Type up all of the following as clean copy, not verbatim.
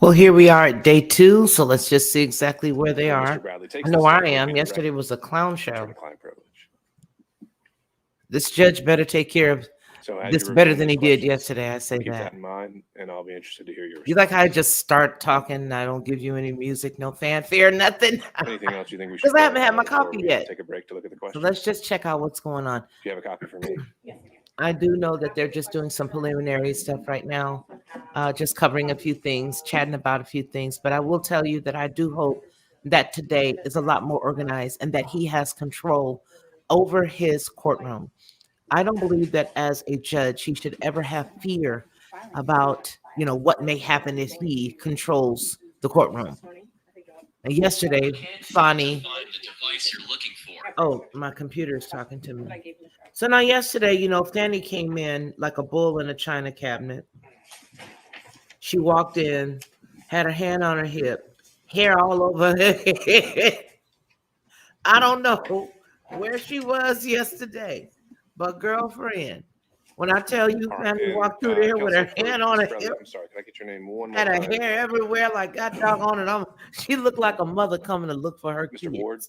Well, here we are at day 2, so let's just see exactly where they Mr. are. Bradley I takes know the where I stand to am. repeat the Yesterday was a clown show. attorney-client privilege. This judge better take care of So as this you're better reviewing than these he did questions, yesterday. I say keep that. that in mind, and I'll be interested to hear your You like how I responses. just start talking and I don't give you any music, no fanfare, nothing? Anything else you think we should Because I haven't had my before coffee we yet. take a break to look at the So questions? let's just check out what's going on. Do you have a copy for me? I do know that they're just doing some preliminary stuff right now, just covering a few things, chatting about a few things. But I will tell you that I do hope that today is a lot more organized and that he has control over his courtroom. I don't believe that as a judge, he should ever have fear about, what may happen if he controls the courtroom. And yesterday, Fani, oh, my computer is talking to me. So now yesterday, Fanny came in like a bull in a china cabinet. She walked in, had her hand on her hip, hair all over her head. I don't know where she was yesterday, but girlfriend, when I tell you Fanny walked through there with her hand on her hip, I'm sorry, can I get your name one more had her time? hair everywhere, like God doggone it. She looked like a mother coming to look for her Mr. kids Ward?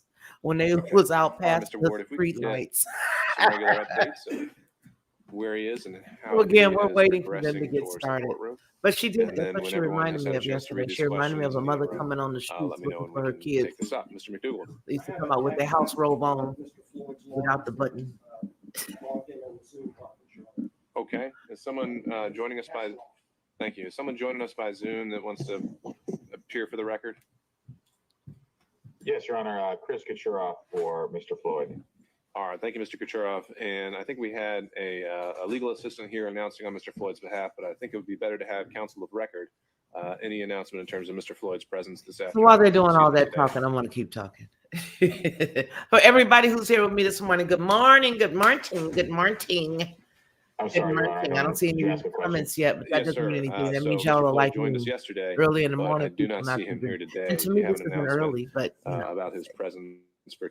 when they was out past Mr. the Ward, if we street could get lights. some regular updates of where he is and how So again, he we're is waiting for them to progressing get towards the started. courtroom. But she did. And That's then what she when everyone reminded has me had a of chance to yesterday. read these She reminded me of questions a in the mother interim, coming on the let streets me know looking and for we her can kids. take this up. Mr. McDougall. They used to come out with their house robe on without the button. Okay. Is someone joining us by? Thank you. Is someone joining us by Zoom that wants to appear for the record? Yes, Your Honor. Chris Kachuroff for Mr. Floyd. All right. Thank you, Mr. Kucherov. And I think we had a legal assistant here announcing on Mr. Floyd's behalf, but I think it would be better to have counsel of record any announcement in terms of Mr. Floyd's presence this afternoon. So while they're doing all that talking, I'm going to keep talking. For everybody who's here with me this morning, good morning, good morning, good morning. I'm sorry, Your Honor. I don't see any comments yet, but that doesn't mean anything. That means y'all are like joined us yesterday, early in the morning. I do not see him here today. And to me, this isn't early, but about his presence for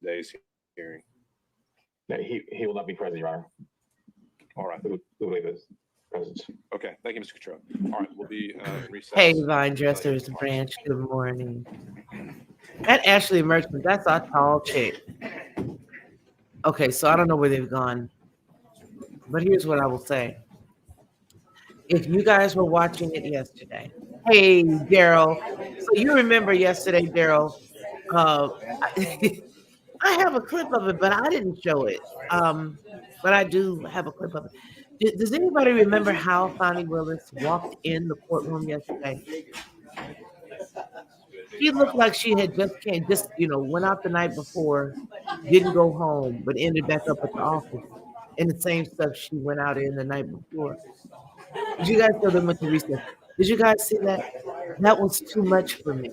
today's hearing. No, he will not be present, Your Honor. All right. We believe his presence. Okay. Thank you, Mr. Control. All right. We'll be recessed. Hey, Vine Dressers Branch. Good morning. That Ashley Merchant, that's our tall chick. Okay, so I don't know where they've gone. But here's what I will say. If you guys were watching it yesterday, hey, Daryl. So you remember yesterday, Daryl, I have a clip of it, but I didn't show it. But I do have a clip of it. Does anybody remember how Fani Willis walked in the courtroom yesterday? She looked like she had went out the night before, didn't go home, but ended back up at the office in the same stuff she went out in the night before. Did you guys know they went to recess? Did you guys see that? That was too much for me.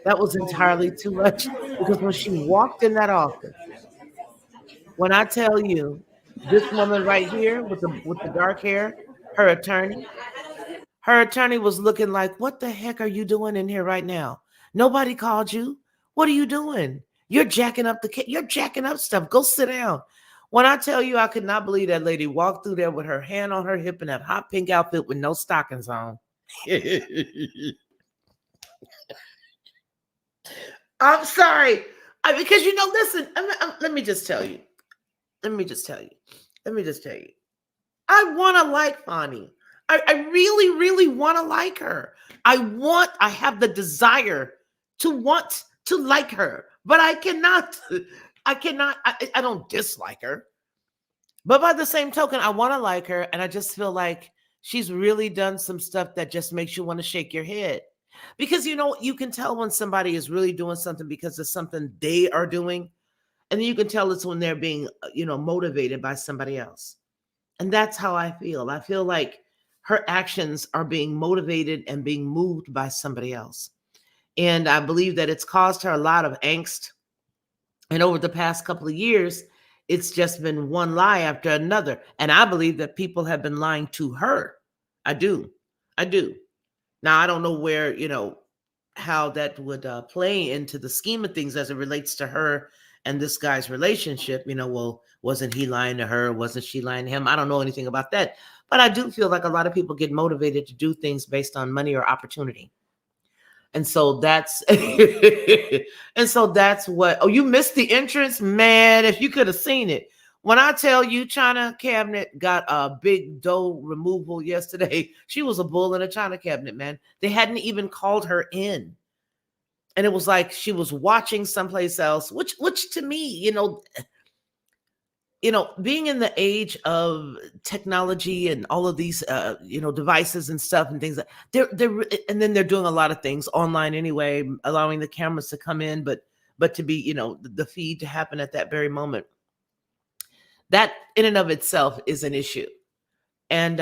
That was entirely too much because when she walked in that office, when I tell you, this woman right here with the dark hair, her attorney was looking like, what the heck are you doing in here right now? Nobody called you. What are you doing? You're jacking up stuff. Go sit down. When I tell you, I could not believe that lady walked through there with her hand on her hip in that hot pink outfit with no stockings on. I'm sorry. Because, listen, let me just tell you. I want to like Fani. I really, really want to like her. I have the desire to want to like her, but I cannot, I don't dislike her. But by the same token, I want to like her. And I just feel like she's really done some stuff that just makes you want to shake your head. Because, you can tell when somebody is really doing something because of something they are doing. And then you can tell it's when they're being, motivated by somebody else. And that's how I feel. I feel like her actions are being motivated and being moved by somebody else. And I believe that it's caused her a lot of angst. And over the past couple of years, it's just been one lie after another. And I believe that people have been lying to her. I do. Now, I don't know where, how that would play into the scheme of things as it relates to her and this guy's relationship. Well, wasn't he lying to her? Wasn't she lying to him? I don't know anything about that. But I do feel like a lot of people get motivated to do things based on money or opportunity. And so that's and so that's what. Oh, you missed the entrance, man. If you could have seen it. When I tell you China cabinet got a big dough removal yesterday, she was a bull in a China cabinet, man. They hadn't even called her in. And it was like she was watching someplace else, which to me, being in the age of technology and all of these devices and stuff and things, they're and then they're doing a lot of things online anyway, allowing the cameras to come in, but to be, the feed to happen at that very moment. That in and of itself is an issue. And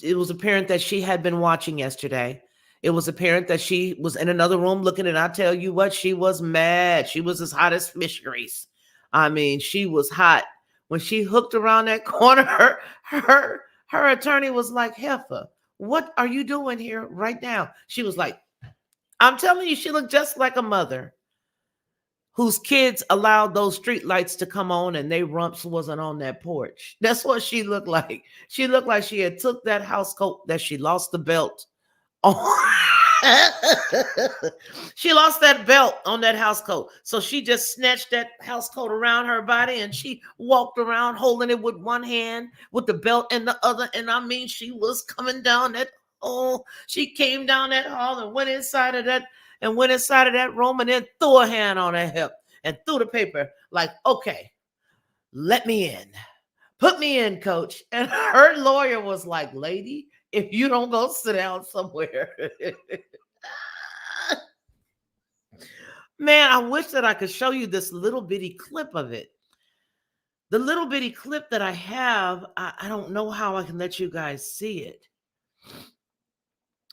it was apparent that she had been watching yesterday. It was apparent that she was in another room looking, and I tell you what, she was mad. She was as hot as fish grease. I mean, she was hot. When she hooked around that corner, her attorney was like, "Heifer, what are you doing here right now?" She was like, "I'm telling you," she looked just like a mother whose kids allowed those street lights to come on and they rumps wasn't on that porch. That's what she looked like. She looked like she had took that house coat that she lost the belt on. She lost that belt on that house coat. So she just snatched that house coat around her body and she walked around holding it with one hand with the belt in the other. And I mean, she was coming down that hall. She came down that hall and went inside of that room and then threw a hand on her hip and threw the paper like, "Okay, let me in. Put me in, coach." And her lawyer was like, "Lady, if you don't go sit down somewhere." Man, I wish that I could show you this little bitty clip of it. The little bitty clip that I have, I don't know how I can let you guys see it.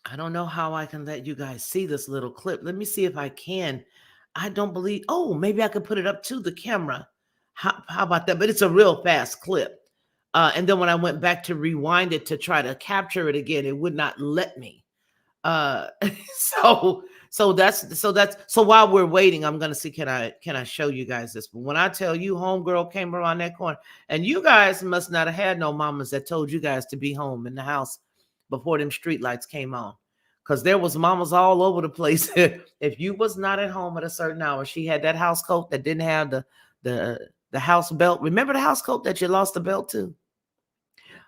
I don't know how I can let you guys see this little clip. Let me see if I can. I don't believe, oh, maybe I could put it up to the camera. How about that? But it's a real fast clip. And then when I went back to rewind it to try to capture it again, it would not let me. Uh, so while we're waiting, I'm gonna see, can I show you guys this? But when I tell you homegirl came around that corner, and you guys must not have had no mamas that told you guys to be home in the house before them street lights came on. Because there was mamas all over the place. If you was not at home at a certain hour, she had that house coat that didn't have the house belt. Remember the house coat that you lost the belt to?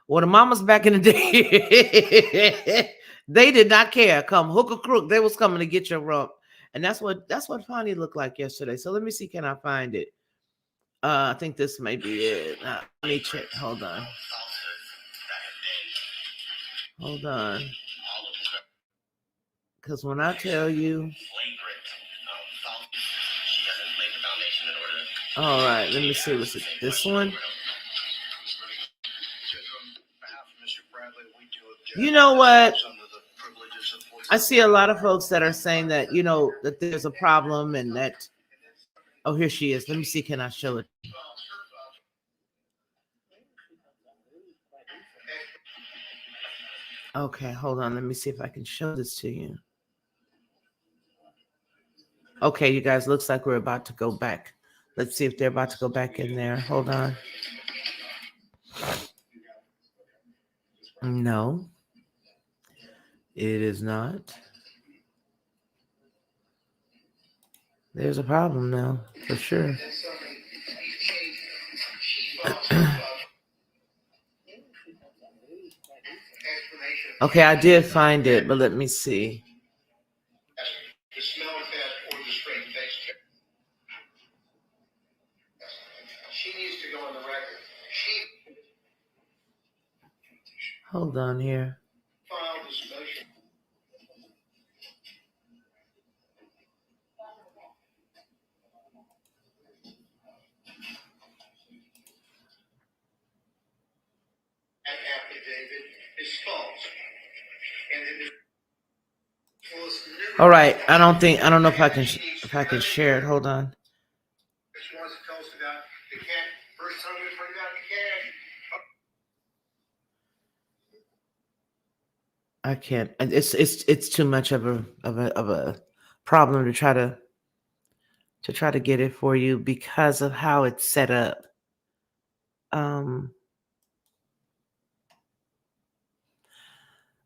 Well, the mamas back in the day, they did not care. Come hook or crook, they was coming to get your rump. And that's what Fani looked like yesterday. So let me see, can I find it? I think this may be it. Let me check. Hold on. Because when I tell you, all right, let me see. Was it this one? You know what? I see a lot of folks that are saying that, that there's a problem and that, oh, here she is. Let me see, can I show it? Okay, hold on. Let me see if I can show this to you. Okay, you guys, looks like we're about to go back. Let's see if they're about to go back in there. Hold on. No, it is not. There's a problem now, for sure. Okay, I did find it, but let me see. Hold on here. All right, I don't know if I can share it. Hold on. I can't. It's too much of a problem to try to get it for you because of how it's set up.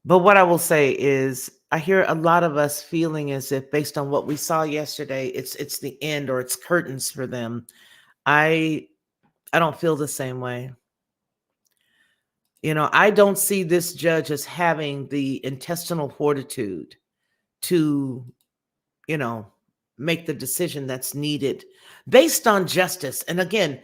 But what I will say is I hear a lot of us feeling as if based on what we saw yesterday, it's the end or it's curtains for them. I I don't feel the same way. I don't see this judge as having the intestinal fortitude to, you know, make the decision that's needed based on justice. And again,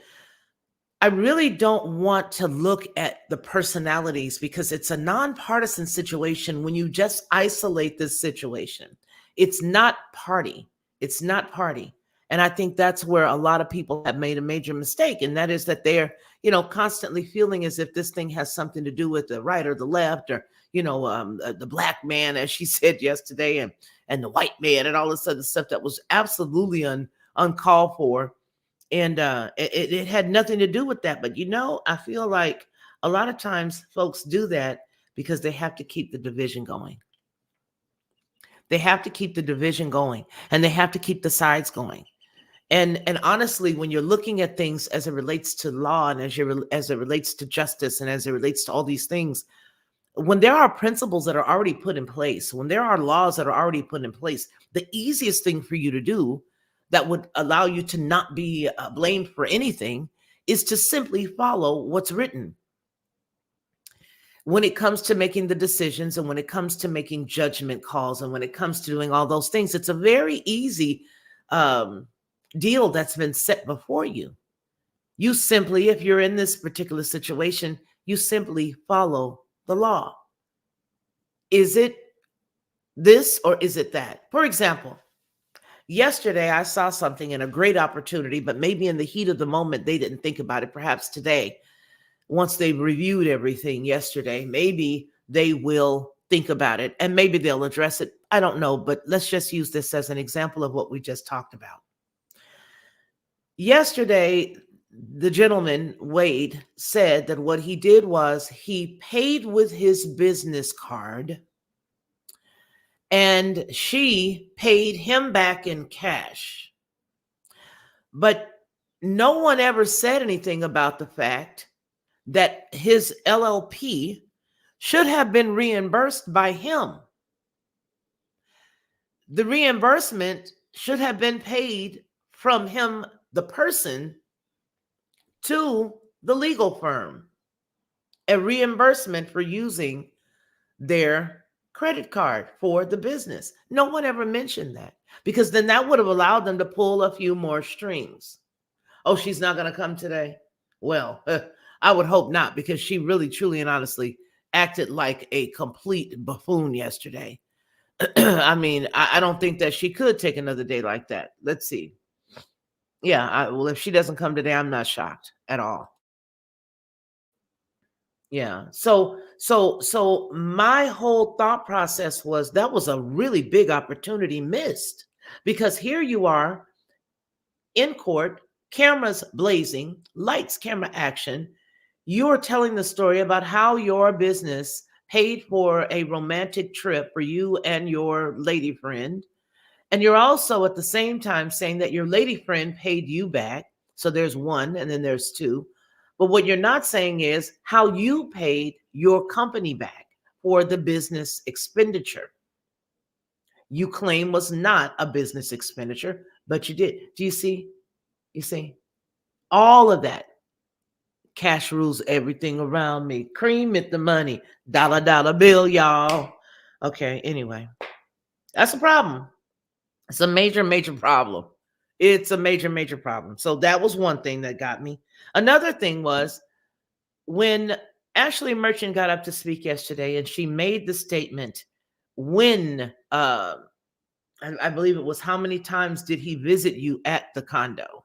I really don't want to look at the personalities because it's a nonpartisan situation when you just isolate this situation. It's not party. It's not party. And I think that's where a lot of people have made a major mistake. And that is that they're, constantly feeling as if this thing has something to do with the right or the left or, the black man, as she said yesterday, and the white man and all this other stuff that was absolutely uncalled for, and it had nothing to do with that. But I feel like a lot of times folks do that because they have to keep the division going. They have to keep the division going, and they have to keep the sides going. And honestly, when you're looking at things as it relates to law and as it relates to justice and as it relates to all these things, when there are principles that are already put in place, when there are laws that are already put in place, the easiest thing for you to do that would allow you to not be blamed for anything is to simply follow what's written. When it comes to making the decisions and when it comes to making judgment calls and when it comes to doing all those things, it's a very easy deal that's been set before you. You simply, if you're in this particular situation, you simply follow the law. Is it this or is it that? For example, yesterday I saw something in a great opportunity, but maybe in the heat of the moment, they didn't think about it. Perhaps today, once they reviewed everything yesterday, maybe they will think about it and maybe they'll address it. I don't know, but let's just use this as an example of what we just talked about. Yesterday, the gentleman, Wade, said that what he did was he paid with his business card and she paid him back in cash. But no one ever said anything about the fact that his LLP should have been reimbursed by him. The reimbursement should have been paid from him, the person, to the legal firm. A reimbursement for using their credit card for the business. No one ever mentioned that because then that would have allowed them to pull a few more strings. Oh, she's not going to come today? Well, I would hope not, because she really, truly, and honestly acted like a complete buffoon yesterday. I mean, I don't think that she could take another day like that. Let's see. Yeah, well, if she doesn't come today, I'm not shocked at all. Yeah. So my whole thought process was that was a really big opportunity missed, because here you are in court, cameras blazing, lights, camera action. You're telling the story about how your business paid for a romantic trip for you and your lady friend. And you're also at the same time saying that your lady friend paid you back. So there's one, and then there's two. But what you're not saying is how you paid your company back for the business expenditure. You claim was not a business expenditure, but you did. Do you see? You see? All of that. Cash rules everything around me. Cream it the money. Dollar, dollar bill, y'all. Okay, anyway. That's a problem. It's a major, major problem. It's a major, major problem. So that was one thing that got me. Another thing was when Ashley Merchant got up to speak yesterday and she made the statement, when I believe it was, how many times did he visit you at the condo?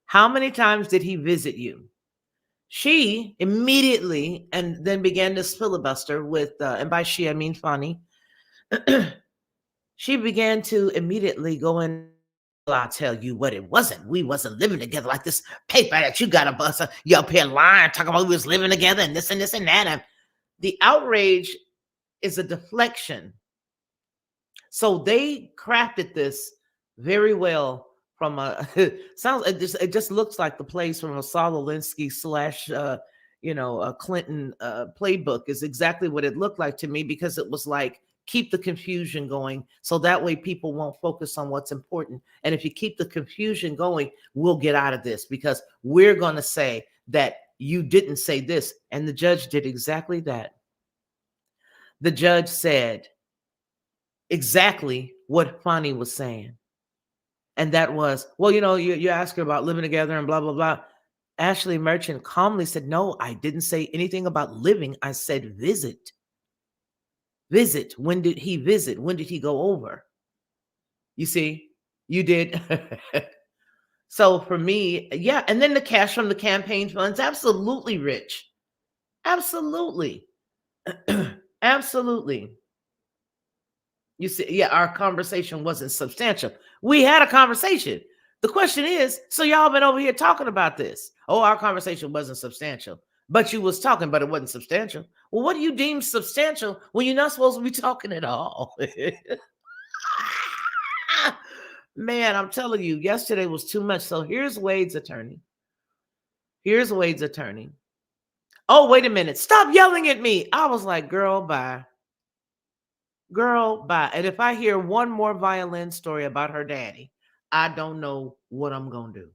How many times did he visit you? She immediately and then began to filibuster with, and by she I mean Fani. She began to immediately go in. Well, I'll tell you what, it wasn't. We wasn't living together like this paper that you got to bust. You up here lying, talking about we was living together and this and this and that. And the outrage is a deflection. So they crafted this very well from a it just looks like the place from a Saul Alinsky / a Clinton playbook is exactly what it looked like to me, because it was like, keep the confusion going so that way people won't focus on what's important. And if you keep the confusion going, we'll get out of this, because we're going to say that you didn't say this. And the judge did exactly that. The judge said exactly what Fani was saying. And that was, well, you ask her about living together and blah, blah, blah. Ashley Merchant calmly said, no, I didn't say anything about living. I said visit. Visit. When did he visit? When did he go over? You see, you did. So for me, yeah. And then the cash from the campaign funds, absolutely, Rich. Absolutely. Absolutely. You see, yeah, our conversation wasn't substantial. We had a conversation. The question is, so y'all been over here talking about this. Oh, our conversation wasn't substantial. But you was talking, but it wasn't substantial. Well, what do you deem substantial when you're not supposed to be talking at all? Man, I'm telling you, yesterday was too much. So here's Wade's attorney. Here's Wade's attorney. Oh, wait a minute. Stop yelling at me. I was like, girl, bye. Girl, bye. And if I hear one more violin story about her daddy, I don't know what I'm going to do.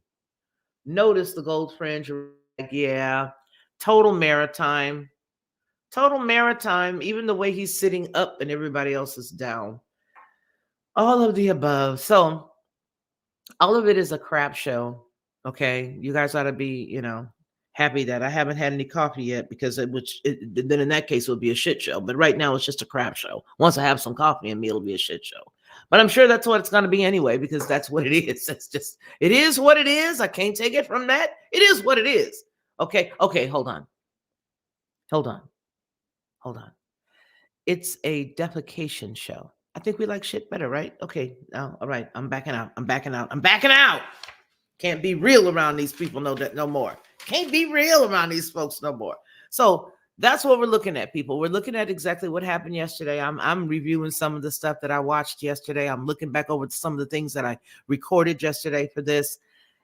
Notice the gold fringe. Like, yeah, total maritime. Total maritime. Even the way he's sitting up and everybody else is down. All of the above. So all of it is a crap show. Okay. You guys ought to be, happy that I haven't had any coffee yet, because then in that case it would be a shit show. But right now it's just a crap show. Once I have some coffee in me, it'll be a shit show. But I'm sure that's what it's going to be anyway, because that's what it is. It is what it is. I can't take it from that. It is what it is. Okay. Hold on. It's a defecation show. I think we like shit better, right? Okay. All right. I'm backing out. Can't be real around these people no more. Can't be real around these folks no more. So that's what we're looking at, people. We're looking at exactly what happened yesterday. I'm reviewing some of the stuff that I watched yesterday. I'm looking back over some of the things that I recorded yesterday for this.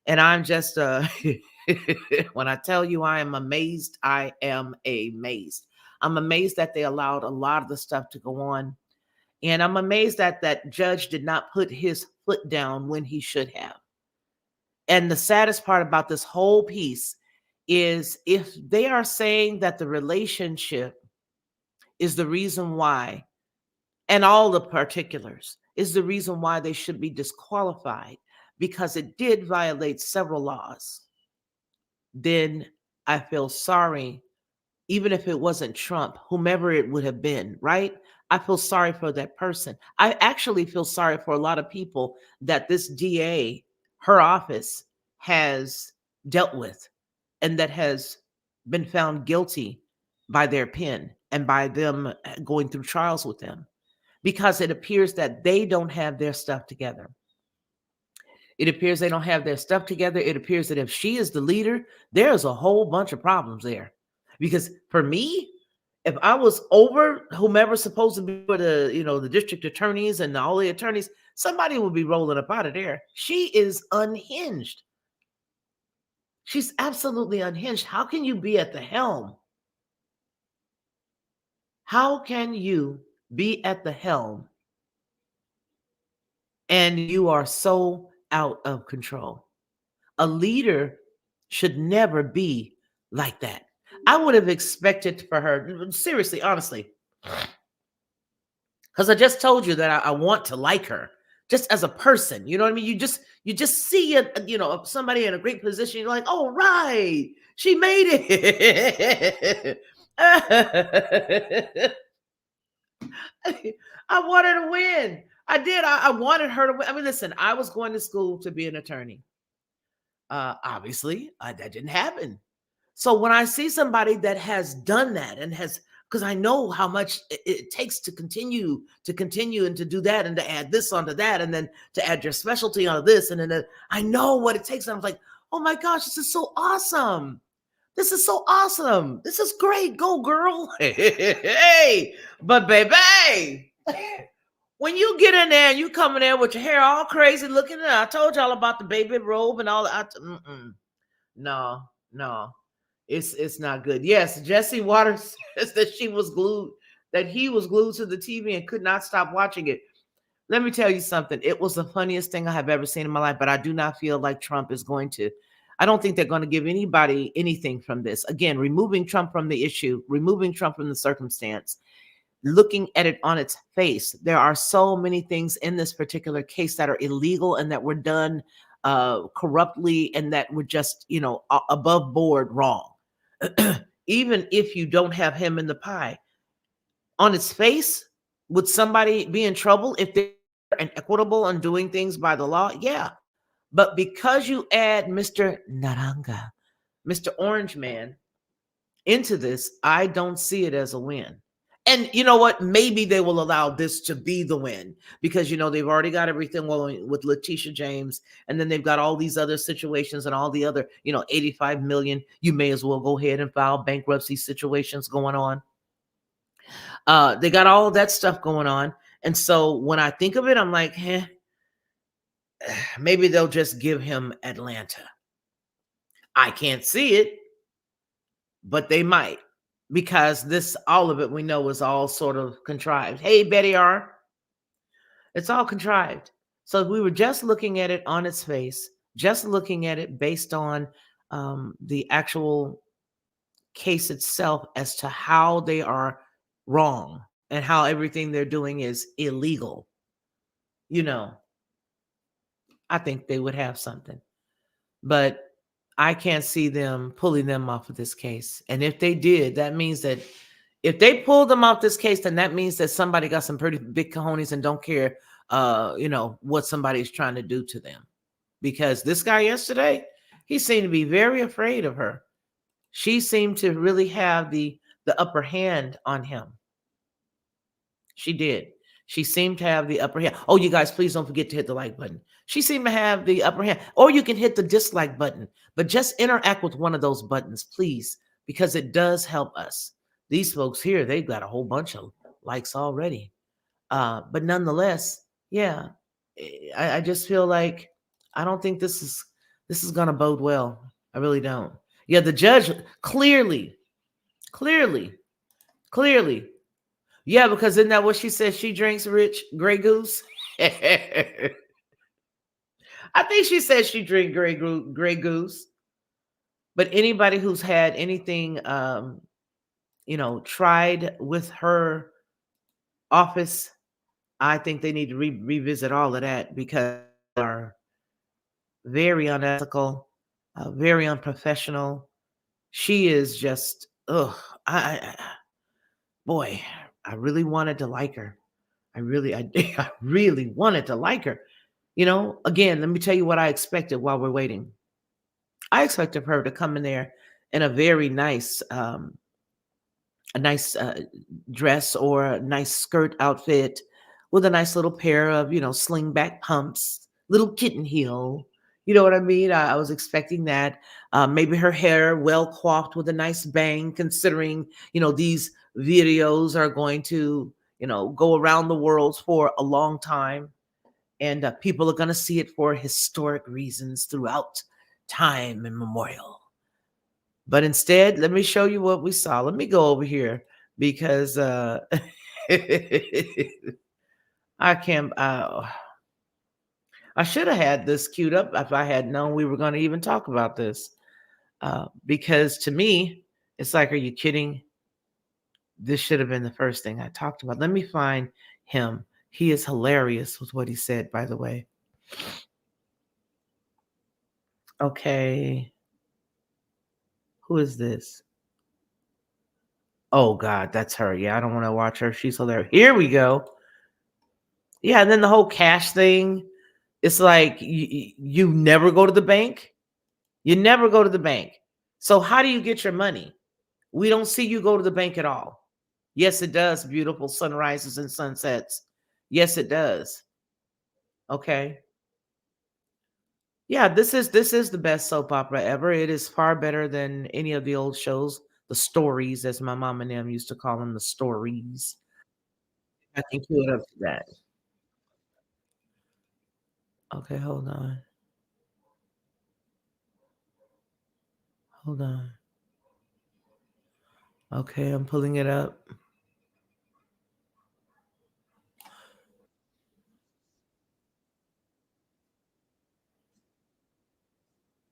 And I'm just, when I tell you I am amazed, I am amazed. I'm amazed that they allowed a lot of the stuff to go on. And I'm amazed that that judge did not put his foot down when he should have. And the saddest part about this whole piece is, if they are saying that the relationship is the reason why, and all the particulars is the reason why they should be disqualified, because it did violate several laws, then I feel sorry, even if it wasn't Trump, whomever it would have been, right? I feel sorry for that person. I actually feel sorry for a lot of people that this DA, her office, has dealt with, and that has been found guilty by their pen and by them going through trials with them, because it appears that they don't have their stuff together. It appears they don't have their stuff together. It appears that if she is the leader, there's a whole bunch of problems there. Because for me, if I was over whomever's supposed to be for the district attorneys and all the attorneys, somebody would be rolling up out of there. She is unhinged. She's absolutely unhinged. How can you be at the helm? How can you be at the helm and you are so out of control? A leader should never be like that. I would have expected for her, seriously, honestly, because I just told you that I want to like her just as a person. You know what I mean? You just see somebody in a great position. You're like, oh, right, she made it. I want her to win. I did. I wanted her to win. I mean, listen, I was going to school to be an attorney. Obviously, that didn't happen. So when I see somebody that has done that and has, because I know how much it takes to continue and to do that and to add this onto that and then to add your specialty onto this. And then I know what it takes. And I was like, oh my gosh, this is so awesome. This is so awesome. This is great. Go, girl. Hey, but baby, when you get in there and you come in there with your hair all crazy looking, I told y'all about the baby robe and all that. No. It's not good. Yes, Jesse Waters says that he was glued to the TV and could not stop watching it. Let me tell you something. It was the funniest thing I have ever seen in my life, but I do not feel like Trump is going to. I don't think they're going to give anybody anything from this. Again, removing Trump from the issue, removing Trump from the circumstance, looking at it on its face. There are so many things in this particular case that are illegal and that were done corruptly and that were just, above board wrong. Even if you don't have him in the pie, on its face, would somebody be in trouble if they're inequitable on doing things by the law? Yeah. But because you add Mr. Naranga, Mr. Orange Man, into this, I don't see it as a win. And you know what? Maybe they will allow this to be the win because, they've already got everything going with Letitia James. And then they've got all these other situations and all the other, 85 million. You may as well go ahead and file bankruptcy situations going on. They got all of that stuff going on. And so when I think of it, I'm like, maybe they'll just give him Atlanta. I can't see it, but they might, because all of it we know is all sort of contrived. Hey, Betty R. It's all contrived. So we were just looking at it on its face, just looking at it based on the actual case itself as to how they are wrong and how everything they're doing is illegal. I think they would have something. But I can't see them pulling them off of this case. And if they did, that means that if they pulled them off this case, then that means that somebody got some pretty big cojones and don't care, what somebody's trying to do to them. Because this guy yesterday, he seemed to be very afraid of her. She seemed to really have the upper hand on him. She did. She seemed to have the upper hand. Oh, you guys, please don't forget to hit the like button. She seemed to have the upper hand. Or you can hit the dislike button, but just interact with one of those buttons, please, because it does help us. These folks here, they've got a whole bunch of likes already. But nonetheless, yeah, I just feel like I don't think this is gonna bode well. I really don't. Yeah, the judge clearly, clearly, clearly. Yeah, because isn't that what she says? She drinks rich Grey Goose. I think she says she drink Grey Goose. But anybody who's had anything, tried with her office, I think they need to revisit all of that because they are very unethical, very unprofessional. She is just, ugh. Boy, I really wanted to like her. I really wanted to like her. Again, let me tell you what I expected while we're waiting. I expected her to come in there in a very nice, dress or a nice skirt outfit with a nice little pair of, sling back pumps, little kitten heel. You know what I mean? I was expecting that. Maybe her hair well coiffed with a nice bang, considering, these videos are going to, go around the world for a long time. And people are going to see it for historic reasons throughout time immemorial. But instead, let me show you what we saw. Let me go over here because I can't. I should have had this queued up if I had known we were going to even talk about this. Because to me, it's like, are you kidding? This should have been the first thing I talked about. Let me find him. He is hilarious with what he said, by the way. Okay. Who is this? Oh God, that's her. Yeah, I don't want to watch her. She's hilarious. Here we go. Yeah, and then the whole cash thing. It's like you never go to the bank. You never go to the bank. So how do you get your money? We don't see you go to the bank at all. Yes, it does. Beautiful sunrises and sunsets. Yes, it does. Okay. Yeah, this is the best soap opera ever. It is far better than any of the old shows, the stories, as my mom and them used to call them, the stories. I can cue it up to that. Okay, hold on. Hold on. Okay, I'm pulling it up.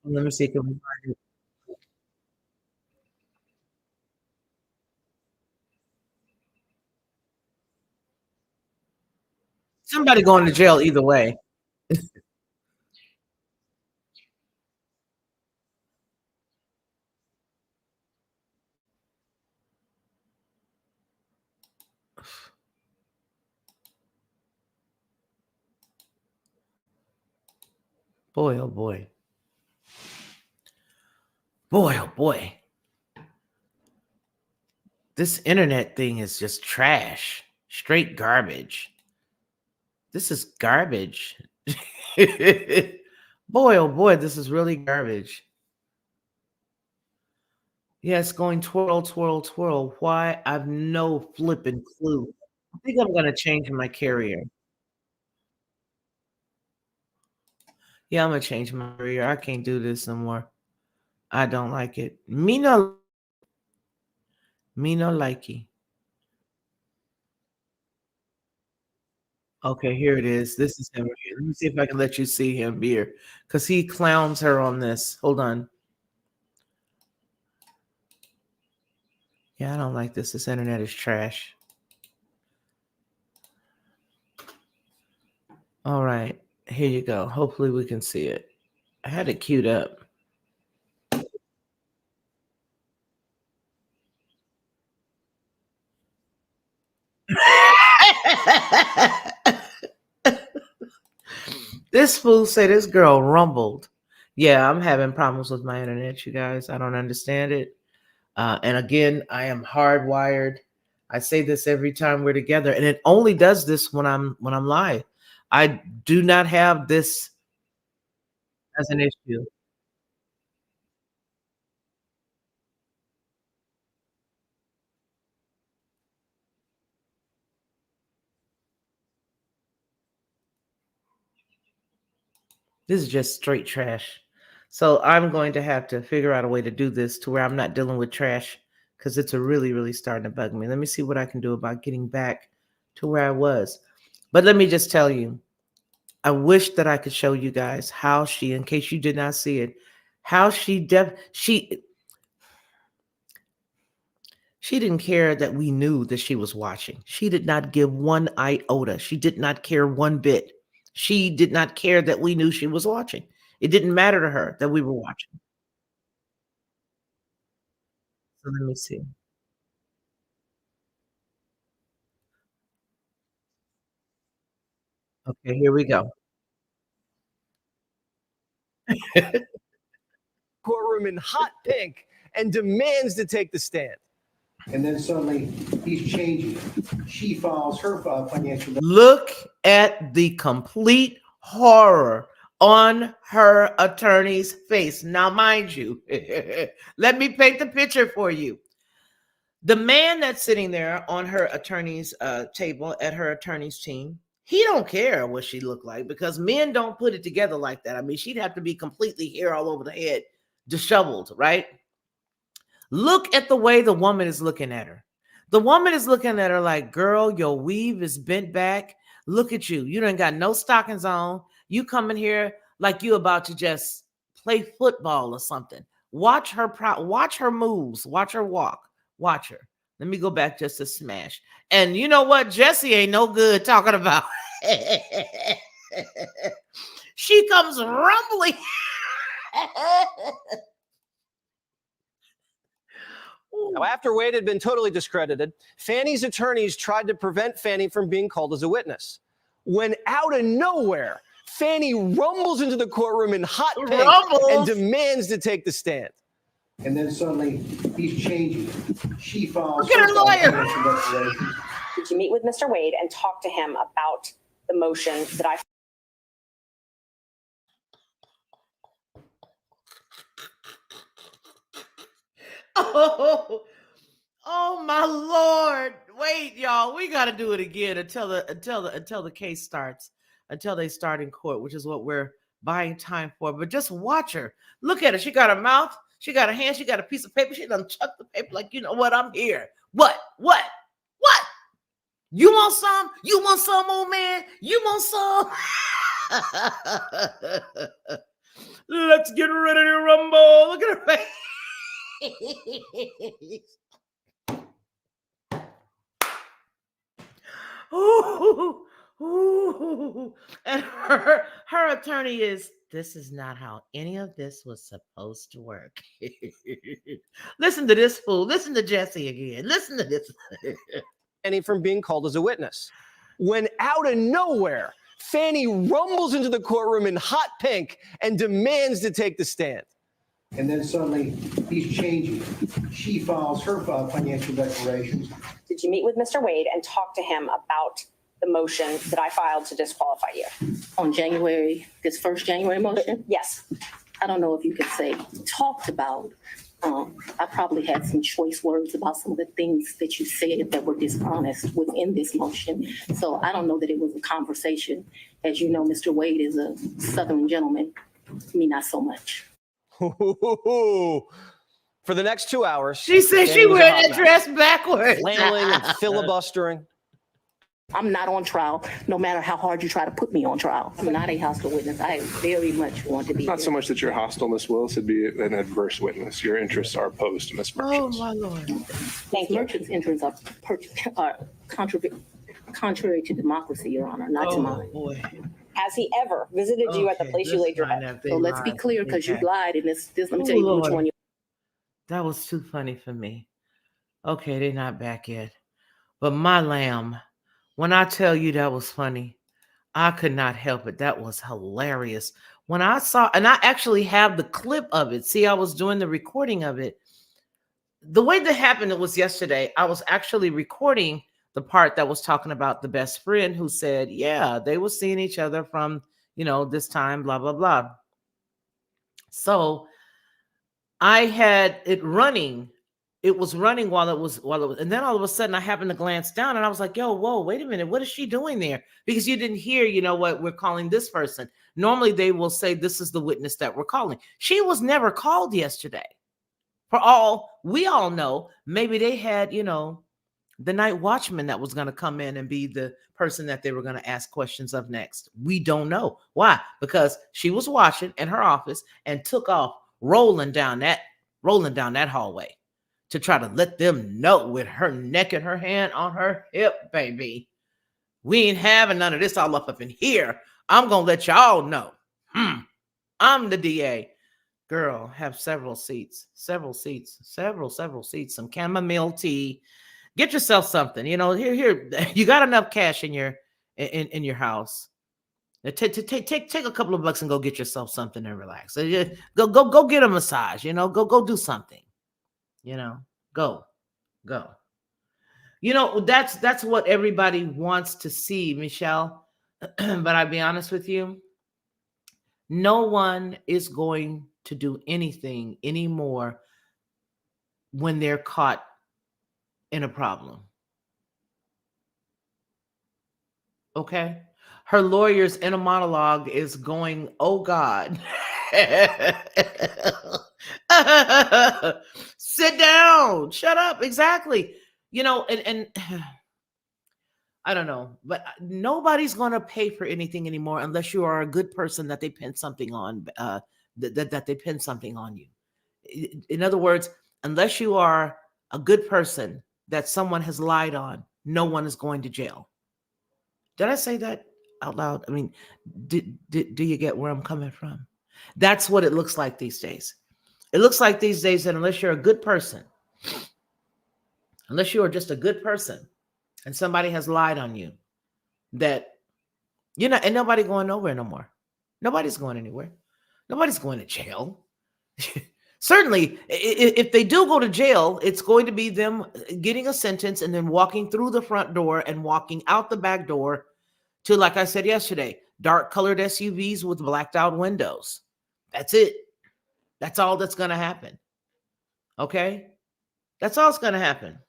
Let me see. Can we find it? Somebody going to jail either way. Boy, oh boy. Boy, oh boy. This internet thing is just trash. Straight garbage. This is garbage. Boy, oh boy, this is really garbage. Yeah, it's going twirl, twirl, twirl. Why? I've no flipping clue. I think I'm gonna change my carrier. Yeah, I'm gonna change my carrier. I can't do this no more. I don't like it. Me no likey. Okay, here it is. This is him right here. Let me see if I can let you see him here. Because he clowns her on this. Hold on. Yeah, I don't like this. This internet is trash. All right. Here you go. Hopefully we can see it. I had it queued up. This fool said this girl rumbled. Yeah, I'm having problems with my internet, you guys. I don't understand it. And again, I am hardwired. I say this every time we're together, and it only does this when I'm live. I do not have this as an issue. This is just straight trash. So I'm going to have to figure out a way to do this to where I'm not dealing with trash because it's a really, really starting to bug me. Let me see what I can do about getting back to where I was. But let me just tell you, I wish that I could show you guys how she, in case you did not see it, how she didn't care that we knew that she was watching. She did not give one iota. She did not care one bit. She did not care that we knew she was watching. It didn't matter to her that we were watching. So let me see. Okay, here we go. Courtroom in hot pink and demands to take the stand. And then suddenly he's changing. She files her financial. Look at the complete horror on her attorney's face. Now, mind you, let me paint the picture for you. The man that's sitting there on her attorney's table at her attorney's team, he don't care what she looked like because men don't put it together like that. I mean, she'd have to be completely hair all over the head, disheveled, right? Look at the way the woman is looking at her. The woman is looking at her like, girl, your weave is bent back. Look at you. You done got no stockings on. You coming here like you about to just play football or something. Watch her watch her moves. Watch her walk. Watch her. Let me go back just a smash. And you know what? Jesse ain't no good talking about. She comes rumbling. Now, after Wade had been totally discredited, Fani's attorneys tried to prevent Fani from being called as a witness. When out of nowhere, Fani rumbles into the courtroom in hot pink and demands to take the stand. And then suddenly he's changing. She files. Look at her lawyer. To meet with Mr. Wade and talk to him about the motion that I. Oh my Lord. Wait, y'all. We gotta do it again until the case starts, until they start in court, which is what we're buying time for. But just watch her. Look at her. She got her mouth. She got a hand, she got a piece of paper. She done chucked the paper like, you know what, I'm here. What? You want some? You want some, old man? You want some? Let's get ready to rumble. Look at her face. Ooh. And her attorney is, this is not how any of this was supposed to work. Listen to this fool. Listen to Jesse again. Listen to this. Fanny from being called as a witness. When out of nowhere, Fanny rumbles into the courtroom in hot pink and demands to take the stand. And then suddenly he's changing. She files her financial declarations. Did you meet with Mr. Wade and talk to him about the motion that I filed to disqualify you? On January, this first January motion? Yes. I don't know if you could say talked about. I probably had some choice words about some of the things that you said that were dishonest within this motion. So I don't know that it was a conversation. As you know, Mr. Wade is a Southern gentleman. Me, not so much. For the next 2 hours, She said she wearing that dress backwards. flailing and filibustering. I'm not on trial, no matter how hard you try to put me on trial. I'm not a hostile witness. I very much want to be. Not so much that you're hostile, Ms. Willis, it'd be an adverse witness. Your interests are opposed to Ms. Oh, Merchant's. my Lord. Thank you. Merchant's interests are contrary to democracy, Your Honor, not to mine. Boy. Has he ever visited you at the place you laid your head? So let's be clear, because you lied, and this let me tell you which one you. That was too funny for me. Okay, they're not back yet. But my lamb, when I tell you that was funny, I could not help it. That was hilarious. When I saw, and I actually have the clip of it. See, I was doing the recording of it. The way that happened, it was yesterday. I was actually recording the part that was talking about the best friend who said, yeah, they were seeing each other from, this time, blah, blah, blah. So I had it running. It was running while it was, and then all of a sudden I happened to glance down and I was like, yo, whoa, wait a minute. What is she doing there? Because you didn't hear, what we're calling this person. Normally they will say, this is the witness that we're calling. She was never called yesterday. For all we all know, maybe they had, the night watchman that was going to come in and be the person that they were going to ask questions of next. We don't know. Why? Because she was watching in her office and took off rolling down that hallway to try to let them know with her neck and her hand on her hip, baby. We ain't having none of this all up in here. I'm going to let y'all know. I'm the DA. Girl, have several seats, several seats, some chamomile tea. Get yourself something, here, you got enough cash in your house. Take a couple of bucks and go get yourself something and relax. Go get a massage, go do something, go. That's what everybody wants to see, Michelle. But I'll be honest with you. No one is going to do anything anymore when they're caught in a problem. Okay? Her lawyer's in a monologue is going, oh God. Sit down. Shut up. Exactly. And I don't know, but nobody's going to pay for anything anymore unless you are a good person that they pin something on, that they pin something on you. In other words, unless you are a good person that someone has lied on, no one is going to jail. Did I say that out loud? I mean, do you get where I'm coming from? That's what it looks like these days. It looks like these days that unless you're a good person, unless you are just a good person and somebody has lied on you, that, and nobody going nowhere no more. Nobody's going anywhere. Nobody's going to jail. Certainly, if they do go to jail, it's going to be them getting a sentence and then walking through the front door and walking out the back door to, like I said yesterday, dark colored SUVs with blacked out windows. That's it. That's all that's going to happen. Okay? That's all that's going to happen.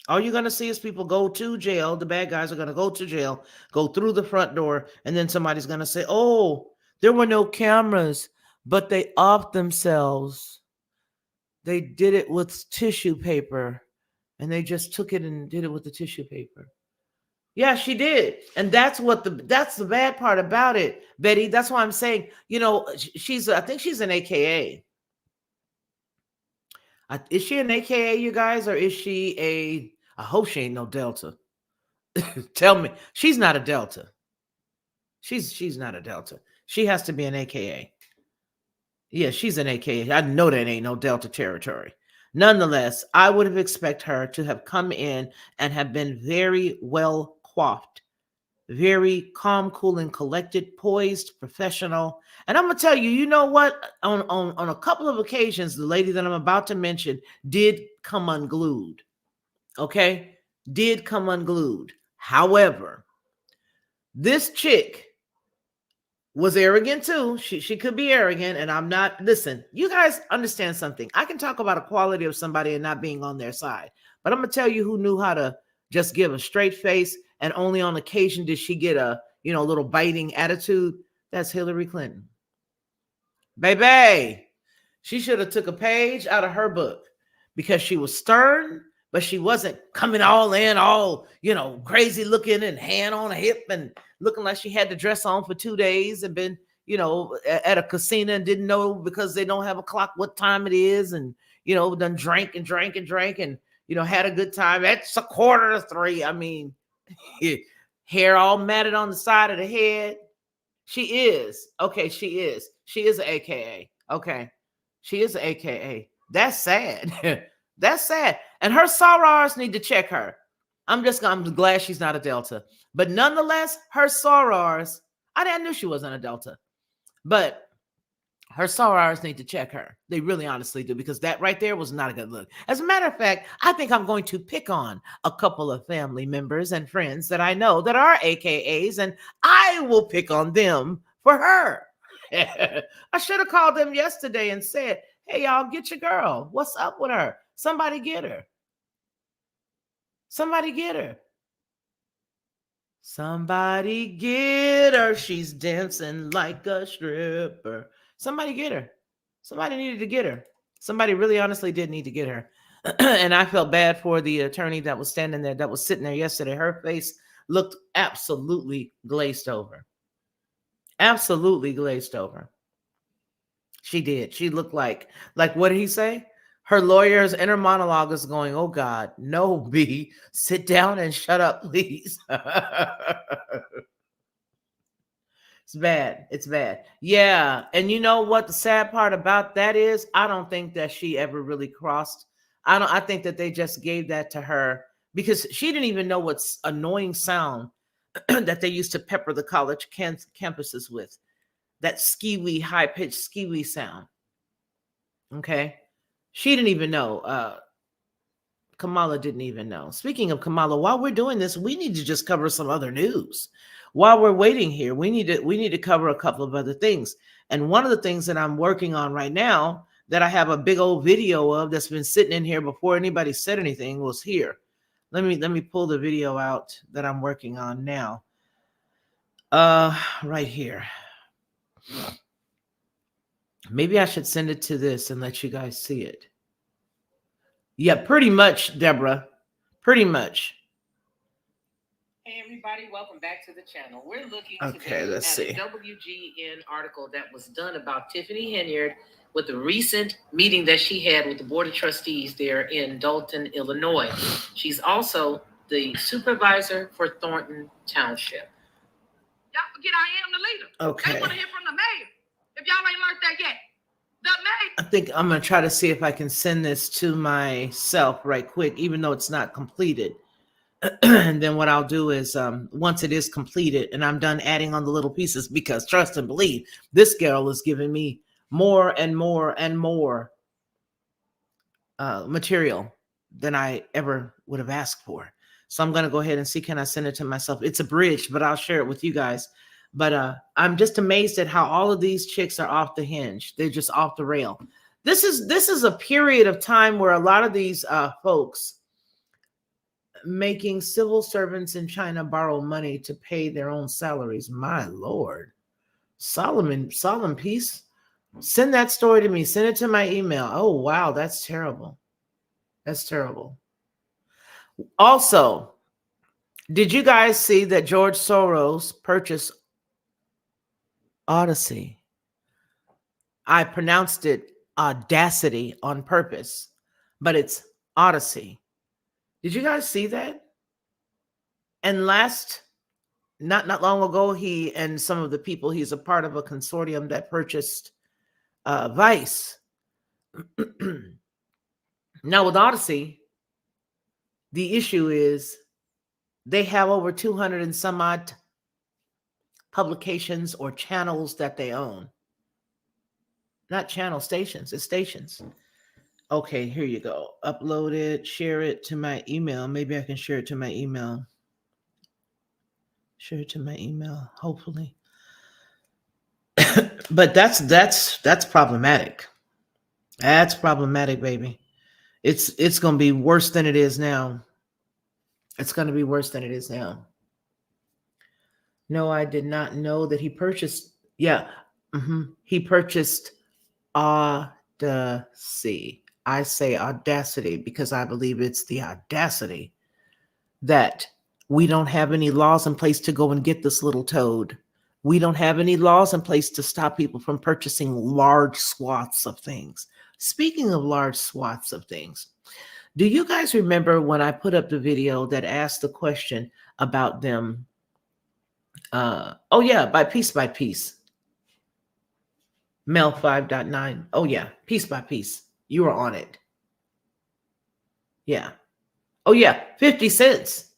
All you're going to see is people go to jail. The bad guys are going to go to jail, go through the front door, and then somebody's going to say, oh, there were no cameras, but they offed themselves. they did it with tissue paper, and they just took it and did it with the tissue paper. Yeah, she did. And that's the bad part about it, Betty. That's why I'm saying, I think she's an AKA. Is she an AKA, you guys, or is she I hope she ain't no Delta. Tell me. She's not a Delta. She's not a Delta. She has to be an AKA. Yeah, she's an AKA. I know that ain't no Delta territory. Nonetheless, I would have expected her to have come in and have been very well coiffed, very calm, cool, and collected, poised, professional. And I'm gonna tell you, you know what? On a couple of occasions, the lady that I'm about to mention did come unglued. Okay, did come unglued. However, this chick was arrogant too. She could be arrogant, and I'm not. Listen, you guys understand something. I can talk about a quality of somebody and not being on their side, but I'm gonna tell you who knew how to just give a straight face, and only on occasion did she get a little biting attitude. That's Hillary Clinton, baby. She should have took a page out of her book, because she was stern, but she wasn't coming all in, all crazy looking and hand on a hip and looking like she had the dress on for 2 days and been, at a casino and didn't know, because they don't have a clock, what time it is, and done drank and had a good time. It's 2:45. I mean, hair all matted on the side of the head. She is. Okay, she is. She is an AKA. Okay. She is an AKA. That's sad. That's sad. And her sorors need to check her. I'm glad she's not a Delta. But nonetheless, her sorors, I knew she wasn't a Delta. But her sorors need to check her. They really honestly do, because that right there was not a good look. As a matter of fact, I think I'm going to pick on a couple of family members and friends that I know that are AKAs, and I will pick on them for her. I should have called them yesterday and said, hey, y'all, get your girl. What's up with her? Somebody get her. Somebody get her. Somebody get her. She's dancing like a stripper. Somebody get her. Somebody needed to get her. Somebody really honestly did need to get her. And I felt bad for the attorney that was standing there, that was sitting there yesterday. Her face looked absolutely glazed over. Absolutely glazed over. She did. She looked like what did he say? Her lawyer's inner monologue is going, oh God, no, B, sit down and shut up, please. It's bad. It's bad. Yeah. And you know what the sad part about that is? I don't think that she ever really crossed. I think that they just gave that to her because she didn't even know what's annoying sound that they used to pepper the college campuses with. That ski-wee, high-pitched ski-wee sound. Okay. She didn't even know. Kamala didn't even know. Speaking of Kamala, while we're doing this, we need to just cover some other news. While we're waiting here, we need to cover a couple of other things. And one of the things that I'm working on right now that I have a big old video of that's been sitting in here before anybody said anything was here. Let me pull the video out that I'm working on now. Right here. Maybe I should send it to this and let you guys see it. Yeah, pretty much, Deborah. Pretty much. Hey everybody, welcome back to the channel. We're looking today let's at a WGN article that was done about Tiffany Henyard with the recent meeting that she had with the Board of Trustees there in Dalton, Illinois. She's also the supervisor for Thornton Township. Y'all forget I am the leader. Okay. They want to hear from the mayor. If y'all ain't learned that yet. The mayor. I think I'm going to try to see if I can send this to myself right quick, even though it's not completed. And then what I'll do is once it is completed and I'm done adding on the little pieces, because trust and believe, this girl is giving me more and more and more material than I ever would have asked for. So I'm going to go ahead and see, can I send it to myself? It's abridged, but I'll share it with you guys. But I'm just amazed at how all of these chicks are off the hinge. They're just off the rail. This is a period of time where a lot of these folks making civil servants in China borrow money to pay their own salaries. My Lord. Solemn peace Send that story to me. Send it to my email. Oh, wow. That's terrible. That's terrible. Also, did you guys see that George Soros purchased Odyssey? I pronounced it Audacity on purpose, but it's Odyssey. Did you guys see that? And not long ago, he and some of the people, he's a part of a consortium that purchased Vice. Now with Odyssey, the issue is they have over 200 and some odd publications or channels that they own. Not channel stations, it's stations. Okay, here you go. Upload it, share it to my email. Maybe I can share it to my email. Share it to my email, hopefully. But that's problematic. That's problematic, baby. It's going to be worse than it is now. It's going to be worse than it is now. No, I did not know that he purchased. Yeah, he purchased Odyssey. I say Audacity because I believe it's the audacity that we don't have any laws in place to go and get this little toad. We don't have any laws in place to stop people from purchasing large swaths of things. Speaking of large swaths of things, do you guys remember when I put up the video that asked the question about them? Oh yeah, by piece. Mel 5.9. Oh yeah, piece by piece. You were on it. Yeah. Oh yeah, 50 cents.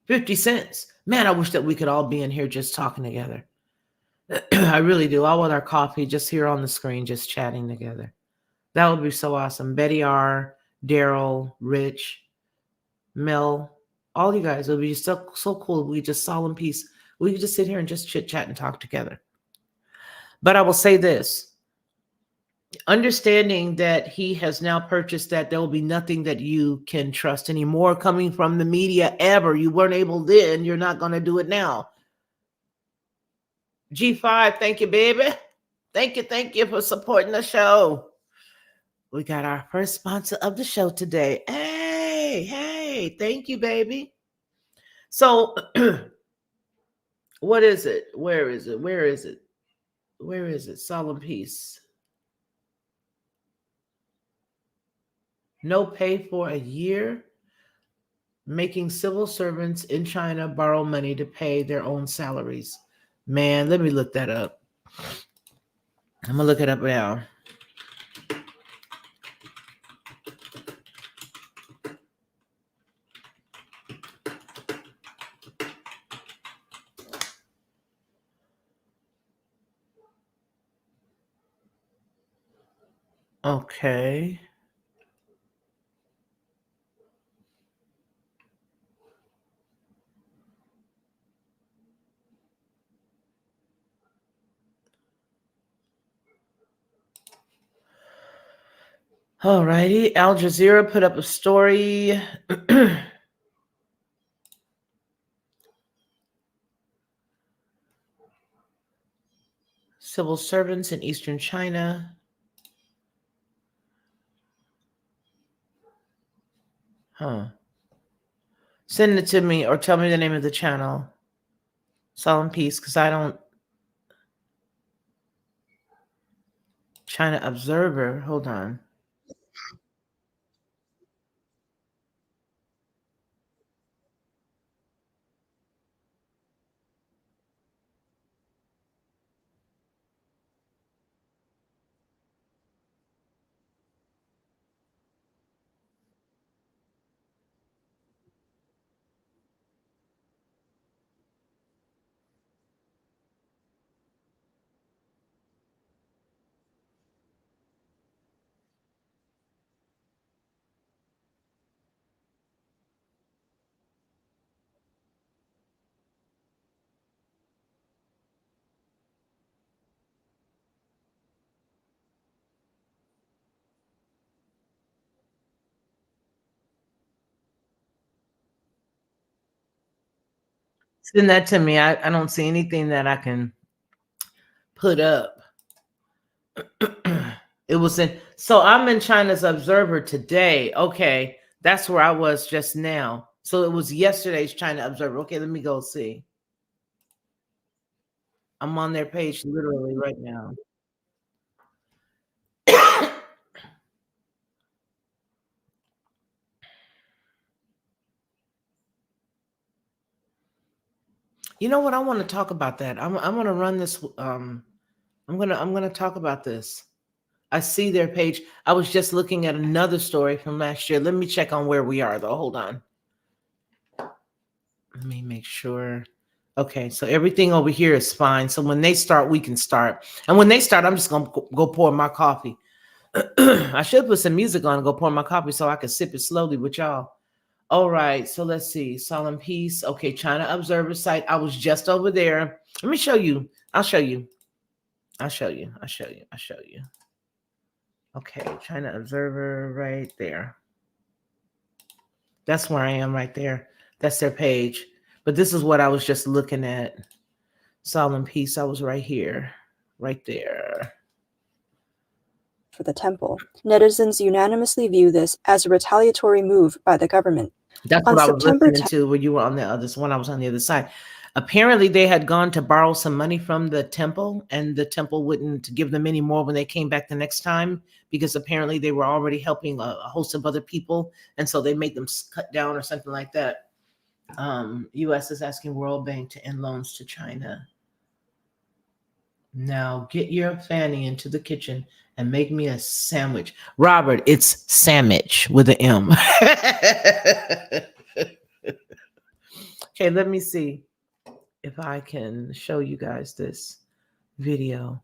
50 cents. Man, I wish that we could all be in here just talking together. I really do. All with our coffee, just here on the screen, just chatting together. That would be so awesome. Betty R, Daryl, Rich, Mel, all you guys. It would be so cool. We just solemn peace. We could just sit here and just chit chat and talk together. But I will say this. Understanding that he has now purchased that, there will be nothing that you can trust anymore coming from the media ever. You weren't able then. You're not going to do it now. G5, thank you, baby. Thank you for supporting the show. We got our first sponsor of the show today. Hey, thank you, baby. So, what is it? Where is it? Solemn peace. No pay for a year. Making civil servants in China borrow money to pay their own salaries. Man, let me look that up. I'm going to look it up now. Okay. All righty. Al Jazeera put up a story. Civil servants in Eastern China. Send it to me or tell me the name of the channel. Solemn Peace, because I don't. China Observer. Hold on. Send that to me. I don't see anything that I can put up. It was in, so I'm in China's Observer today. Okay, that's where I was just now. So it was yesterday's China Observer. Okay, let me go see. I'm on their page literally right now. You know what? I want to talk about that. I'm going to run this. I'm going to talk about this. I see their page. I was just looking at another story from last year. Let me check on where we are, though. Hold on. Let me make sure. Okay, so everything over here is fine. So when they start, we can start. And when they start, I'm just going to go pour my coffee. I should put some music on and go pour my coffee so I can sip it slowly with y'all. All right, so let's see. Solemn Peace. Okay, China Observer site. I was just over there. Let me show you. I'll show you. I'll show you. I'll show you. I'll show you. Okay, China Observer right there. That's where I am right there. That's their page. But this is what I was just looking at. Solemn Peace. I was right here. Right there. For the temple. Netizens unanimously view this as a retaliatory move by the government. That's On what I was September listening to when you were on the other one. I was on the other side. Apparently, they had gone to borrow some money from the temple, and the temple wouldn't give them any more when they came back the next time, because apparently they were already helping a host of other people, and so they made them cut down or something like that. U.S. is asking World Bank to end loans to China. Now get your Fanny into the kitchen and make me a sandwich. Robert, it's sandwich with an M. Okay, let me see if I can show you guys this video.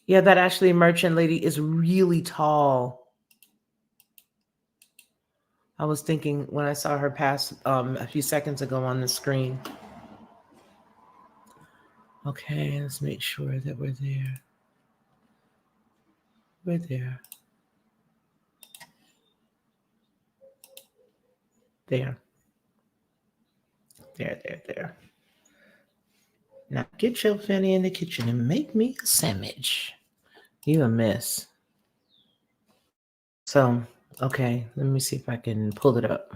Yeah, that Ashley Merchant lady is really tall. I was thinking when I saw her pass a few seconds ago on the screen. Okay, let's make sure that we're there. We're there. There. There. Now get your Fanny in the kitchen and make me a sandwich. You a mess. So, okay, let me see if I can pull it up.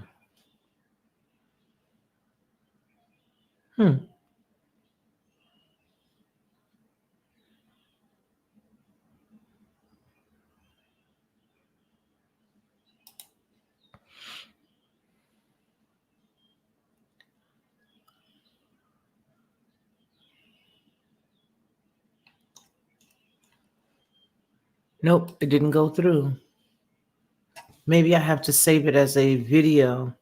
Nope, it didn't go through. Maybe I have to save it as a video.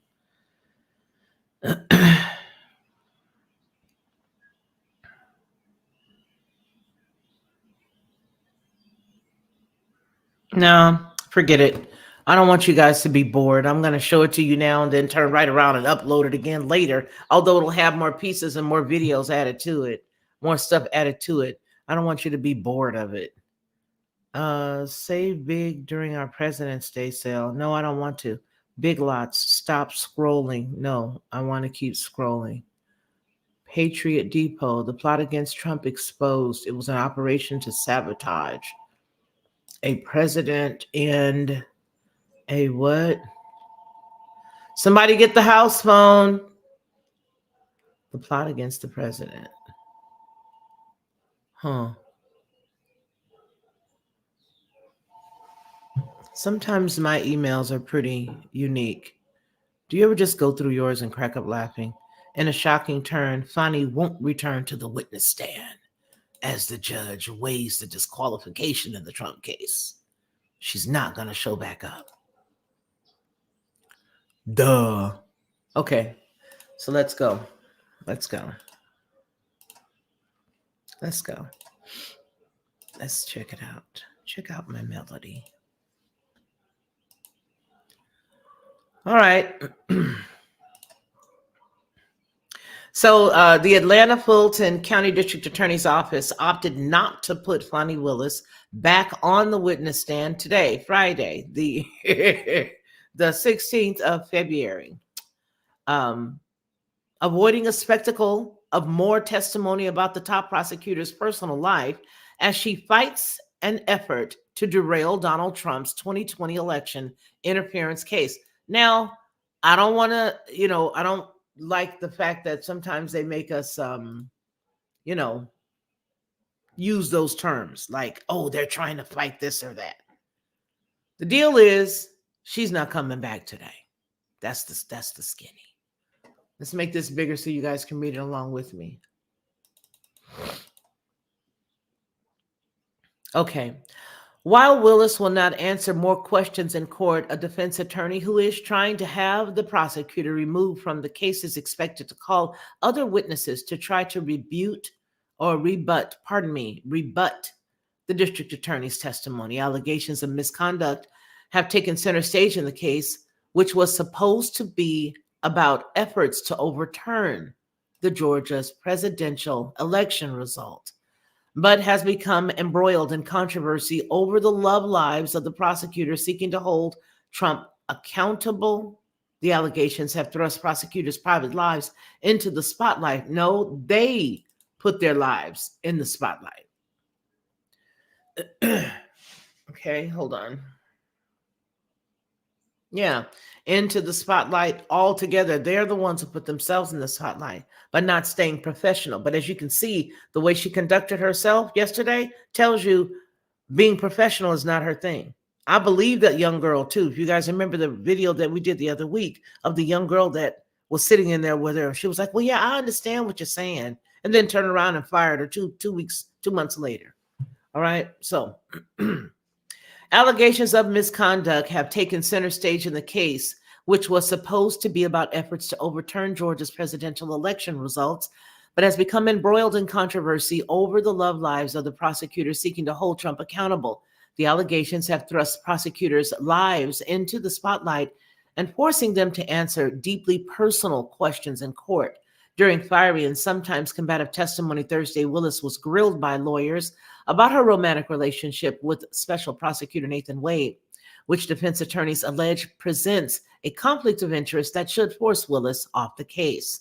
No, forget it. I don't want you guys to be bored. I'm going to show it to you now and then turn right around and upload it again later, although it'll have more pieces and more videos added to it, more stuff added to it. I don't want you to be bored of it. Save big during our President's Day sale. No, I don't want to. Big Lots, stop scrolling. No, I want to keep scrolling. Patriot Depot, the plot against Trump exposed. It was an operation to sabotage a president and a what? Somebody get the house phone. The plot against the president. Huh. Sometimes my emails are pretty unique. Do you ever just go through yours and crack up laughing? In a shocking turn, Fani won't return to the witness stand as the judge weighs the disqualification in the Trump case. She's not going to show back up. Duh. Okay, so let's go. Let's go. Let's go. Let's check it out. Check out my melody. All right. So the Atlanta Fulton County District Attorney's Office opted not to put Fani Willis back on the witness stand today, Friday, the 16th of February. Avoiding a spectacle of more testimony about the top prosecutor's personal life as she fights an effort to derail Donald Trump's 2020 election interference case. Now, I don't want to, I don't like the fact that sometimes they make us, use those terms like, oh, they're trying to fight this or that. The deal is she's not coming back today. That's the skinny. Let's make this bigger so you guys can read it along with me. Okay. While Willis will not answer more questions in court, a defense attorney who is trying to have the prosecutor removed from the case is expected to call other witnesses to try to rebut the district attorney's testimony. Allegations of misconduct have taken center stage in the case, which was supposed to be about efforts to overturn the Georgia's presidential election result, but has become embroiled in controversy over the love lives of the prosecutors seeking to hold Trump accountable. The allegations have thrust prosecutors' private lives into the spotlight. No, they put their lives in the spotlight. Okay, hold on. Yeah, into the spotlight altogether. They're the ones who put themselves in the spotlight, but not staying professional. But as you can see, the way she conducted herself yesterday tells you being professional is not her thing. I believe that young girl too. If you guys remember the video that we did the other week of the young girl that was sitting in there with her, she was like, well, yeah, I understand what you're saying. And then turned around and fired her 2 months later. All right. So allegations of misconduct have taken center stage in the case, which was supposed to be about efforts to overturn Georgia's presidential election results, but has become embroiled in controversy over the love lives of the prosecutors seeking to hold Trump accountable. The allegations have thrust prosecutors' lives into the spotlight and forcing them to answer deeply personal questions in court. During fiery and sometimes combative testimony Thursday, Willis was grilled by lawyers about her romantic relationship with Special Prosecutor Nathan Wade, which defense attorneys allege presents a conflict of interest that should force Willis off the case.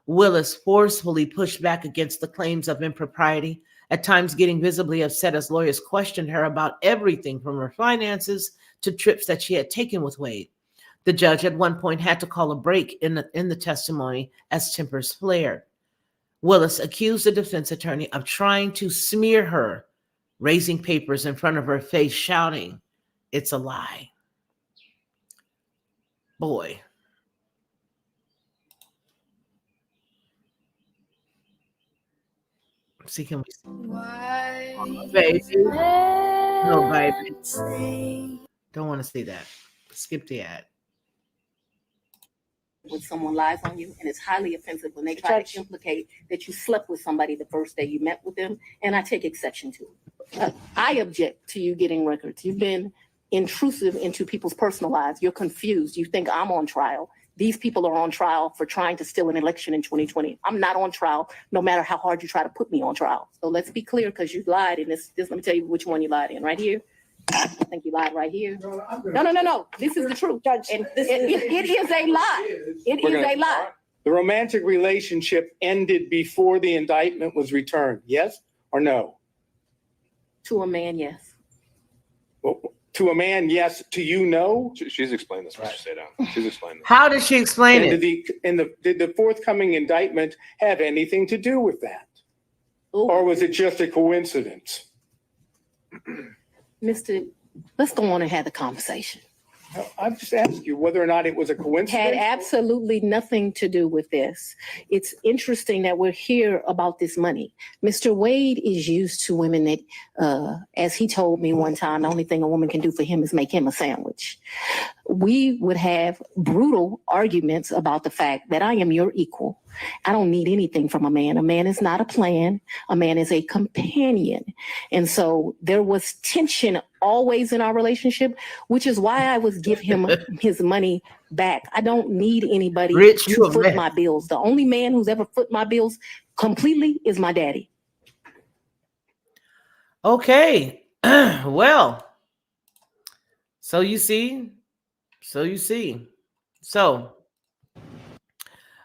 Willis forcefully pushed back against the claims of impropriety, at times getting visibly upset as lawyers questioned her about everything from her finances to trips that she had taken with Wade. The judge at one point had to call a break in the testimony as tempers flared. Willis accused the defense attorney of trying to smear her, raising papers in front of her face, shouting, "It's a lie." Boy. See, can we see? Oh, baby. No, baby. Don't want to see that. Skip the ad. When someone lies on you, and it's highly offensive when they try to implicate that you slept with somebody the first day you met with them, and I take exception to it. I object to you getting records. You've been intrusive into people's personal lives. You're confused. You think I'm on trial. These people are on trial for trying to steal an election in 2020. I'm not on trial, no matter how hard you try to put me on trial. So let's be clear, because you lied in this. Let me tell you which one you lied in. Right here. I think you lied right here. No. This is the truth, Judge. And it is a lie. It is a lie. The romantic relationship ended before the indictment was returned. Yes or no? To a man, yes. Well, to a man, yes. To you, no? She's explained this, Mr. Seda. She's explained this. How did she explain it? Did the forthcoming indictment have anything to do with that? Ooh. Or was it just a coincidence? Mr. Let's go on and have the conversation. I've just asked you whether or not it was a coincidence. Had absolutely nothing to do with this. It's interesting that we're here about this money. Mr. Wade is used to women that, as he told me one time, the only thing a woman can do for him is make him a sandwich. We would have brutal arguments about the fact that I am your equal. I don't need anything from a man. A man is not a plan. A man is a companion. And so there was tension always in our relationship, which is why I would give him his money back. I don't need anybody to foot my bills. The only man who's ever foot my bills completely is my daddy. Okay. Well, so you see. So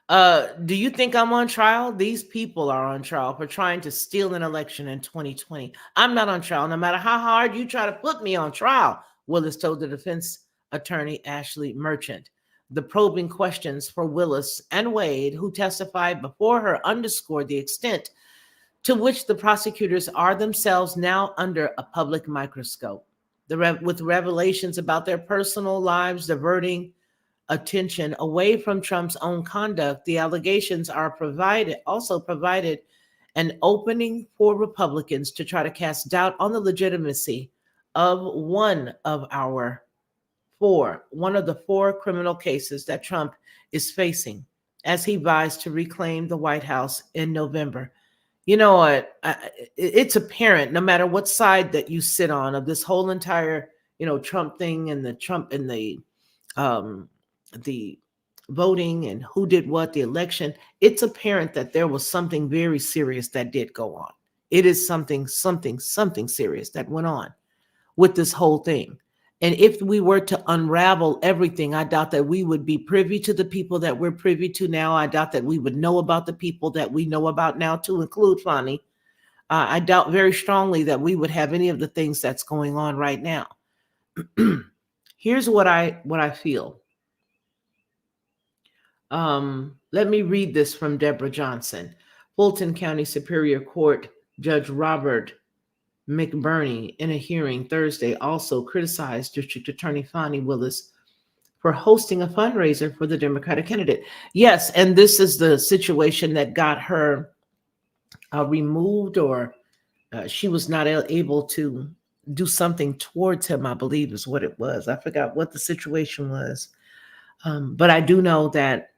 Do you think I'm on trial? These people are on trial for trying to steal an election in 2020. I'm not on trial, no matter how hard you try to put me on trial, Willis told the defense attorney Ashley Merchant. The probing questions for Willis and Wade, who testified before her, underscored the extent to which the prosecutors are themselves now under a public microscope. With revelations about their personal lives diverting attention away from Trump's own conduct, the allegations are also provided an opening for Republicans to try to cast doubt on the legitimacy of one of the four criminal cases that Trump is facing as he vies to reclaim the White House in November. You know what? It's apparent, no matter what side that you sit on of this whole entire, Trump thing and the voting and who did what, the election, it's apparent that there was something very serious that did go on. It is something serious that went on with this whole thing. And if we were to unravel everything, I doubt that we would be privy to the people that we're privy to now. I doubt that we would know about the people that we know about now, to include Fani. I doubt very strongly that we would have any of the things that's going on right now. Here's what I feel. Let me read this from Deborah Johnson. Fulton County Superior Court Judge Robert McBurney, in a hearing Thursday, also criticized District Attorney Fani Willis for hosting a fundraiser for the Democratic candidate. Yes, and this is the situation that got her removed, or she was not able to do something towards him, I believe is what it was. I forgot what the situation was. But I do know that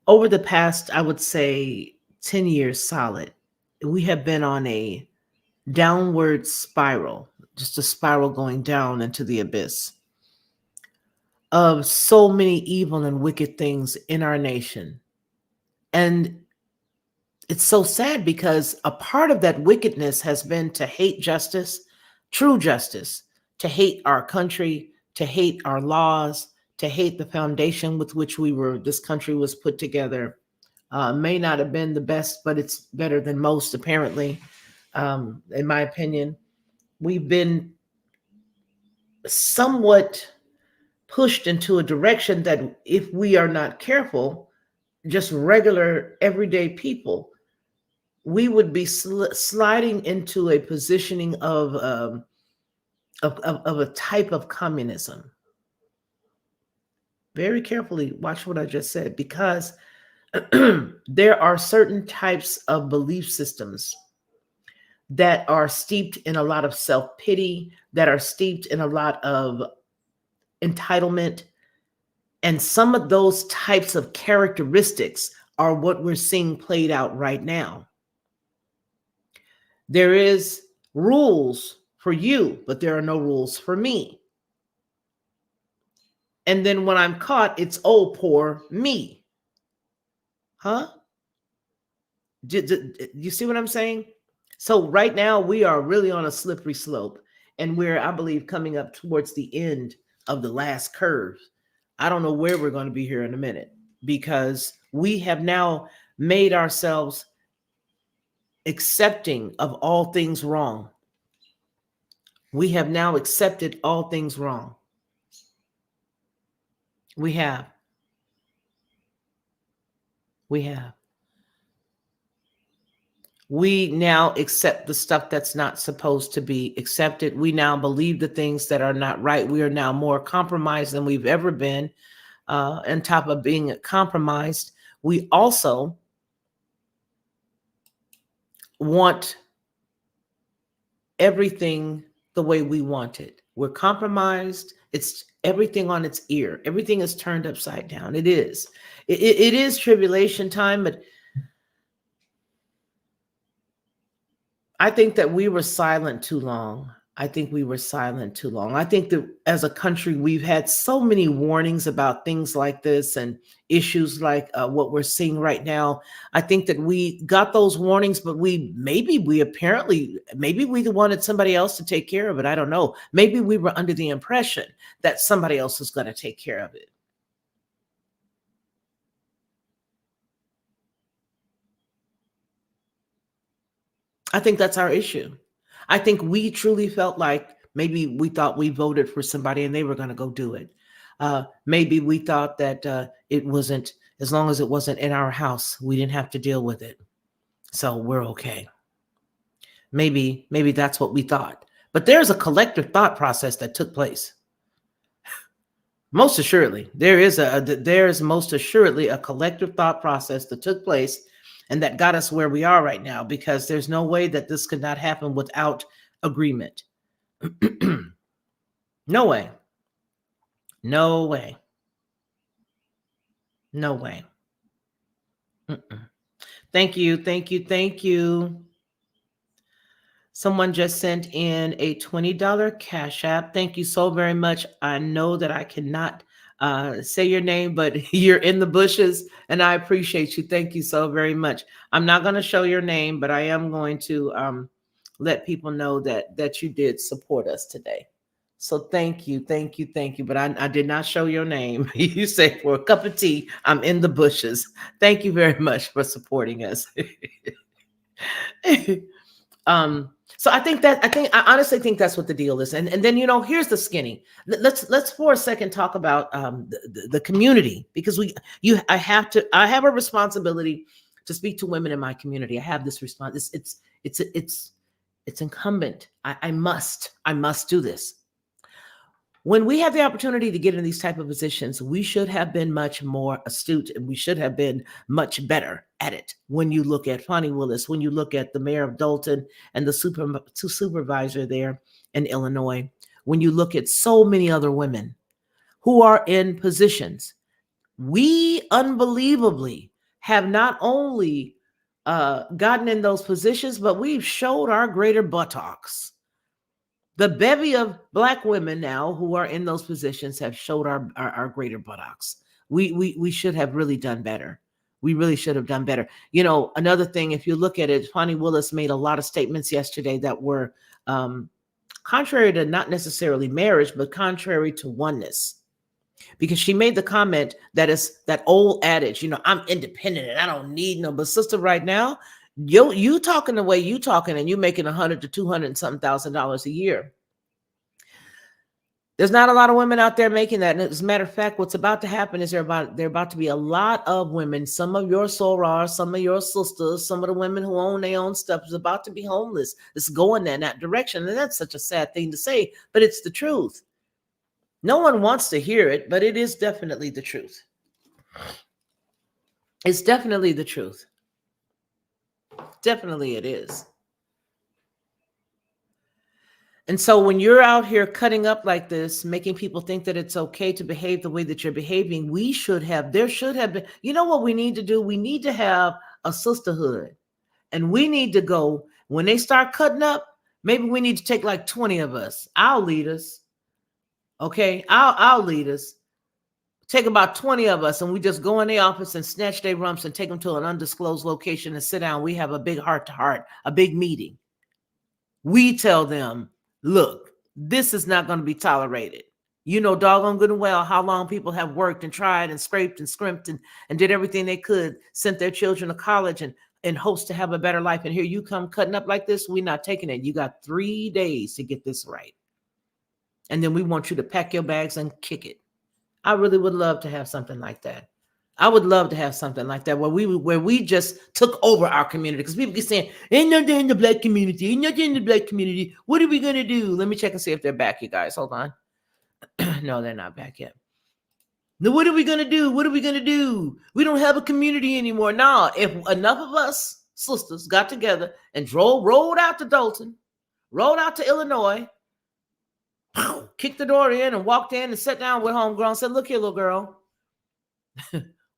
over the past, I would say 10 years solid, we have been on a downward spiral, just a spiral going down into the abyss of so many evil and wicked things in our nation. And it's so sad because a part of that wickedness has been to hate justice, true justice, to hate our country, to hate our laws, to hate the foundation with which this country was put together. May not have been the best, but it's better than most, apparently. In my opinion, we've been somewhat pushed into a direction that if we are not careful, just regular everyday people, we would be sliding into a positioning of a type of communism. Very carefully watch what I just said, because there are certain types of belief systems that are steeped in a lot of self-pity, that are steeped in a lot of entitlement. And some of those types of characteristics are what we're seeing played out right now. There is rules for you, but there are no rules for me. And then when I'm caught, it's, oh, poor me. Huh? You see what I'm saying? So right now we are really on a slippery slope, and we're, I believe, coming up towards the end of the last curve. I don't know where we're going to be here in a minute, because we have now made ourselves accepting of all things wrong. We have now accepted all things wrong. We have. We now accept the stuff that's not supposed to be accepted. We now believe the things that are not right. We are now more compromised than we've ever been. On top of being compromised, we also want everything the way we want it. We're compromised. It's everything on its ear. Everything is turned upside down. It is. It is tribulation time, but I think that we were silent too long. I think that as a country, we've had so many warnings about things like this and issues like what we're seeing right now. I think that we got those warnings, but maybe we wanted somebody else to take care of it. I don't know. Maybe we were under the impression that somebody else was going to take care of it. I think that's our issue. I think we truly felt like maybe we thought we voted for somebody and they were going to go do it. Maybe we thought that it wasn't, as long as it wasn't in our house, we didn't have to deal with it. So we're okay. Maybe that's what we thought. But there's a collective thought process that took place. Most assuredly, there is most assuredly a collective thought process that took place and that got us where we are right now, because there's no way that this could not happen without agreement. No way. No way. No way. Thank you. Thank you. Thank you. Someone just sent in a $20 Cash App. Thank you so very much. I know that I cannot say your name, but you're in the bushes and I appreciate you. Thank you so very much. I'm not going to show your name, but I am going to let people know that you did support us today. So thank you. Thank you. Thank you. But I did not show your name. You say for a cup of tea, I'm in the bushes. Thank you very much for supporting us. So I honestly think that's what the deal is. And then, here's the skinny. Let's for a second talk about the community, because I have a responsibility to speak to women in my community. I have this response. It's incumbent. I must do this. When we have the opportunity to get in these type of positions, we should have been much more astute and we should have been much better at it. When you look at Fani Willis, when you look at the mayor of Dalton and the supervisor there in Illinois, when you look at so many other women who are in positions, we unbelievably have not only gotten in those positions, but we've showed our greater buttocks. The bevy of Black women now who are in those positions have showed our greater buttocks. We should have really done better. We really should have done better. Another thing, if you look at it, Fani Willis made a lot of statements yesterday that were contrary to not necessarily marriage, but contrary to oneness. Because she made the comment that is that old adage, I'm independent and I don't need no, but sister, right now, you talking the way you talking and you making $100,000 to $200,000 and something $1,000 a year. There's not a lot of women out there making that. And as a matter of fact, what's about to happen is there about to be a lot of women, some of your sorors, some of your sisters, some of the women who own their own stuff is about to be homeless. It's going in that direction. And that's such a sad thing to say, but it's the truth. No one wants to hear it, but it is definitely the truth. It's definitely the truth. Definitely it is. And so when you're out here cutting up like this, making people think that it's okay to behave the way that you're behaving, there should have been, what we need to do? We need to have a sisterhood. And we need to go, when they start cutting up, maybe we need to take like 20 of us. I'll lead us. Okay, I'll lead us. Take about 20 of us and we just go in the office and snatch their rumps and take them to an undisclosed location and sit down. We have a big heart-to-heart, a big meeting. We tell them, look, this is not going to be tolerated. Doggone good and well how long people have worked and tried and scraped and scrimped and did everything they could, sent their children to college and hopes to have a better life. And here you come cutting up like this. We're not taking it. You got 3 days to get this right. And then we want you to pack your bags and kick it. I really would love to have something like that. I would love to have something like that where we just took over our community, because people keep saying, ain't nothing in the Black community, ain't nothing in the Black community. What are we going to do? Let me check and see if they're back, you guys. Hold on. No, they're not back yet. Now, what are we going to do? What are we going to do? We don't have a community anymore. Now, if enough of us sisters got together and rolled out to Dalton, rolled out to Illinois, kicked the door in and walked in and sat down with homegirl and said, look here, little girl,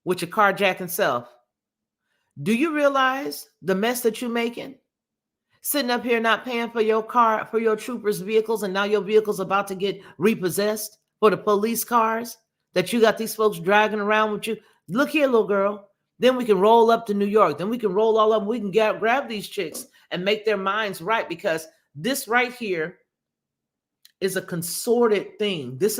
with your carjacking self. Do you realize the mess that you're making? Sitting up here not paying for your car, for your troopers' vehicles, and now your vehicle's about to get repossessed for the police cars that you got these folks dragging around with you. Look here, little girl. Then we can roll up to New York. Then we can roll all up. We can grab these chicks and make their minds right, because this right here is a consorted thing. This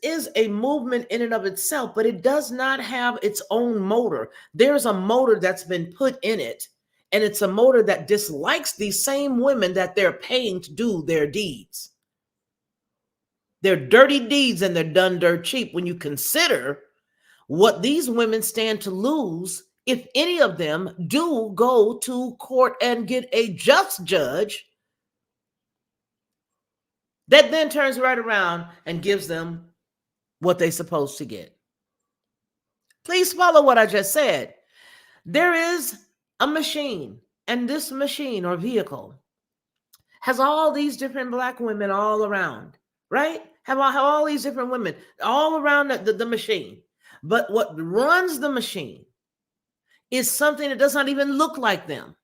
is a movement in and of itself, but it does not have its own motor. There's a motor that's been put in it, And it's a motor that dislikes these same women that they're paying to do their deeds. They're dirty deeds and they're done dirt cheap when you consider what these women stand to lose if any of them do go to court and get a just judge that then turns right around and gives them what they're supposed to get. Please follow what I just said. There is a machine, and this machine or vehicle has all these different Black women all around, right? Have all these different women all around the machine. But what runs the machine is something that does not even look like them.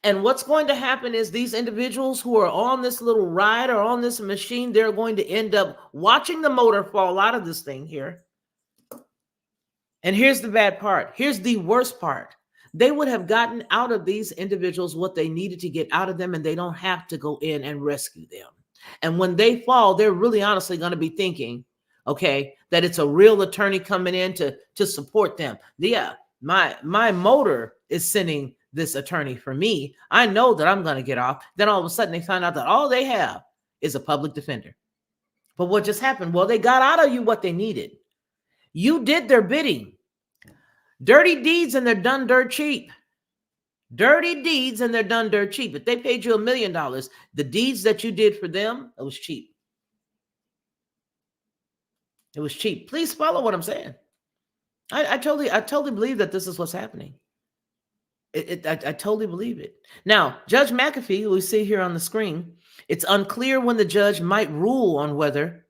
And what's going to happen is these individuals who are on this little ride or on this machine, they're going to end up watching the motor fall out of this thing here. And here's the bad part. Here's the worst part. They would have gotten out of these individuals what they needed to get out of them, and they don't have to go in and rescue them. And when they fall, they're really honestly going to be thinking, okay, that it's a real attorney coming in to support them. Yeah, my motor is sending this attorney for me. I know that I'm going to get off. Then all of a sudden they find out that all they have is a public defender. But what just happened? Well, they got out of you what they needed. You did their bidding. Dirty deeds and they're done dirt cheap. Dirty deeds and they're done dirt cheap. If they paid you $1 million, the deeds that you did for them, it was cheap. It was cheap. Please follow what I'm saying. I totally believe that this is what's happening. I totally believe it. Now, Judge McAfee, who we see here on the screen, it's unclear when the judge might rule on whether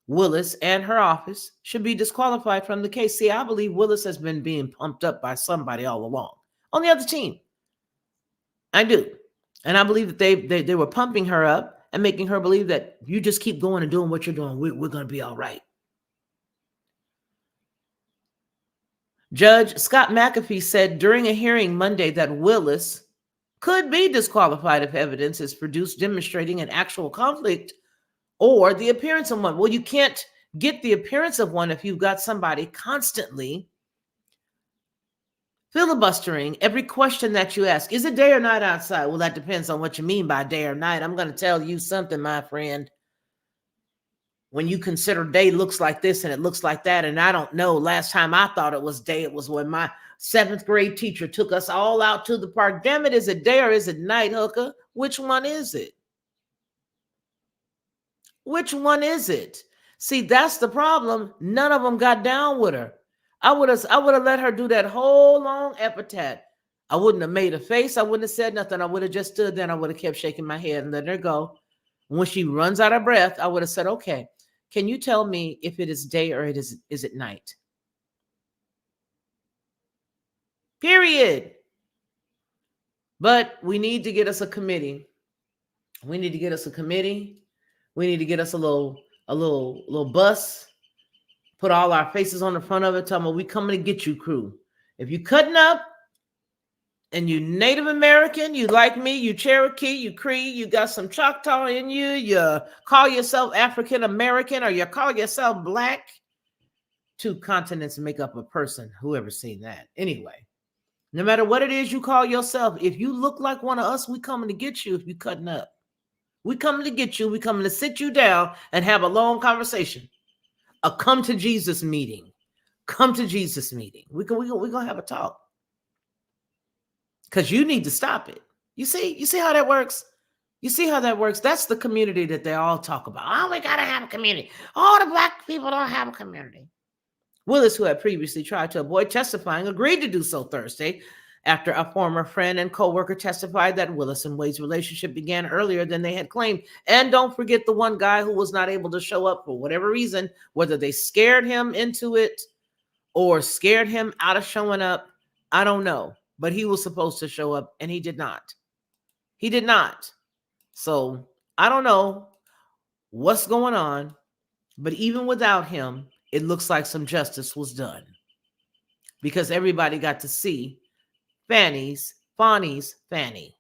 Willis and her office should be disqualified from the case. See, I believe Willis has been being pumped up by somebody all along on the other team. I do. And I believe that they were pumping her up and making her believe that you just keep going and doing what you're doing. We're going to be all right. Judge Scott McAfee said during a hearing Monday that Willis could be disqualified if evidence is produced demonstrating an actual conflict or the appearance of one. Well, you can't get the appearance of one if you've got somebody constantly filibustering every question that you ask. Is it day or night outside? Well, that depends on what you mean by day or night. I'm going to tell you something, my friend. When you consider day looks like this and it looks like that, and I don't know, last time I thought it was day, it was when my 7th grade teacher took us all out to the park. Damn it, is it day or is it night, hooker? Which one is it? Which one is it? See, that's the problem. None of them got down with her. I would have let her do that whole long epithet. I wouldn't have made a face. I wouldn't have said nothing. I would have just stood there and I would have kept shaking my head and letting her go. When she runs out of breath, I would have said, okay, can you tell me if it is day or is it night? Period. But we need to get us a committee. We need to get us a committee. We need to get us a little bus, put all our faces on the front of it, tell them we coming to get you, crew. If you cutting up and you Native American, you like me, you Cherokee, you Cree, you got some Choctaw in you, you call yourself African American, or you call yourself Black, 2 continents make up a person. Whoever's seen that? Anyway, no matter what it is you call yourself, if you look like one of us, we coming to get you if you cutting up. We coming to get you. We coming to sit you down and have a long conversation. A come to Jesus meeting. Come to Jesus meeting. We're gonna have a talk. Because you need to stop it. You see how that works? You see how that works? That's the community that they all talk about. Oh, we gotta have a community. All the Black people don't have a community. Willis, who had previously tried to avoid testifying, agreed to do so Thursday after a former friend and co-worker testified that Willis and Wade's relationship began earlier than they had claimed. And don't forget the one guy who was not able to show up for whatever reason, whether they scared him into it or scared him out of showing up, I don't know. But he was supposed to show up and he did not. He did not. So I don't know what's going on, but even without him, it looks like some justice was done because everybody got to see Fani's Fanny.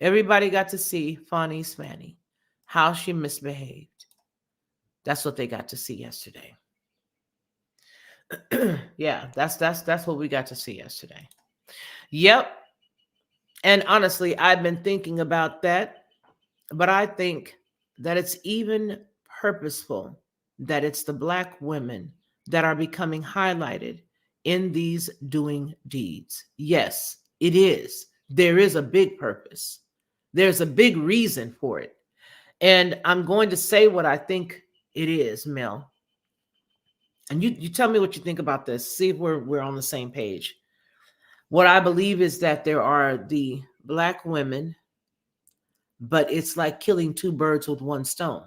Everybody got to see Fani's Fanny, how she misbehaved. That's what they got to see yesterday. Yeah, that's what we got to see yesterday. Yep. And honestly, I've been thinking about that, but I think that it's even purposeful that it's the Black women that are becoming highlighted in these doing deeds. Yes, it is. There is a big purpose. There's a big reason for it. And I'm going to say what I think it is, Mel. And you tell me what you think about this. See if we're on the same page. What I believe is that there are the Black women, but it's like killing two birds with one stone.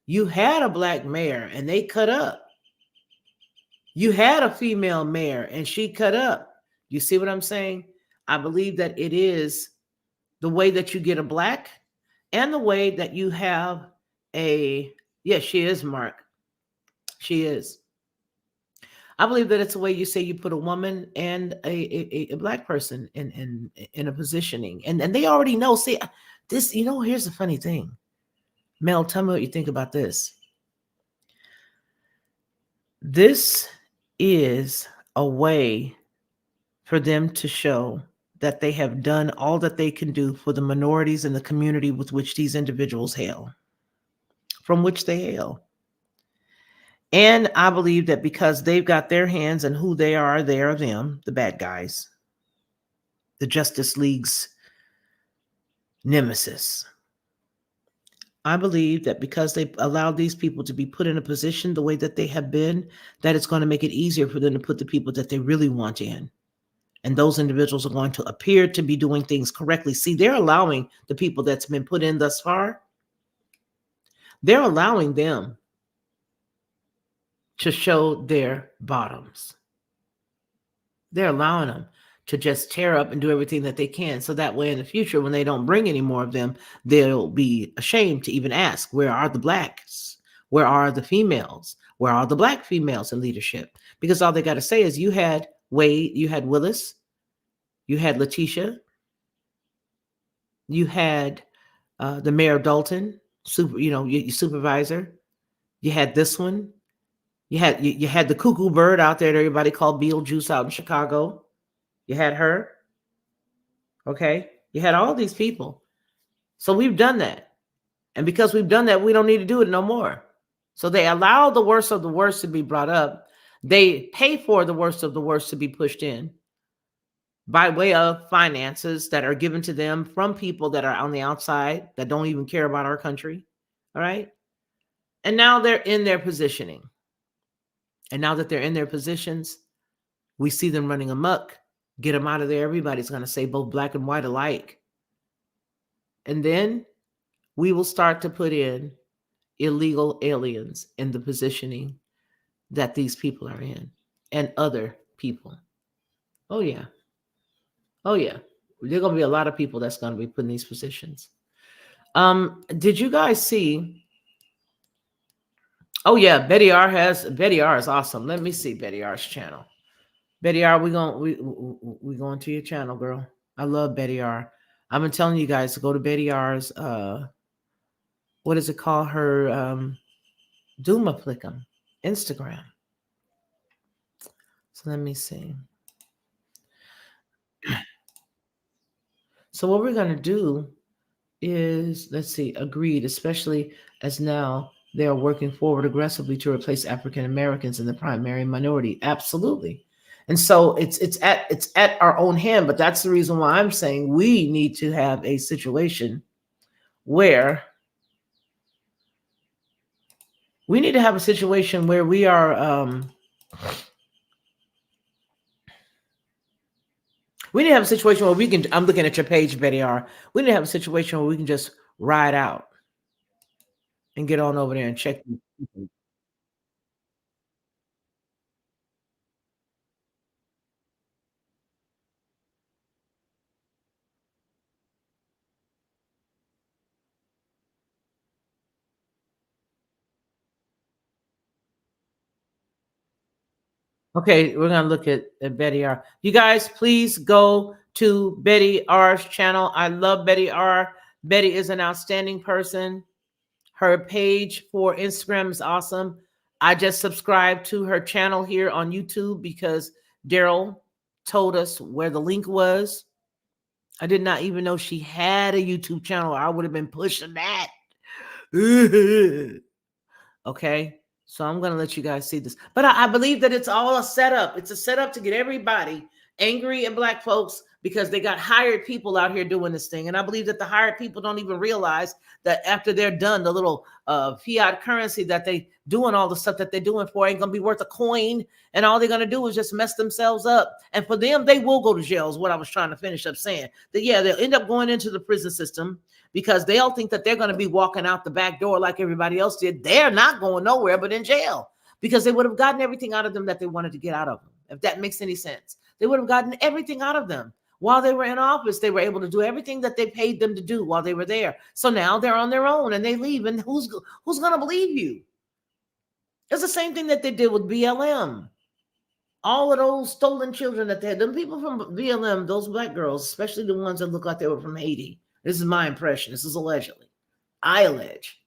You had a Black mayor and they cut up. You had a female mayor and she cut up. You see what I'm saying? I believe that it is the way that you get a Black and the way that you have a, yes, she is, Mark. She is. I believe that it's the way you say you put a woman and a Black person in a positioning. And they already know. See, this, here's the funny thing. Mel, tell me what you think about this. This is a way for them to show that they have done all that they can do for the minorities in the community with which these individuals hail, from which they hail. And I believe that because they've got their hands and who they are them, the bad guys, the Justice League's nemesis. I believe that because they allowed these people to be put in a position the way that they have been, that it's going to make it easier for them to put the people that they really want in. And those individuals are going to appear to be doing things correctly. See, they're allowing the people that's been put in thus far, they're allowing them to show their bottoms. They're allowing them to just tear up and do everything that they can. So that way in the future, when they don't bring any more of them, they'll be ashamed to even ask, where are the Blacks? Where are the females? Where are the Black females in leadership? Because all they got to say is you had Wade, you had Willis, you had Letitia, you had the mayor of Dalton, your supervisor. You had this one. You had the cuckoo bird out there that everybody called Beetlejuice out in Chicago. You had her. Okay. You had all these people. So we've done that. And because we've done that, we don't need to do it no more. So they allow the worst of the worst to be brought up. They pay for the worst of the worst to be pushed in by way of finances that are given to them from people that are on the outside that don't even care about our country. All right. And now they're in their positioning. And now that they're in their positions, we see them running amok. Get them out of there. Everybody's going to say both Black and white alike. And then we will start to put in illegal aliens in the positioning that these people are in and other people. Oh, yeah. Oh, yeah. There are going to be a lot of people that's going to be put in these positions. Did you guys see? Oh, yeah. Betty R is awesome. Let me see Betty R's channel. Betty R, we going to your channel, girl. I love Betty R. I've been telling you guys to go to Betty R's, what does it call her? Doomaplicum, Instagram. So let me see. So what we're going to do is, let's see, agreed, especially as now they are working forward aggressively to replace African Americans in the primary minority. Absolutely. And so it's at our own hand, but that's the reason why I'm saying we need to have a situation where we need to have a situation where we are we need to have a situation where we can, I'm looking at your page, Betty R. We need to have a situation where we can just ride out and get on over there and check. Okay, we're gonna look at Betty R. You guys, please go to Betty R's channel. I love Betty R. Betty is an outstanding person. Her page for Instagram is awesome. I just subscribed to her channel here on YouTube because Daryl told us where the link was. I did not even know she had a YouTube channel. I would have been pushing that. Okay, so I'm going to let you guys see this. But I believe that it's all a setup. It's a setup to get everybody angry at Black folks because they got hired people out here doing this thing. And I believe that the hired people don't even realize that after they're done, the little fiat currency that they doing all the stuff that they're doing for ain't going to be worth a coin. And all they're going to do is just mess themselves up. And for them, they will go to jail is what I was trying to finish up saying. That, yeah, they'll end up going into the prison system because they'll think that they're going to be walking out the back door like everybody else did. They're not going nowhere but in jail because they would have gotten everything out of them that they wanted to get out of them. If that makes any sense, they would have gotten everything out of them. While they were in office, they were able to do everything that they paid them to do while they were there. So now they're on their own and they leave. And who's going to believe you? It's the same thing that they did with BLM. All of those stolen children that they had, them people from BLM, those Black girls, especially the ones that look like they were from Haiti. This is my impression. This is allegedly. I allege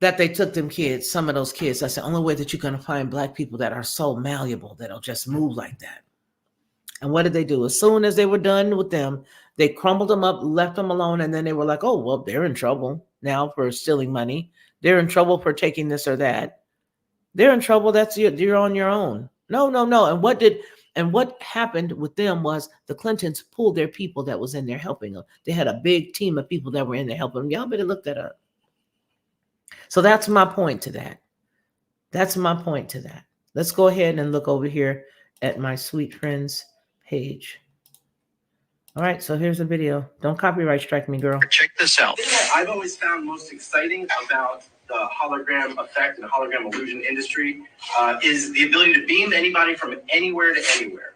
that they took them kids, some of those kids. That's the only way that you're going to find Black people that are so malleable that'll just move like that. And what did they do? As soon as they were done with them, they crumbled them up, left them alone, and then they were like, oh, well, they're in trouble now for stealing money. They're in trouble for taking this or that. They're in trouble. You're on your own. No. And what happened with them was the Clintons pulled their people that was in there helping them. They had a big team of people that were in there helping them. Y'all better look that up. So that's my point to that. Let's go ahead and look over here at my sweet friend's page. All right, so here's the video. Don't copyright strike me, girl. Check this out. The thing that I've always found most exciting about the hologram effect and the hologram illusion industry is the ability to beam anybody from anywhere to anywhere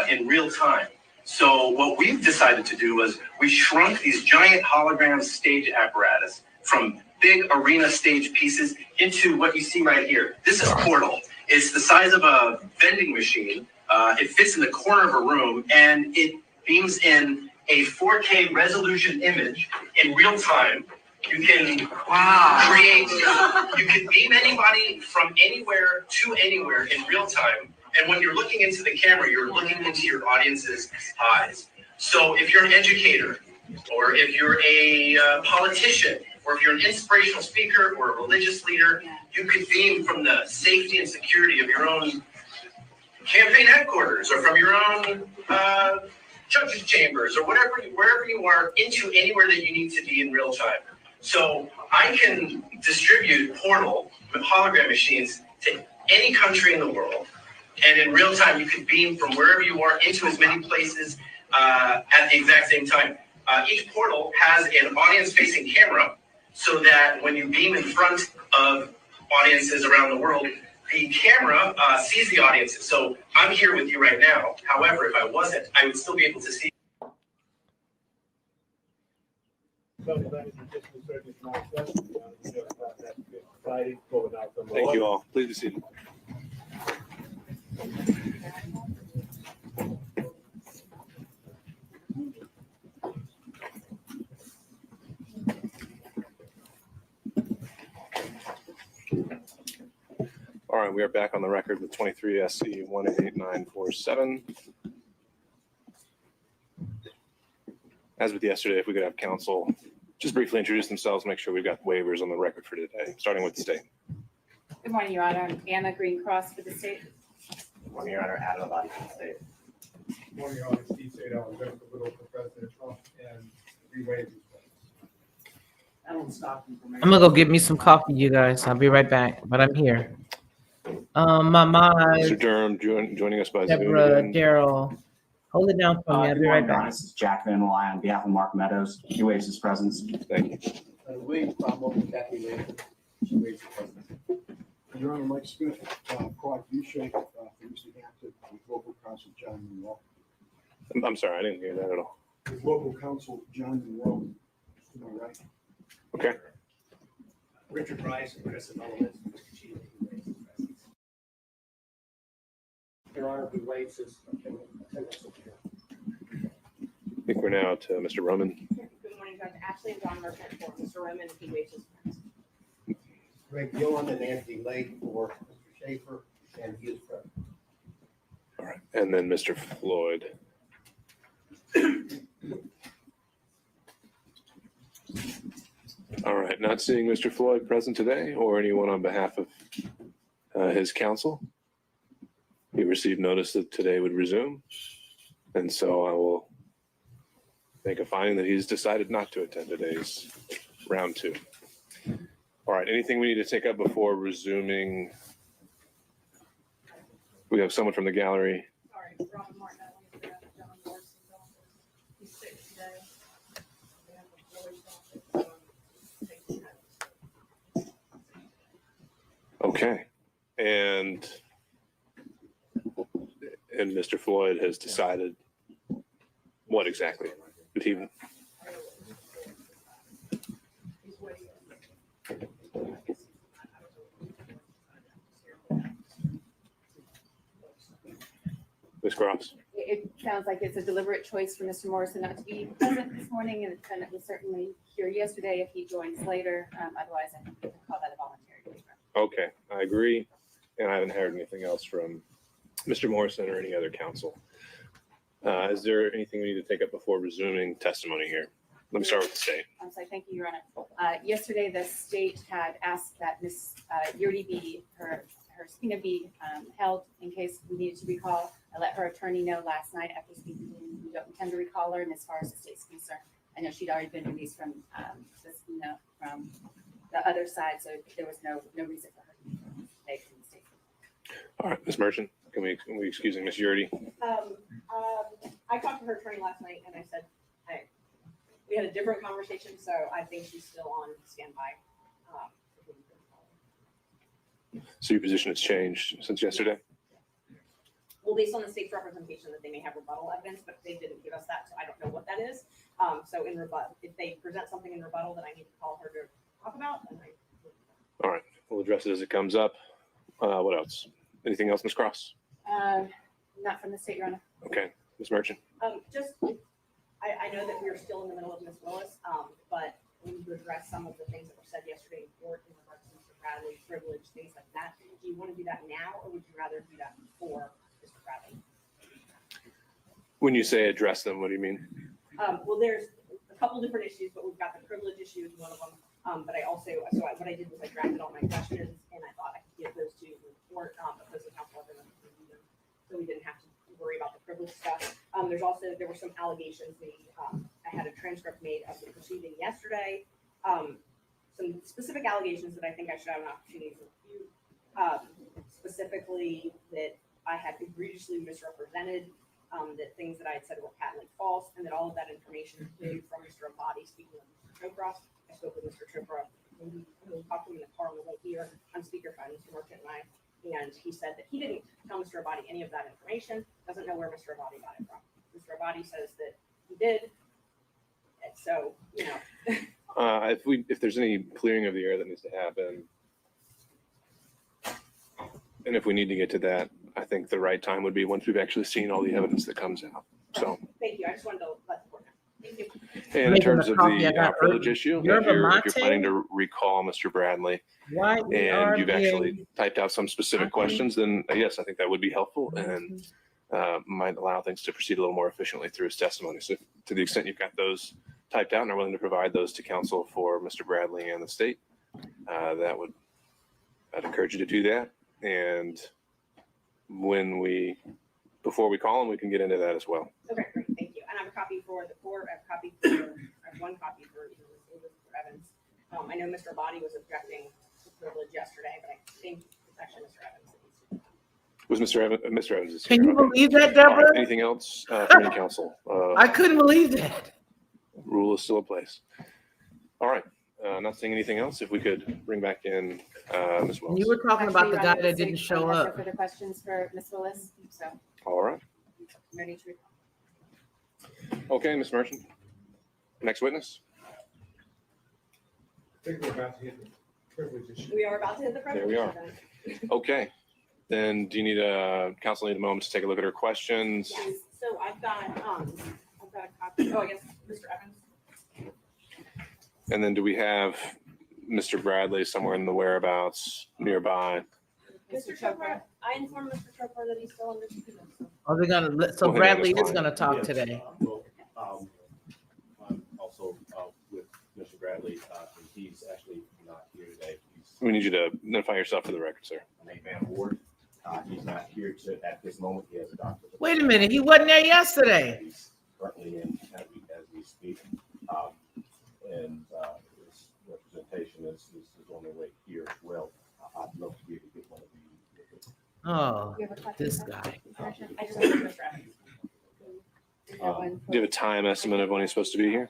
in real time. So what we've decided to do was we shrunk these giant hologram stage apparatus from big arena stage pieces into what you see right here. This is Portal. It's the size of a vending machine. It fits in the corner of a room, and it beams in a 4K resolution image in real time. You can you can beam anybody from anywhere to anywhere in real time. And when you're looking into the camera, you're looking into your audience's eyes. So if you're an educator, or if you're a politician, or if you're an inspirational speaker or a religious leader, you could beam from the safety and security of your own campaign headquarters or from your own judge's chambers or wherever you are into anywhere that you need to be in real time. So I can distribute Portal with hologram machines to any country in the world. And in real time, you can beam from wherever you are into as many places at the exact same time. Each portal has an audience-facing camera so that when you beam in front of audiences around the world, the camera sees the audiences. So I'm here with you right now. However, if I wasn't, I would still be able to see. Thank you all. Please be seated. All right, we are back on the record with 23 SC 18947. As with yesterday, if we could have counsel just briefly introduce themselves, make sure we've got waivers on the record for today, starting with the state. Good morning, Your Honor. I'm Anna Greencross for the state. Good morning, Your Honor. Adam Abadi for the state. Good morning, Your Honor. Steve Sadell, Jennifer Little for President Trump, and three waivers. I'm gonna go get me some coffee, you guys. I'll be right back, but I'm here. Mr. Durham joining us by Deborah, Zoom. Daryl, hold it down for me. I'll Good be right morning, Your Honor. back. This is Jack Van Ly on behalf of Mark Meadows. He waives his presence. Thank you. William Cromwell, Kathy Lane. She waives her presence. Your Honor, Mike Smith, Clark Duchesne, for Mr. Hampton, with local counsel John Monroe. I'm sorry, I didn't hear that at all. With local counsel John Monroe. To my right. Okay. Richard Rice and Chris Anolis. Your Honor, we waive his attendance. I think we're now to Mr. Roman. Good morning, Judge Ashley and John Merchant for Mr. Roman, if he waives his presence. Greg Gillen and Anthony Lake for Mr. Schaefer, and he is present. All right. And then Mr. Floyd. All right. Not seeing Mr. Floyd present today or anyone on behalf of his counsel. He received notice that today would resume. And so I will make a finding that he's decided not to attend today's round 2. All right. Anything we need to take up before resuming? We have someone from the gallery. Sorry, Robin Martin, I wanted to grab John Morrison's office. He's sick today. They have a Floyd's office, taking notes. Okay. And Mr. Floyd has decided what exactly? Did he? Ms. Cross? It sounds like it's a deliberate choice for Mr. Morrison not to be present this morning, and the defendant was certainly here yesterday if he joins later. Otherwise, I think we can call that a voluntary waiver. Okay, I agree. And I haven't heard anything else from Mr. Morrison or any other counsel. Is there anything we need to take up before resuming testimony here? Let me start with the state. I'm sorry, thank you, Your Honor. Yesterday, the state had asked that Ms. Yurdi be, her subpoena be held in case we needed to recall. I let her attorney know last night after speaking to him, we don't intend to recall her, and as far as the state's concerned, I know she'd already been released from the subpoena from the other side, so there was no reason for her to be taken from the state. All right, Ms. Merchant, can we excuse Ms. Yurdi? I talked to her attorney last night and I said, we had a different conversation, so I think she's still on standby. So your position has changed since yesterday? Well, based on the state's representation that they may have rebuttal evidence, but they didn't give us that, so I don't know what that is. So in rebuttal, if they present something in rebuttal that I need to call her to talk about, then I. All right, we'll address it as it comes up. What else? Anything else, Ms. Cross? Not from the state, Your Honor. Okay, Ms. Merchant? I know that we are still in the middle of Ms. Willis, but we need to address some of the things that were said yesterday in court in regards to Mr. Bradley, privilege, things like that. Do you want to do that now, or would you rather do that before Mr. Bradley? When you say address them, what do you mean? Well, there's a couple different issues, but we've got the privilege issue is one of them. But I also, what I did was I drafted all my questions, and I thought I could give those to the court because the counsel wasn't reviewing them, so we didn't have to worry about the privilege stuff. There were some allegations made. I had a transcript made of the proceeding yesterday. Some specific allegations that I think I should have an opportunity to review. Specifically that I had egregiously misrepresented, that things that I had said were patently false, and that all of that information came from Mr. Abadi, speaking of Mr. Chopra. I spoke with Mr. Chopra when we talked to him in the car on the way here on speakerphone, Mr. Merchant and I. And he said that he didn't tell Mr. Abadi any of that information, doesn't know where Mr. Abadi got it from. Mr. Abadi says that he did. And so, If there's any clearing of the air that needs to happen, and if we need to get to that, I think the right time would be once we've actually seen all the evidence that comes out. So, thank you. I just wanted to let the court know. Thank you. and in terms of the privilege issue, if you're planning to recall Mr. Bradley, and you've actually typed out some specific questions, then yes, I think that would be helpful and might allow things to proceed a little more efficiently through his testimony. So to the extent you've got those typed out and are willing to provide those to counsel for Mr. Bradley and the state, I'd encourage you to do that. And before we call him, we can get into that as well. Okay, great. Thank you. And I have a copy for the court. I have one copy for Mr. Evans. I know Mr. Abadi was objecting to privilege yesterday, but I think it's actually Mr. Evans. Was Mr. Evans is Can here. you believe that, Deborah? Right. Anything else from any counsel? I couldn't believe that. Rule is still in place. All right. Not seeing anything else. If we could bring back in Ms. Willis. You were talking about the guy that State didn't show has no up. further questions for Ms. Willis, so All right. no need to recall. Okay, Ms. Merchant. Next witness. I think we're about to hit the privilege issue. We are about to hit the privilege. There we are. Okay. Then do you need counsel need a moment to take a look at her questions? Yes. So I've got a copy. Oh, I guess Mr. Evans. And then do we have Mr. Bradley somewhere in the whereabouts nearby. Mr. Chopra, I informed Mr. Chopra that he's still under subpoena. Are they gonna, so Well, Bradley that's is fine. gonna talk Yes. today. Well, I'm also with Mr. Bradley, and he's actually not here today. He's We need you to identify yourself for the record, sir. named Van Ward. He's not here at this moment. He has a doctor. Wait a minute, he wasn't there yesterday. He's currently in as we speak. And his representation is on the way here as well. I'd love to be able to get one of the. Oh, You have a question? this guy. I just want to Mr. Evans. Is there one Do you have a time estimate of when he's supposed to be here?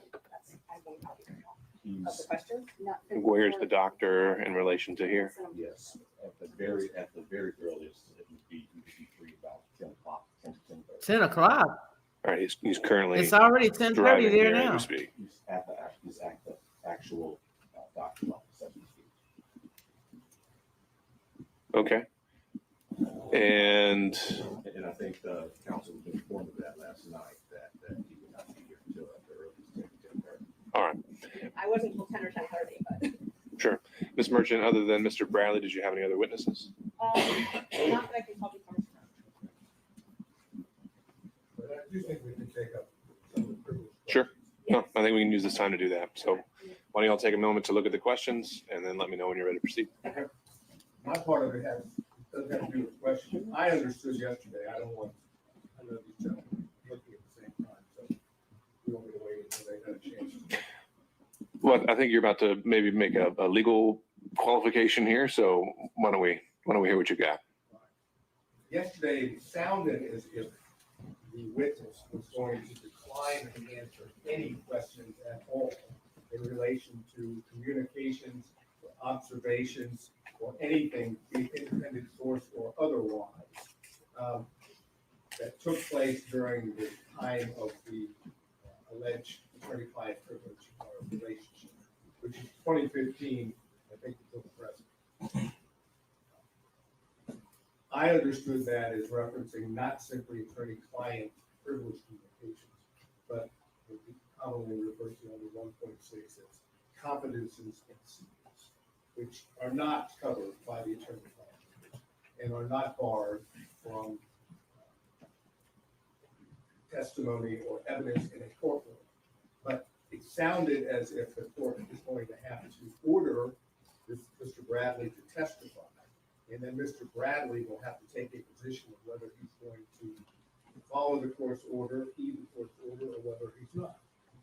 I won't copy of the He's, question. not- Where's the doctor in relation to here? yes, at the very earliest, it would be free about 10 o'clock, 10 to 10:30. 10 o'clock. All right, he's currently It's already 10:30 driving there here as now. we speak. He's at the actual doctor's office as we speak. Okay. And And I think the council was informed of that last night, that he would not be here until at the earliest 10 to 10:30. all right, I wasn't until 10 or 10:30, but, sure. Ms. Merchant, other than Mr. Bradley, did you have any other witnesses? not that I can probably come to. But I do think we can take up some of the privilege. Sure. No, I think we can use this time to do that. So why don't y'all take a moment to look at the questions and then let me know when you're ready to proceed. My part of it doesn't have to do with questions. I understood yesterday. I know these gentlemen looking at the same time, so we want me to wait until they have a chance. Well, I think you're about to maybe make a legal qualification here. So why don't we hear what you got? Yesterday, it sounded as if the witness was going to decline to answer any questions at all in relation to communications, or observations, or anything, be it independent source or otherwise, that took place during the time of the alleged attorney-client privilege or relationship, which is 2015, I think, until the present. I understood that as referencing not simply attorney-client privilege communications, but what we commonly refer to under 1.6 as confidences and secrets, which are not covered by the attorney-client privilege and are not barred from testimony or evidence in a courtroom. But it sounded as if the court is going to have to order Mr. Bradley to testify. And then Mr. Bradley will have to take a position of whether he's going to follow the court's order, heed the court's order, or whether he's not.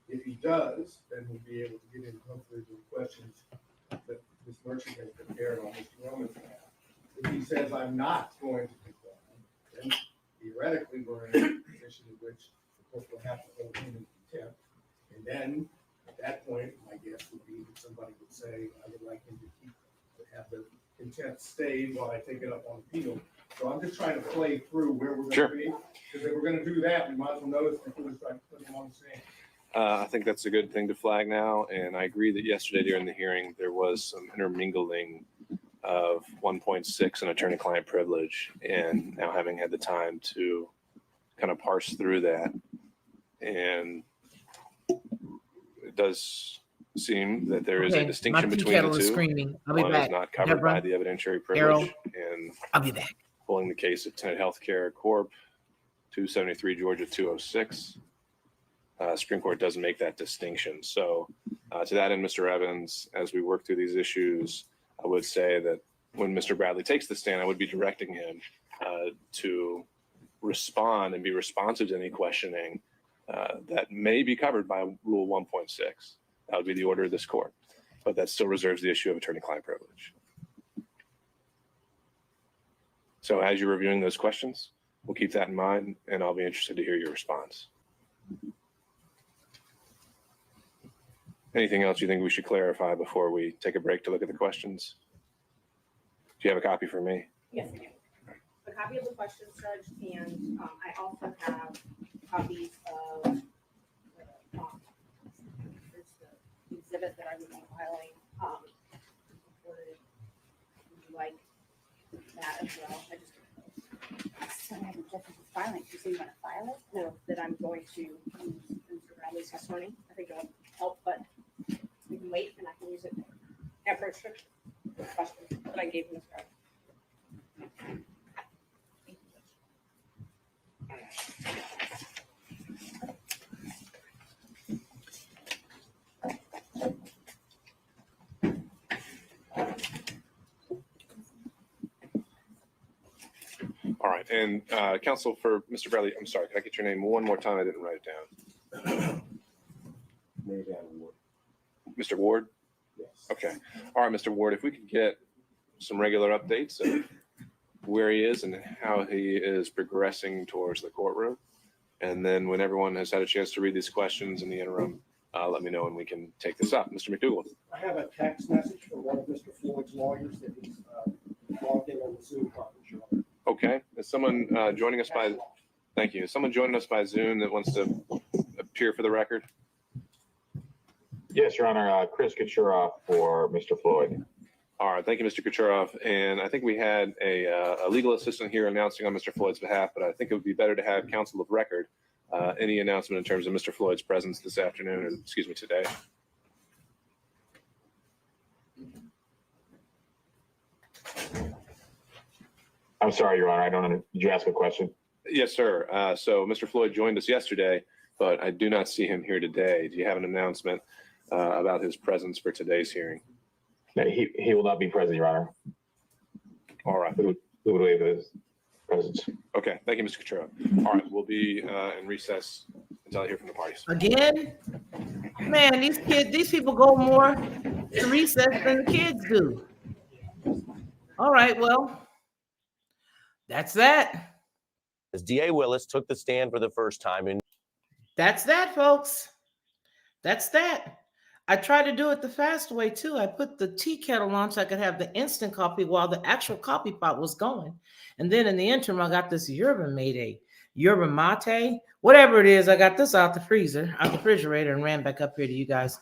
If he does, then we'll be able to get into hopefully the questions that Ms. Merchant has prepared on Mr. Roman's behalf. If he says, I'm not going to comply, then theoretically we're in a position in which the court will have to hold him in contempt. And then at that point, my guess would be that somebody would say, I would like him to have the contempt stayed while I take it up on appeal. So I'm just trying to play through where we're going to be. Because if we're going to do that, we might as well notice before we start putting them on the stand. I think that's a good thing to flag now. And I agree that yesterday during the hearing, there was some intermingling of 1.6 and attorney-client privilege. And now having had the time to kind of parse through that, and it does seem that there is a distinction between the two. Screaming. I'll be One back. is not covered Deborah, by the evidentiary privilege, Errol, and I'll be back. pulling the case of Tenet Healthcare Corp. 273 Georgia 206. Supreme Court doesn't make that distinction. So to that end, Mr. Evans, as we work through these issues, I would say that when Mr. Bradley takes the stand, I would be directing him to respond and be responsive to any questioning that may be covered by Rule 1.6. That would be the order of this court, but that still reserves the issue of attorney-client privilege. So as you're reviewing those questions, we'll keep that in mind, and I'll be interested to hear your response. Anything else you think we should clarify before we take a break to look at the questions? Do you have a copy for me? Yes, I do. A copy of the questions, Judge, and I also have copies of there's the exhibit that I would be filing. Would you like that as well? I just So I have objections to filing. You say you want to file it? know that I'm going to use Mr. Bradley's testimony. I think it'll help, but we can wait and I can use it Yeah, for sure. Question that I gave Ms. Brown. All right, and counsel for Mr. Bradley, I'm sorry, can I get your name one more time? I didn't write it down. Mr. Ward? Yes. Okay. All right, Mr. Ward, if we could get some regular updates of where he is and how he is progressing towards the courtroom. And then when everyone has had a chance to read these questions in the interim, let me know and we can take this up. Mr. McDougall. I have a text message from one of Mr. Floyd's lawyers that he's logged in on the Zoom conference. Okay. Is someone joining us by, thank you. Is someone joining us by Zoom that wants to appear for the record? Yes, Your Honor. Chris Kachuroff for Mr. Floyd. All right. Thank you, Mr. Kachuroff. And I think we had a legal assistant here announcing on Mr. Floyd's behalf, but I think it would be better to have counsel of record any announcement in terms of Mr. Floyd's presence this afternoon, or excuse me, today. I'm sorry, Your Honor. I don't know. Did you ask a question? Yes, sir. So Mr. Floyd joined us yesterday, but I do not see him here today. Do you have an announcement about his presence for today's hearing? No, he will not be present, Your Honor. All right. We would waive his presence. Okay. Thank you, Mr. Cottrell. All right. We'll be in recess until I hear from the parties. Again? Man, these people go more to recess than the kids do. All right, well, that's that. As DA Willis took the stand for the first time in. That's that, folks. That's that. I tried to do it the fast way too. I put the tea kettle on so I could have the instant coffee while the actual coffee pot was going. And then in the interim, I got this yerba mate, whatever it is. I got this out the refrigerator, and ran back up here to you guys.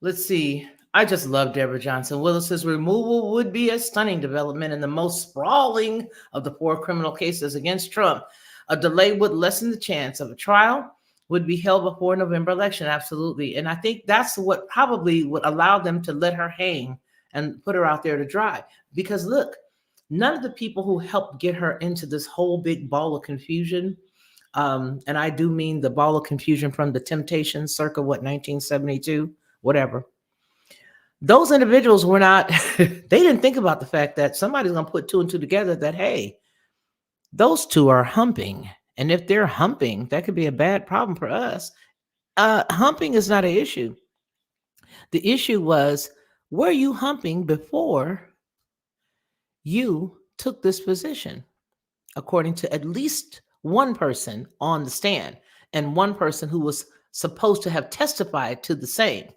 Let's see. I just love Deborah Johnson. Willis's removal would be a stunning development in the most sprawling of the 4 criminal cases against Trump. A delay would lessen the chance of a trial would be held before November election. Absolutely. And I think that's what probably would allow them to let her hang and put her out there to dry. Because look, none of the people who helped get her into this whole big ball of confusion, and I do mean the ball of confusion from the Temptations circa, 1972, whatever. Those individuals were not, they didn't think about the fact that somebody's going to put 2 and 2 together that, hey, those 2 are humping. And if they're humping, that could be a bad problem for us. Humping is not an issue. The issue was, were you humping before you took this position? According to at least one person on the stand and one person who was supposed to have testified to the same.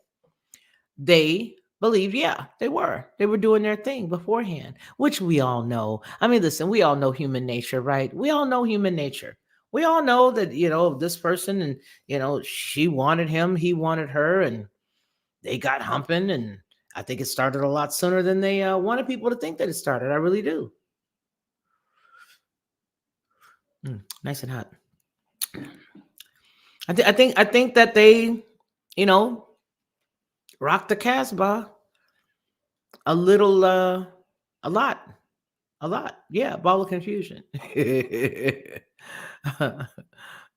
They believe, yeah, they were doing their thing beforehand, which we all know. I mean, listen, we all know human nature, right? We all know human nature. We all know that, this person and, she wanted him, he wanted her, and they got humping. And I think it started a lot sooner than they wanted people to think that it started. I really do. Nice and hot. I think that they, rocked the Casbah a little, a lot. Yeah, ball of confusion.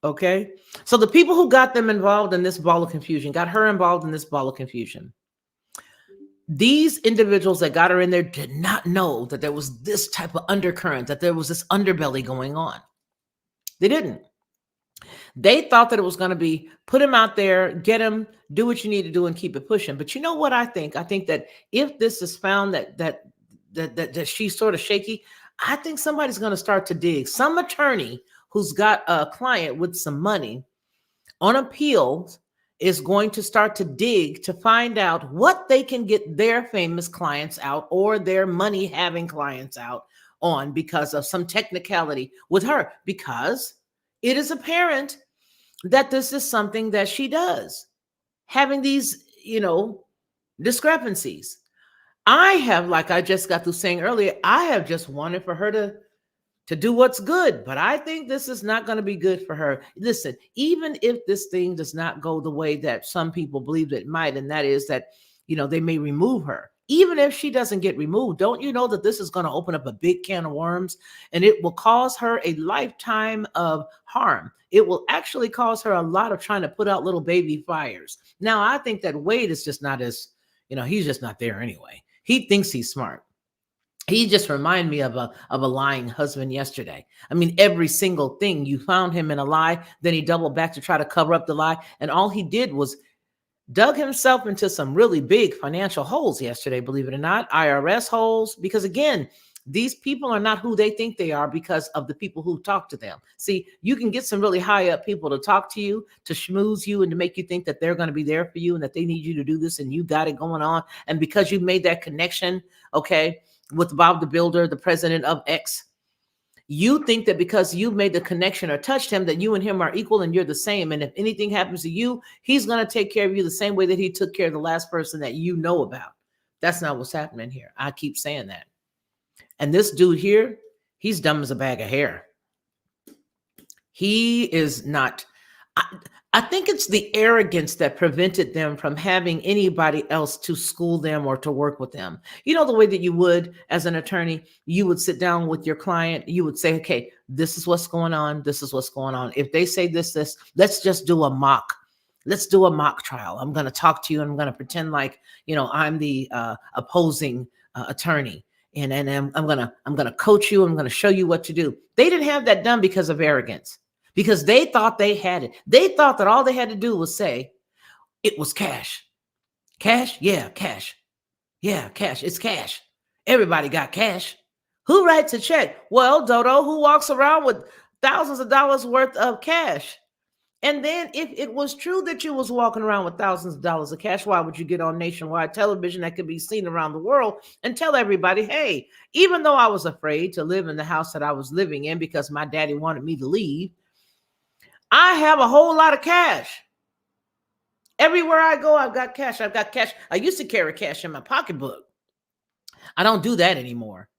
Okay. So the people who got them involved in this ball of confusion, got her involved in this ball of confusion. These individuals that got her in there did not know that there was this type of undercurrent, that there was this underbelly going on. They didn't. They thought that it was going to be put him out there, get him, do what you need to do and keep it pushing. But you know what I think? I think that if this is found that she's sort of shaky, I think somebody's going to start to dig. Some attorney who's got a client with some money on appeal is going to start to dig to find out what they can get their famous clients out or their money having clients out on because of some technicality with her, because it is apparent that this is something that she does, having these, discrepancies. I have, like I just got through saying earlier, I have just wanted for her to to do what's good. But I think this is not going to be good for her. Listen, even if this thing does not go the way that some people believe it might, and that is that, they may remove her. Even if she doesn't get removed, don't you know that this is going to open up a big can of worms, and it will cause her a lifetime of harm. It will actually cause her a lot of trying to put out little baby fires. Now, I think that Wade is just not as, he's just not there anyway. He thinks he's smart. He just reminded me of a lying husband yesterday. I mean, every single thing, you found him in a lie, then he doubled back to try to cover up the lie. And all he did was dug himself into some really big financial holes yesterday, believe it or not, IRS holes, because again, these people are not who they think they are because of the people who talk to them. See, you can get some really high up people to talk to you, to schmooze you, and to make you think that they're going to be there for you and that they need you to do this and you got it going on. And because you made that connection, okay, with Bob the Builder, the president of X, you think that because you made the connection or touched him, that you and him are equal and you're the same. And if anything happens to you, he's going to take care of you the same way that he took care of the last person that you know about. That's not what's happening here. I keep saying that. And this dude here, he's dumb as a bag of hair. He is not. I think it's the arrogance that prevented them from having anybody else to school them or to work with them. The way that you would, as an attorney, you would sit down with your client. You would say, okay, this is what's going on. This is what's going on. If they say this, let's just do a mock. Let's do a mock trial. I'm going to talk to you and I'm going to pretend like, I'm the opposing attorney. And I'm going to coach you. I'm going to show you what to do. They didn't have that done because of arrogance. Because they thought they had it. They thought that all they had to do was say, it was cash. Cash? Yeah, cash. Yeah, cash. It's cash. Everybody got cash. Who writes a check? Well, Dodo, who walks around with thousands of dollars worth of cash? And then if it was true that you was walking around with thousands of dollars of cash, why would you get on nationwide television that could be seen around the world and tell everybody, hey, even though I was afraid to live in the house that I was living in because my daddy wanted me to leave, I have a whole lot of cash. Everywhere I go, I've got cash. I've got cash. I used to carry cash in my pocketbook. I don't do that anymore.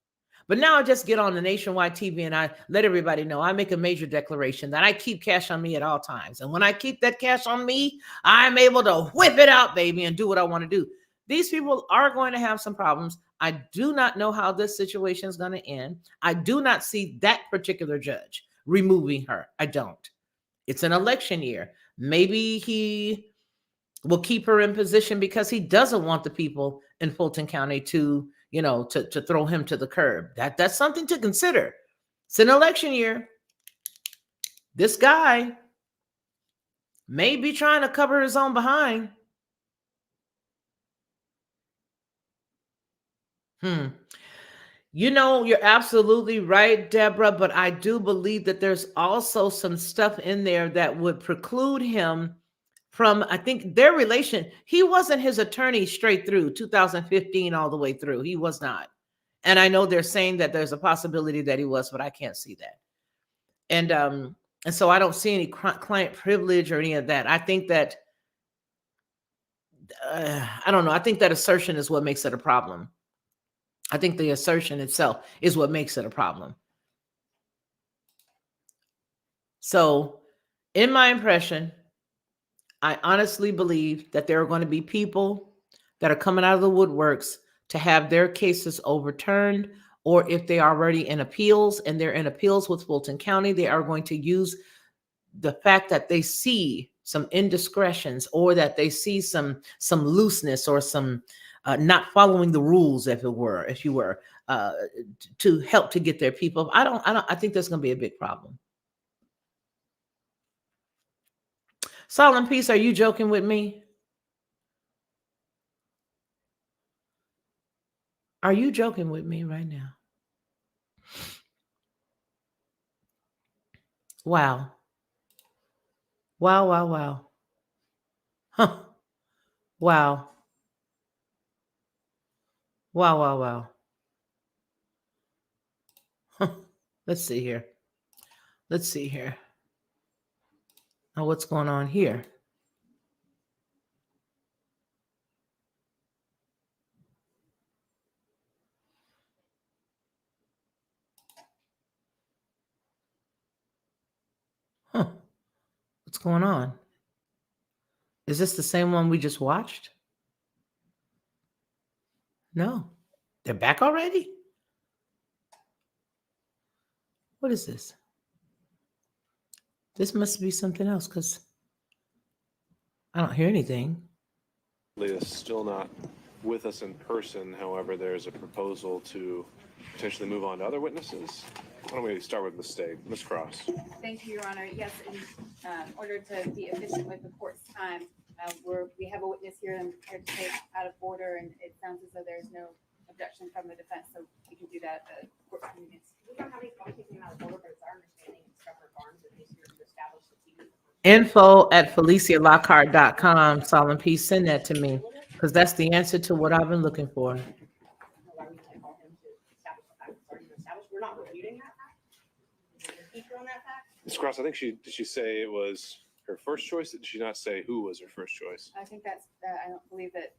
But now I just get on the nationwide TV and I let everybody know. I make a major declaration that I keep cash on me at all times. And when I keep that cash on me, I'm able to whip it out, baby, and do what I want to do. These people are going to have some problems. I do not know how this situation is going to end. I do not see that particular judge removing her. I don't. It's an election year. Maybe he will keep her in position because he doesn't want the people in Fulton County to, to throw him to the curb. That's something to consider. It's an election year. This guy may be trying to cover his own behind. You're absolutely right, Deborah, but I do believe that there's also some stuff in there that would preclude him from, I think, their relation. He wasn't his attorney straight through 2015 all the way through. He was not. And I know they're saying that there's a possibility that he was, but I can't see that. And so I don't see any client privilege or any of that. I think that, I don't know. I think that assertion is what makes it a problem. I think the assertion itself is what makes it a problem. So in my impression, I honestly believe that there are going to be people that are coming out of the woodworks to have their cases overturned, or if they are already in appeals and they're in appeals with Fulton County, they are going to use the fact that they see some indiscretions or that they see some looseness or some not following the rules, if you were, to help to get their people. I think there's going to be a big problem. Solemn Peace, are you joking with me? Are you joking with me right now? Wow. Wow, wow, wow. Huh. Wow. Wow, wow, wow. Huh. Let's see here. Let's see here. Now, what's going on here? What's going on? Is this the same one we just watched? No. They're back already? What is this? This must be something else because I don't hear anything. Leah's still not with us in person. However, there's a proposal to potentially move on to other witnesses. Why don't we start with the state? Ms. Cross. Thank you, Your Honor. Yes, in order to be efficient with the court's time, we have a witness here and prepared to take out of order, and it sounds as though there's no objection from the defense, so we can do that at the court's convenience. We don't have any problem taking him out of order, but it's our understanding it's Governor Barnes that is here to establish the TV. info@FeliciaLockhart.com. Solemn Peace, send that to me because that's the answer to what I've been looking for. Why we can't call him to establish the fact it's already been established. We're not refuting that fact. Feature on that fact. Ms. Cross, I think did she say it was her first choice? Did she not say who was her first choice? I think I don't believe that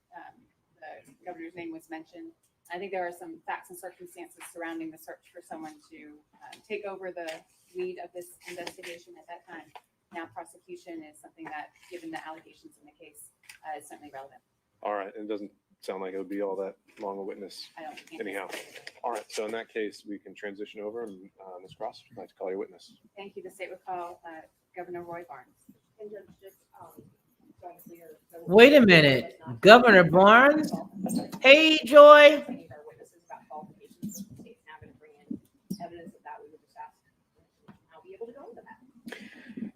the governor's name was mentioned. I think there are some facts and circumstances surrounding the search for someone to take over the lead of this investigation at that time. Now, prosecution is something that, given the allegations in the case, is certainly relevant. All right. It doesn't sound like it would be all that long a witness I don't think. anyhow. All right. So in that case, we can transition over. And Ms. Cross, I'd like to call your witness. Thank you. The state would call Governor Roy Barnes. And Judge, just so I'm clear, so Wait a minute. Governor Barnes? Hey, Joy. any of our witnesses about qualifications, so the state's now going to bring in evidence of that. We would just ask, I'll be able to go into that.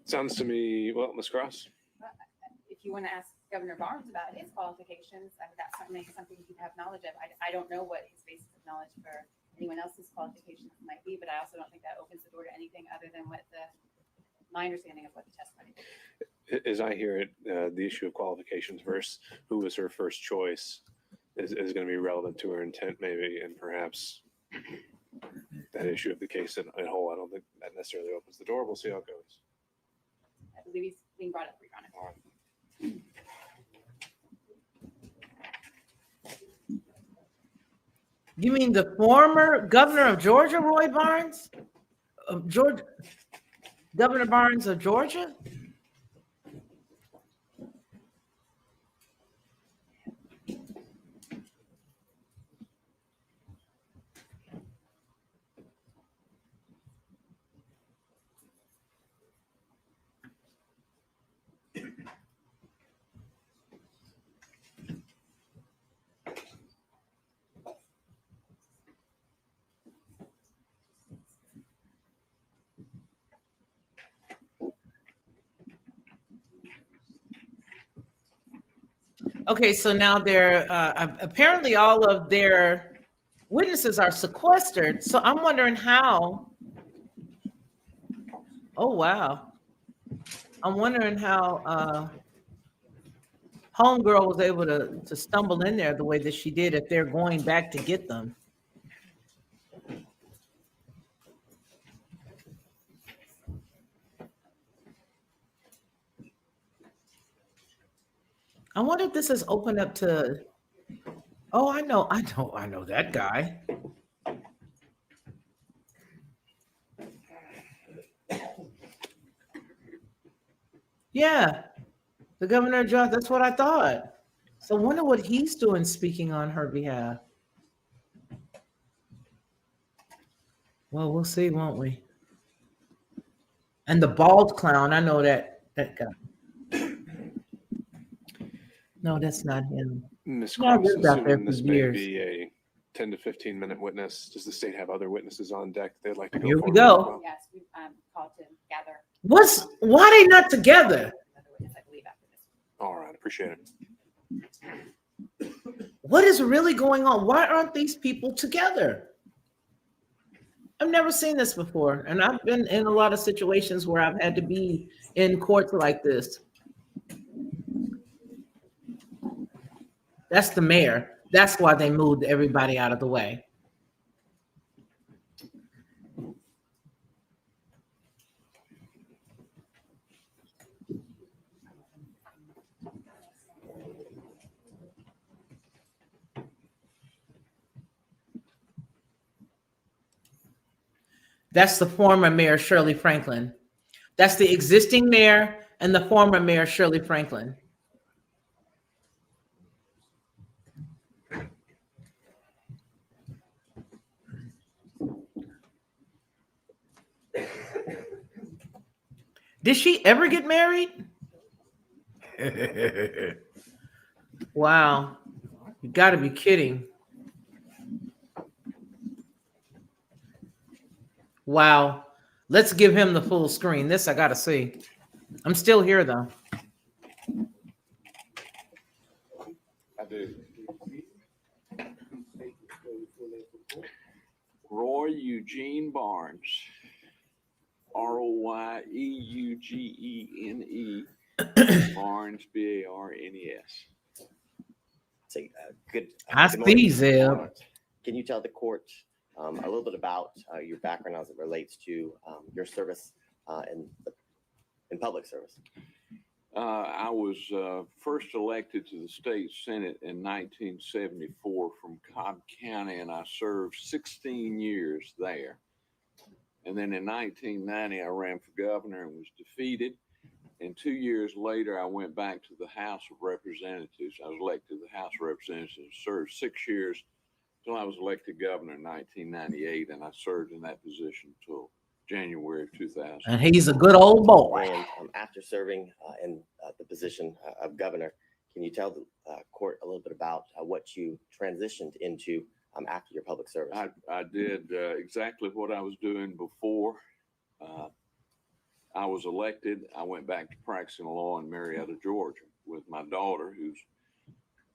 Sounds to me, well, Ms. Cross. If you want to ask Governor Barnes about his qualifications, that's something you have knowledge of. I don't know what his basis of knowledge for anyone else's qualifications might be, but I also don't think that opens the door to anything other than what my understanding of what the testimony is. As I hear it, the issue of qualifications versus who was her first choice is going to be relevant to her intent, maybe, and perhaps that issue of the case in whole. I don't think that necessarily opens the door. We'll see how it goes. I believe he's being brought up, Your Honor. All right. You mean the former governor of Georgia, Roy Barnes? Of Georgia? Governor Barnes of Georgia? Okay, so now they're apparently all of their witnesses are sequestered. So I'm wondering how. Oh, wow. I'm wondering how Homegirl was able to stumble in there the way that she did if they're going back to get them. I wonder if this is open up to. Oh, I know that guy. Yeah, the governor of Georgia. That's what I thought. So I wonder what he's doing speaking on her behalf. Well, we'll see, won't we? And the bald clown, I know that guy. No, that's not him. Ms. Yeah, Cross, lived out there assuming for this may years. be a 10 to 15 minute witness, does the state have other witnesses on deck they'd like to go Here we forward go. with? Yes, we called to gather. Why they not together? Another witness, I believe, after this. All right, appreciate it. What is really going on? Why aren't these people together? I've never seen this before. And I've been in a lot of situations where I've had to be in courts like this. That's the mayor. That's why they moved everybody out of the way. That's the former mayor, Shirley Franklin. That's the existing mayor, and the former mayor, Shirley Franklin. Did she ever get married? Wow. You got to be kidding. Wow. Let's give him the full screen. This I got to see. I'm still here, though. I do. Roy Eugene Barnes, Royeugene, Barnes, Barnes. Say, good. I see, Zeb. Can you tell the court a little bit about your background as it relates to your service in public service? I was first elected to the state senate in 1974 from Cobb County, and I served 16 years there. And then in 1990, I ran for governor and was defeated. And 2 years later, I went back to the House of Representatives. I was elected to the House of Representatives, served 6 years until I was elected governor in 1998, and I served in that position until January of 2000. And he's a good old boy. And after serving in the position of governor, can you tell the court a little bit about what you transitioned into after your public service? I did exactly what I was doing before. I was elected. I went back to practicing law in Marietta, Georgia, with my daughter, who's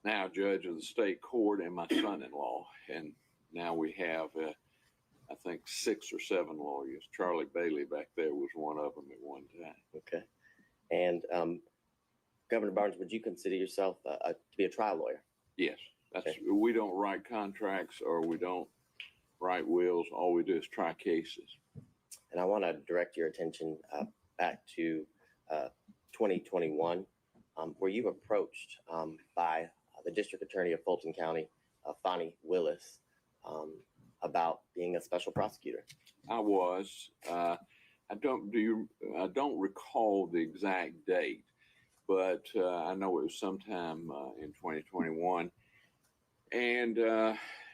now judge of the state court, and my son-in-law. And now we have I think 6 or 7 lawyers. Charlie Bailey back there was one of them at one time. Okay. And Governor Barnes, would you consider yourself to be a trial lawyer? Yes. We don't write contracts or we don't write wills. All we do is try cases. And I want to direct your attention back to 2021, where you were approached by the district attorney of Fulton County, D.A.Fani Willis, about being a special prosecutor. I was. I don't recall the exact date, but I know it was sometime in 2021. And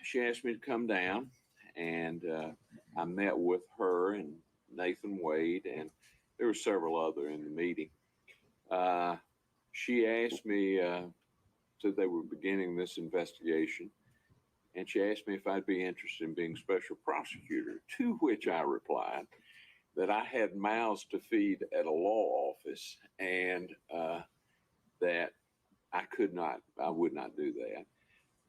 she asked me to come down, and I met with her and Nathan Wade, and there were several other in the meeting. She asked me, said they were beginning this investigation, and she asked me if I'd be interested in being special prosecutor, to which I replied that I had mouths to feed at a law office, and that I would not do that.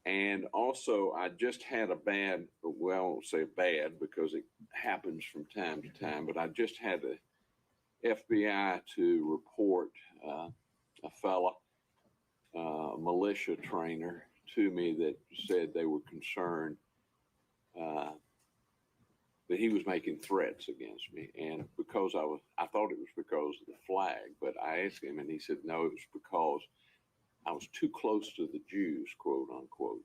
And also, I just had a bad, well, I won't say bad because it happens from time to time, but I just had the FBI to report a fella, militia trainer, to me that said they were concerned that he was making threats against me. And because I thought it was because of the flag, but I asked him and he said, no, it was because I was too close to the Jews, quote unquote.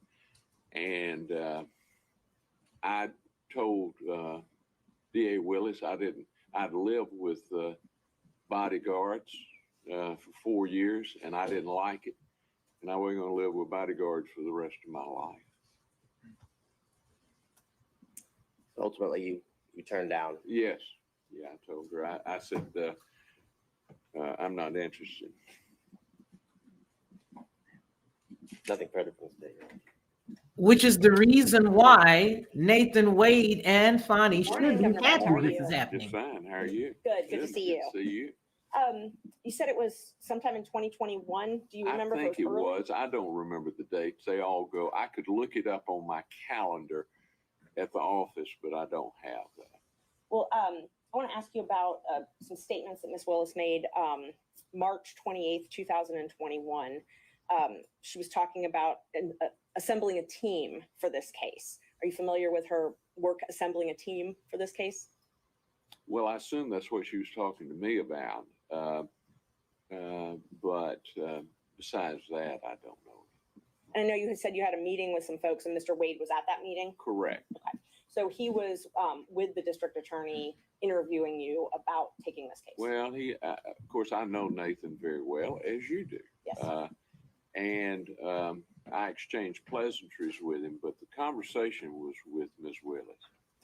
And I told D.A. Willis I'd lived with bodyguards for 4 years and I didn't like it. And I wasn't going to live with bodyguards for the rest of my life. Ultimately, you turned down. Yes. Yeah, I told her. I said, I'm not interested. Nothing further from the state. Which is the reason why Nathan Wade and Fani should be happy this is happening. Just fine. How are you? Good to see you. Good to see you. You said it was sometime in 2021. Do you remember? I think it was. I don't remember the dates. They all go. I could look it up on my calendar at the office, but I don't have that. Well, I want to ask you about some statements that Ms. Willis made March 28th, 2021. She was talking about assembling a team for this case. Are you familiar with her work assembling a team for this case? Well, I assume that's what she was talking to me about. But besides that, I don't know. I know you had said you had a meeting with some folks and Mr. Wade was at that meeting. Correct. Okay. So he was with the district attorney interviewing you about taking this case. Well, of course, I know Nathan very well, as you do. Yes. And I exchanged pleasantries with him, but the conversation was with Ms. Willis.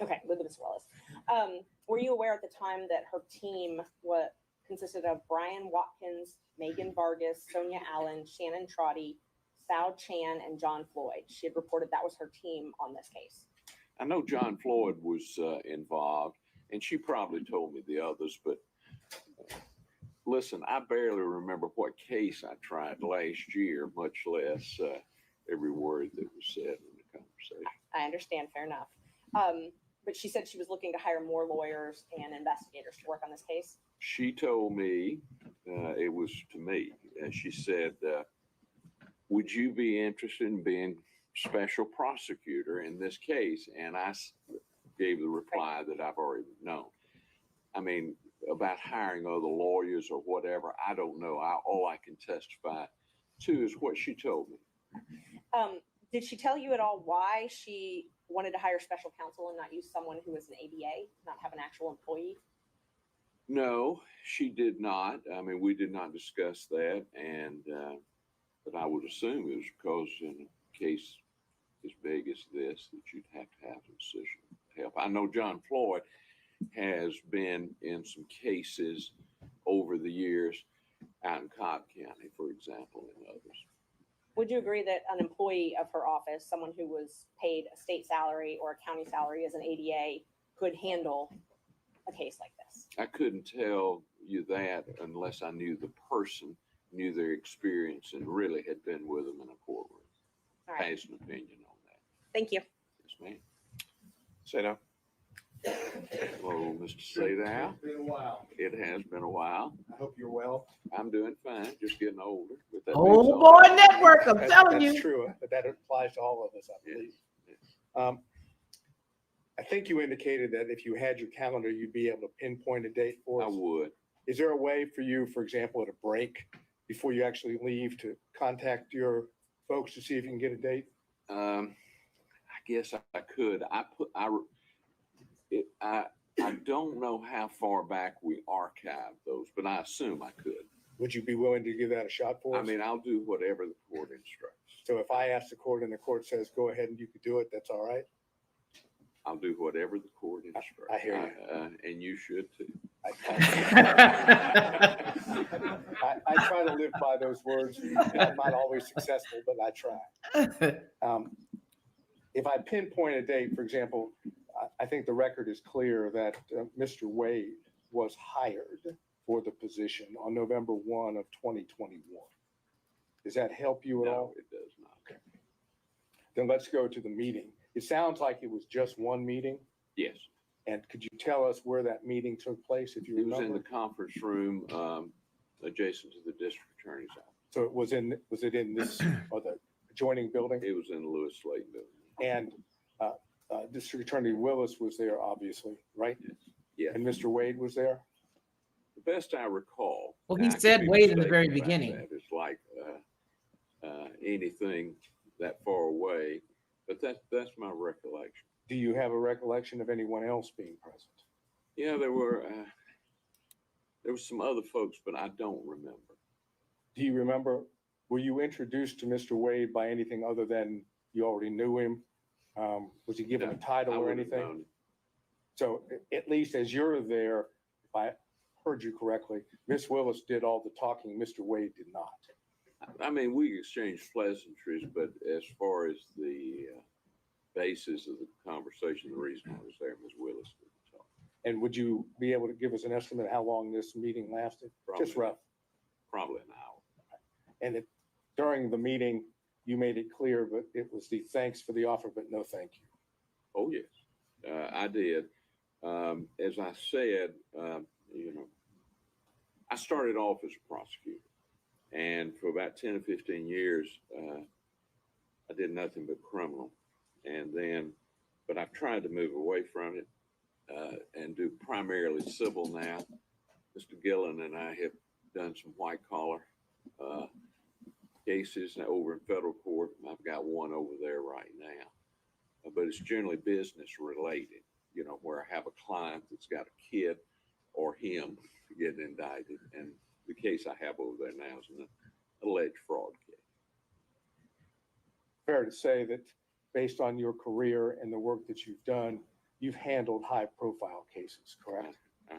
Okay, with Ms. Willis. Were you aware at the time that her team consisted of Brian Watkins, Megan Vargas, Sonia Allen, Shannon Trotty, Sao Chan, and John Floyd? She had reported that was her team on this case. I know John Floyd was involved, and she probably told me the others, but listen, I barely remember what case I tried last year, much less every word that was said in the conversation. I understand, fair enough. But she said she was looking to hire more lawyers and investigators to work on this case. She told me, it was to me, she said, would you be interested in being special prosecutor in this case? And I gave the reply that I've already known. I mean, about hiring other lawyers or whatever, I don't know. All I can testify to is what she told me. Did she tell you at all why she wanted to hire special counsel and not use someone who was an ADA, not have an actual employee? No, she did not. I mean, we did not discuss that, and but I would assume it was because in a case as big as this that you'd have to have a decision help. I know John Floyd has been in some cases over the years out in Cobb County, for example, and others. Would you agree that an employee of her office, someone who was paid a state salary or a county salary as an ADA, could handle a case like this? I couldn't tell you that unless I knew the person, knew their experience, and really had been with them in a courtroom. All right. Has an opinion on that. Thank you. Yes, ma'am. Say no. Hello, Mr. Sadow. It's been a while. It has been a while. I hope you're well. I'm doing fine, just getting older. But that Oh means boy, network! I'm telling That's you. true, but that applies to all of us, I believe. I think you indicated that if you had your calendar, you'd be able to pinpoint a date for I us. would. Is there a way for you, for example, at a break before you actually leave to contact your folks to see if you can get a date? I guess I could. I don't know how far back we archived those, but I assume I could. Would you be willing to give that a shot for us? I mean, I'll do whatever the court instructs. So if I ask the court and the court says, go ahead and you could do it, that's all right? I'll do whatever the court instructs. I hear you. And you should too. I try to live by those words. I'm not always successful, but I try. If I pinpoint a date, for example, I think the record is clear that Mr. Wade was hired for the position on November 1 of 2021. Does that help you at all? No, it does not. Okay. Then let's go to the meeting. It sounds like it was just one meeting. Yes. And could you tell us where that meeting took place, if you It was remember? in the conference room adjacent to the district attorney's office. So was it in this, or the adjoining building? It was in the Lewis Slate building. And District Attorney Willis was there, obviously, right? Yes. And Mr. Wade was there? The best I recall. Well, he and I could said be Wade in the mistaken very about beginning. that. It's like anything that far away, but that's my recollection. Do you have a recollection of anyone else being present? Yeah, there were some other folks, but I don't remember. Do you remember, were you introduced to Mr. Wade by anything other than you already knew him? Was he given a title I or wouldn't have anything? known. So at least as you're there, if I heard you correctly, Ms. Willis did all the talking, Mr. Wade did not. I mean, we exchanged pleasantries, but as far as the basis of the conversation, the reason I was there, Ms. Willis did the talk. And would you be able to give us an estimate of how long this meeting lasted? Just rough. Probably an hour. And during the meeting, you made it clear, but it was the thanks for the offer, but no thank you. Oh, yes, I did. As I said, I started off as a prosecutor, and for about 10 or 15 years, I did nothing but criminal. And then, but I've tried to move away from it and do primarily civil now. Mr. Gillen and I have done some white collar cases over in federal court. I've got one over there right but it's generally business related, you know, where I have a client that's got a kid or him getting indicted. And the case I have over there now is an alleged fraud case. Fair to say that based on your career and the work that you've done, you've handled high-profile cases, correct? I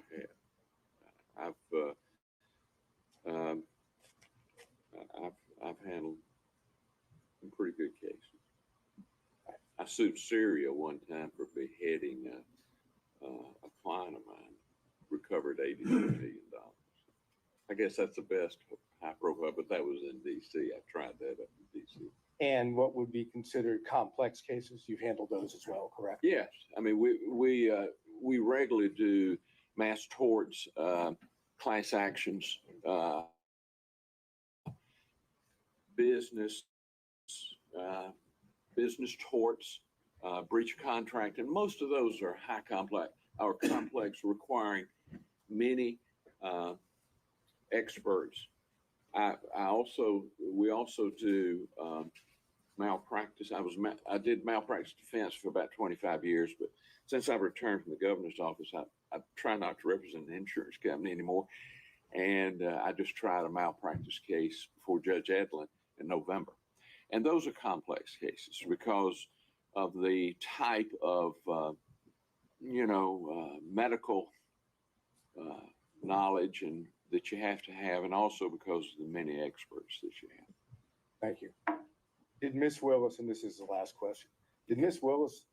have. I've handled some pretty good cases. I sued Syria one time for beheading a client of mine, recovered $82 million. I guess that's the best high profile, but that was in D.C. I tried that up in D.C. And what would be considered complex cases, you've handled those as well, correct? Yes, I mean we regularly do mass torts, class actions, business torts, breach of contract, and most of those are high complex or complex, requiring many experts. We also do malpractice. I did malpractice defense for about 25 years, but since I've returned from the governor's office, I try not to represent an insurance company anymore. And I just tried a malpractice case before Judge Edlin in November. And those are complex cases because of the type of, medical knowledge and that you have to have, and also because of the many experts that you have. Thank you. Did Ms. Willis, and this is the last question, did Ms. Willis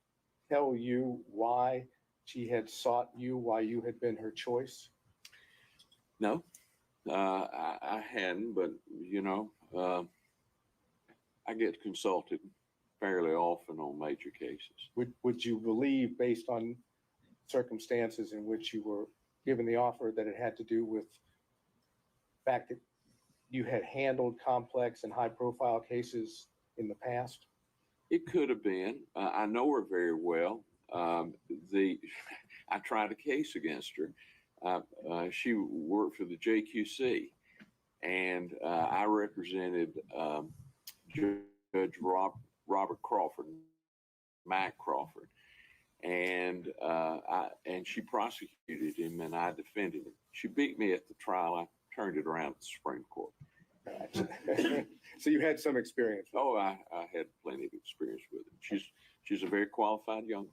tell you why she had sought you, why you had been her choice? No, I hadn't, but I get consulted fairly often on major cases. Would you believe, based on circumstances in which you were given the offer, that it had to do with the fact that you had handled complex and high-profile cases in the past? It could have been. I know her very well. I tried a case against her. She worked for the JQC, and I represented Judge Robert Crawford, Mac Crawford, and she prosecuted him, and I defended him. She beat me at the trial. I turned it around at the Supreme Court. So you had some experience. Oh, I had plenty of experience with it. She's a very qualified young.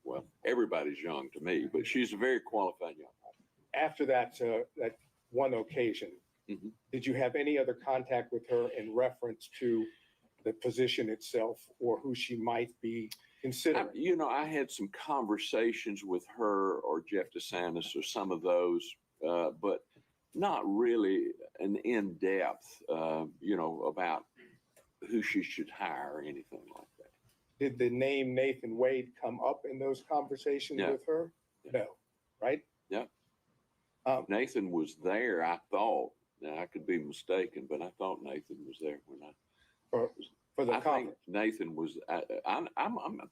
Well, everybody's young to me, but she's a very qualified young. After that one occasion, did you have any other contact with her in reference to the position itself or who she might be considering? I had some conversations with her or Jeff DeSantis or some of those, but not really an in-depth, about who she should hire or anything like that. Did the name Nathan Wade come up in those conversations with her? No, right? Yeah. Nathan was there, I thought. Now, I could be mistaken, but I thought Nathan was there when for the I conference. think Nathan was. I'm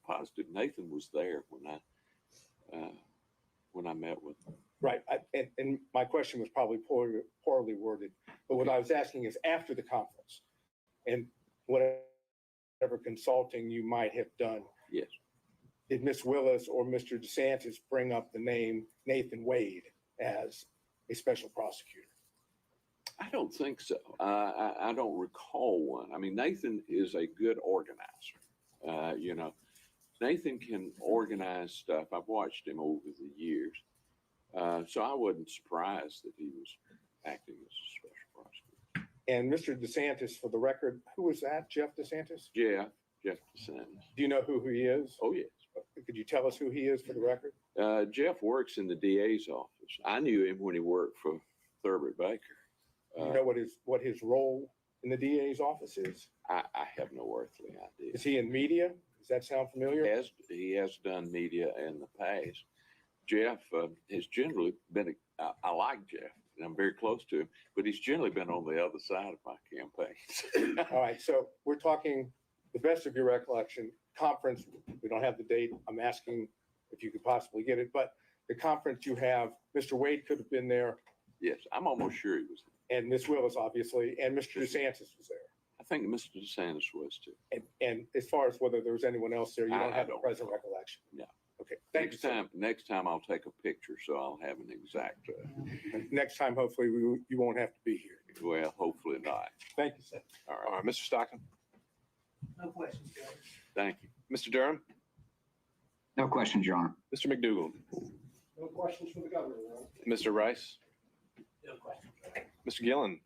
positive Nathan was there when I met with him. Right, and my question was probably poorly worded, but what I was asking is after the conference and whatever consulting you might have done. Yes. Did Ms. Willis or Mr. DeSantis bring up the name Nathan Wade as a special prosecutor? I don't think so. I don't recall one. I mean, Nathan is a good organizer. Nathan can organize stuff. I've watched him over the years. So I wasn't surprised that he was acting as a special prosecutor. And Mr. DeSantis, for the record, who was that? Jeff DeSantis? Jeff DeSantis. Do you know who he is? Oh, yes. Could you tell us who he is for the record? Jeff works in the DA's office. I knew him when he worked for Thurber Baker. Do you know what his role in the DA's office is? I have no earthly idea. Is he in media? Does that sound familiar? He has done media in the past. Jeff has generally been, I like Jeff, and I'm very close to him, but he's generally been on the other side of my campaigns. All right, so we're talking the best of your recollection, conference, we don't have the date, I'm asking if you could possibly get it, but the conference you have, Mr. Wade could have been there. Yes, I'm almost sure he was there. And Ms. Willis, obviously, and Mr. DeSantis was there. I think Mr. DeSantis was too. And as far as whether there was anyone else there, you don't have a present recollection? No. Okay, thank you. Next time I'll take a picture, so I'll have an exact. Next time, hopefully, you won't have to be here. Well, hopefully not. Thank you, sir. All right, Mr. Stockton. No questions, Judge. Thank you. Mr. Durham. No questions, Your Honor. Mr. McDougall. No questions for the governor, Your Honor. Mr. Rice. No questions. Mr. Gillen.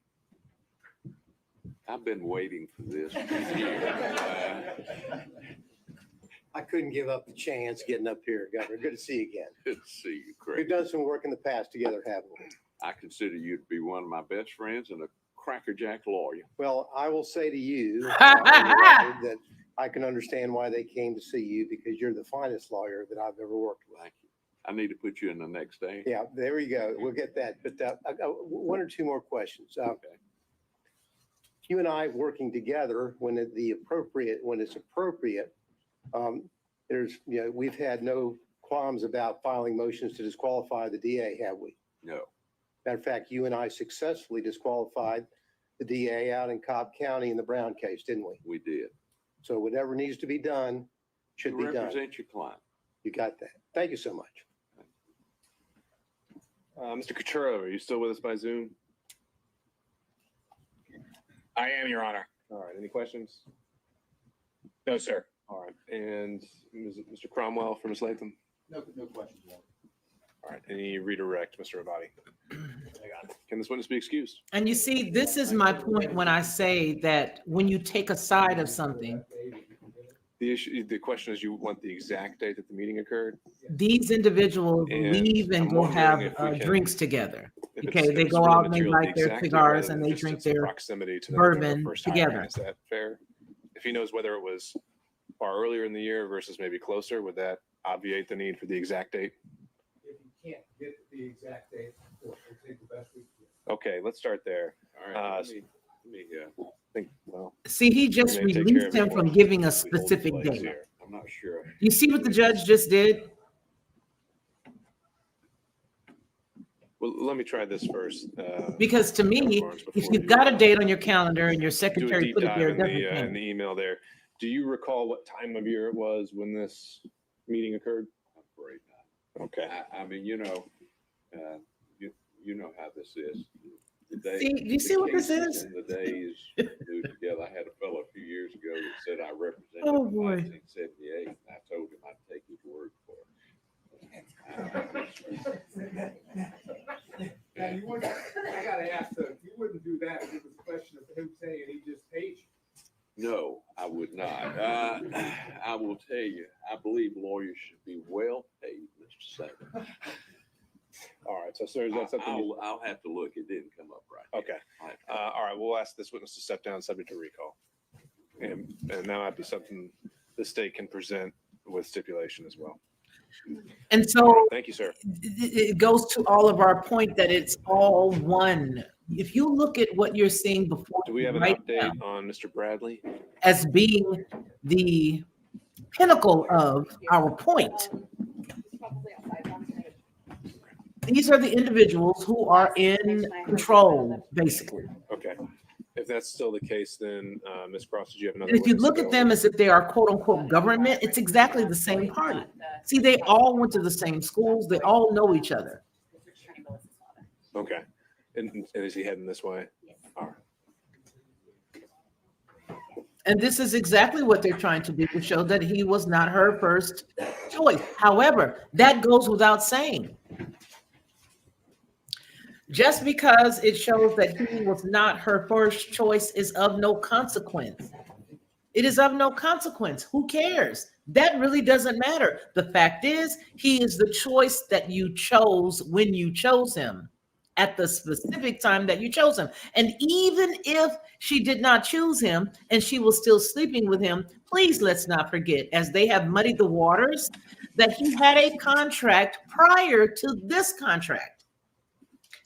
I've been waiting for this. I couldn't give up the chance getting up here, Governor. Good to see you again. Good to see you, Craig. We've done some work in the past together, haven't we? I consider you to be one of my best friends and a crackerjack lawyer. Well, I will say to you on the record that I can understand why they came to see you because you're the finest lawyer that I've ever worked with. Thank you. I need to put you in the next day. Yeah, there you go. We'll get that. But I got one or two more questions. Okay. You and I working together when it's appropriate. We've had no qualms about filing motions to disqualify the DA, have we? No. Matter of fact, you and I successfully disqualified the DA out in Cobb County in the Brown case, didn't we? We did. So whatever needs to be done should be done. Represent your client. You got that. Thank you so much. Mr. Coturo, are you still with us by Zoom? I am, Your Honor. All right. Any questions? No, sir. All right. And Mr. Cromwell for Ms. Latham? No questions, Your Honor. All right. Any redirect, Mr. Abadi? Can this witness be excused? And you see, this is my point when I say that when you take a side of something, The question is, you want the exact date that the meeting occurred? these individuals And leave and I'm go wondering have if we can- drinks together. If Okay, it's- they if it's go real out and they material, light the their exact date cigars rather and than they just drink its their proximity to them doing bourbon their first hiring. together. Is that fair? If he knows whether it was far earlier in the year versus maybe closer, would that obviate the need for the exact date? If you can't get the exact date, we'll take the best we can. Okay, let's start there. All right. Let me think, well, See, he just we may take care released of him it from once giving a we hold the specific place date. here. I'm not sure. You see what the judge just did? Well, let me try this first. Because to me, Lawrence, if before you've you, got a date on your calendar and your do a secretary deep put it dive there, it in doesn't in count. the email there. Do you recall what time of year it was when this meeting occurred? I'm afraid not. Okay. I mean, you know how this is. The day, See, you see what this cases is? and the days moved together. I had a fellow a few years ago that said I represented Oh, him in boy. 1978, and I told him I'd take his word for it. Now, you wouldn't, I gotta ask, you wouldn't do that if it was a question of him saying he just paid you. No, I would not. I will tell you, I believe lawyers should be well paid, Mr. Saban. All right. So, sir, is that something? I'll have to look. It didn't come up right. Okay. All right. We'll ask this witness to step down, subject to recall, and that might be something the state can present with stipulation as well. And so Thank you, sir. it goes to all of our point that it's all one. If you look at what you're seeing before Do we have an right update now on Mr. Bradley? as being the pinnacle of our point, these are the individuals who are in control, basically. Okay. If that's still the case, then Ms. Cross, did you have another? And if you witness look at available? them as if they are quote unquote government, it's exactly the same party. See, they all went to the same schools. They all know each other. Okay. And is he heading this way? All right. And this is exactly what they're trying to do, to show that he was not her first choice. However, that goes without saying. Just because it shows that he was not her first choice is of no consequence. It is of no consequence. Who cares? That really doesn't matter. The fact is, he is the choice that you chose when you chose him, at the specific time that you chose him. And even if she did not choose him and she was still sleeping with him, please let's not forget, as they have muddied the waters, that he had a contract prior to this contract.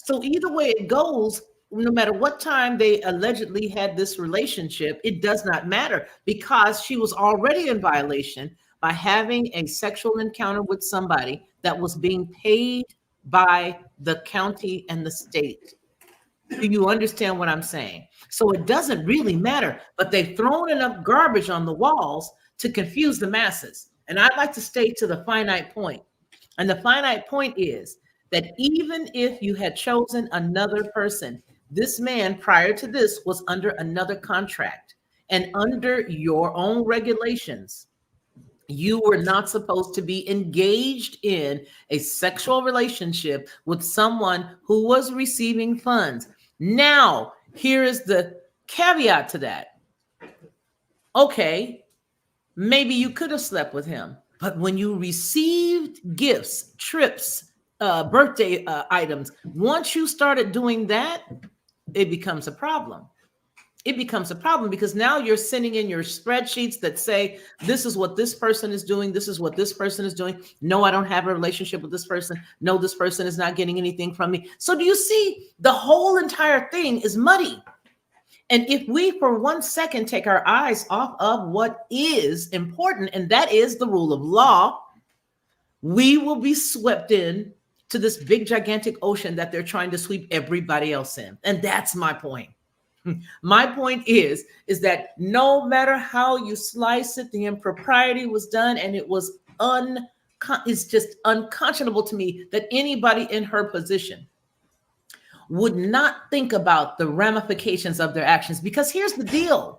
So either way it goes, no matter what time they allegedly had this relationship, it does not matter, because she was already in violation by having a sexual encounter with somebody that was being paid by the county and the state. Do you understand what I'm saying? So it doesn't really matter, but they've thrown enough garbage on the walls to confuse the masses. And I'd like to stay to the finite point. And the finite point is that even if you had chosen another person, this man prior to this was under another contract. And under your own regulations, you were not supposed to be engaged in a sexual relationship with someone who was receiving funds. Now, here is the caveat to that. Okay, maybe you could have slept with him, but when you received gifts, trips, birthday items, once you started doing that, it becomes a problem. It becomes a problem because now you're sending in your spreadsheets that say, this is what this person is doing. This is what this person is doing. No, I don't have a relationship with this person. No, this person is not getting anything from me. So do you see, the whole entire thing is muddy. And if we for 1 second take our eyes off of what is important, and that is the rule of law, we will be swept in to this big gigantic ocean that they're trying to sweep everybody else in. And that's my point. My point is that no matter how you slice it, the impropriety was done, and it was it's just unconscionable to me that anybody in her position would not think about the ramifications of their actions. Because here's the deal.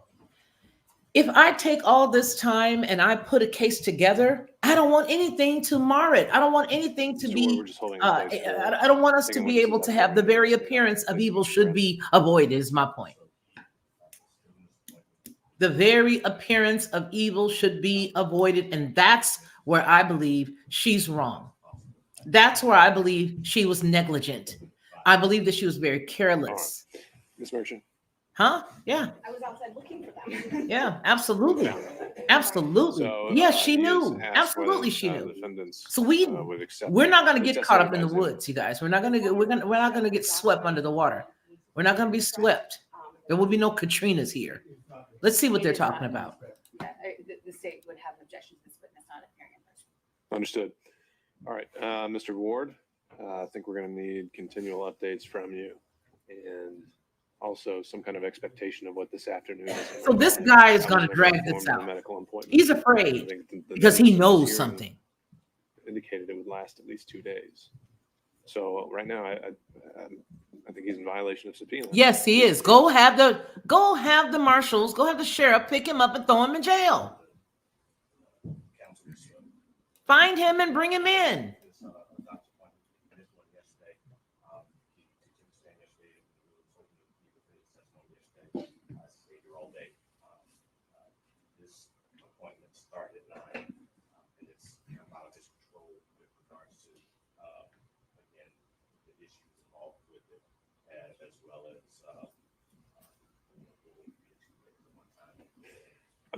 If I take all this time and I put a case together, I don't want anything to mar it. I don't want anything to be, I don't want us to be able to have the very appearance of evil should be avoided, is my point. The very appearance of evil should be avoided. And that's where I believe she's wrong. That's where I believe she was negligent. I believe that she was very careless. Ms. Merchant. Huh? Yeah. I was outside looking for them. Yeah, absolutely. Absolutely. So, yes, she he has knew. asked Absolutely, whether, she knew. defendants, So would accept we're not going to the get caught up in the testimony by Zoom. woods, you guys. We're not going to get swept under the water. We're not going to be swept. There will be no Katrinas here. Let's see what they're talking about. The state would have an objection to this witness not appearing in person. Understood. All right, Mr. Ward, I think we're going to need continual updates from you, and also some kind of expectation of what this afternoon is. So this guy is going to drag this out. He's afraid because he knows something. Indicated it would last at least 2 days. So right now, I think he's in violation of subpoena. Yes, he is. Go have the marshals, go have the sheriff pick him up and throw him in jail. Find him and bring him in.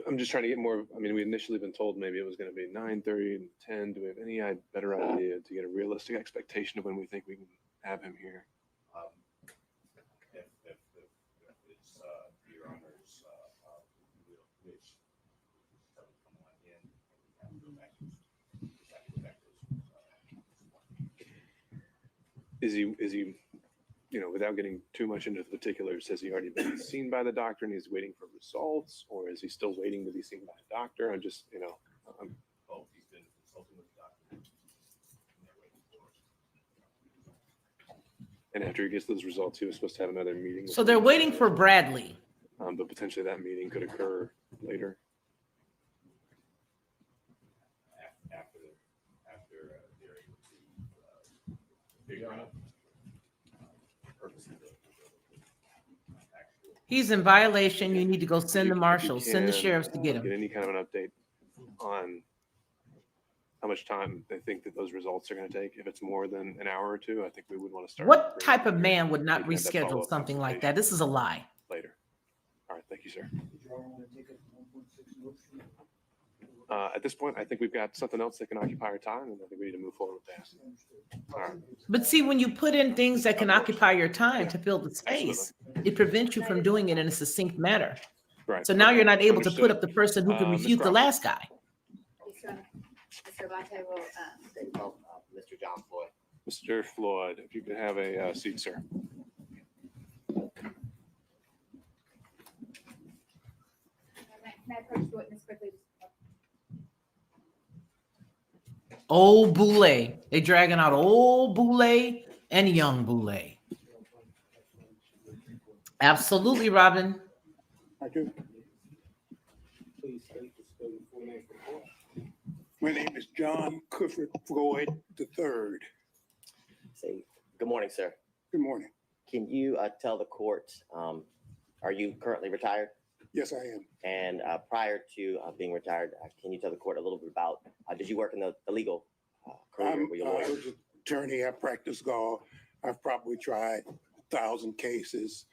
I'm just trying to get more. I mean, we initially been told maybe it was going to be 9:30 and 10. Do we have any better idea to get a realistic expectation of when we think we can have him here? If it's your honor's wish, come on in and go back to Is he, without getting too much into the particulars, has he already been seen by the doctor and he's waiting for results, or is he still waiting to be seen by a doctor? I'm just, he's been consulting with the doctor. And after he gets those results, he was supposed to have another meeting. So they're waiting for Bradley. But potentially that meeting could occur later. After they're able to figure out He's in violation. You need to go send the marshals, send the sheriffs to get him. Get any kind of an update on how much time they think that those results are going to take. If it's more than an hour or two, I think we would want to start. What type of man would not reschedule something like that? This is a lie. Later. All right. Thank you, sir. At this point, I think we've got something else that can occupy our time, and I think we need to move forward with that. All right. But see, when you put in things that can occupy your time to fill the space, it prevents you from doing it in a succinct manner. Right. So now you're not able to put up the person who can refute the last guy. Mr. Vante will, Mr. John Floyd. Mr. Floyd, if you could have a seat, sir. can I approach the witness quickly? Old Boulay. They dragging out old Boulay and young Boulay. Absolutely, Robin. I do. Please state the spelling full name for the court. My name is John Clifford Floyd III. Say, good morning, sir. Good morning. Can you tell the court, are you currently retired? Yes, I am. And prior to being retired, can you tell the court a little bit about, did you work in the legal career? Were you a I lawyer? was an attorney. I practiced law. I've probably tried 1,000 cases.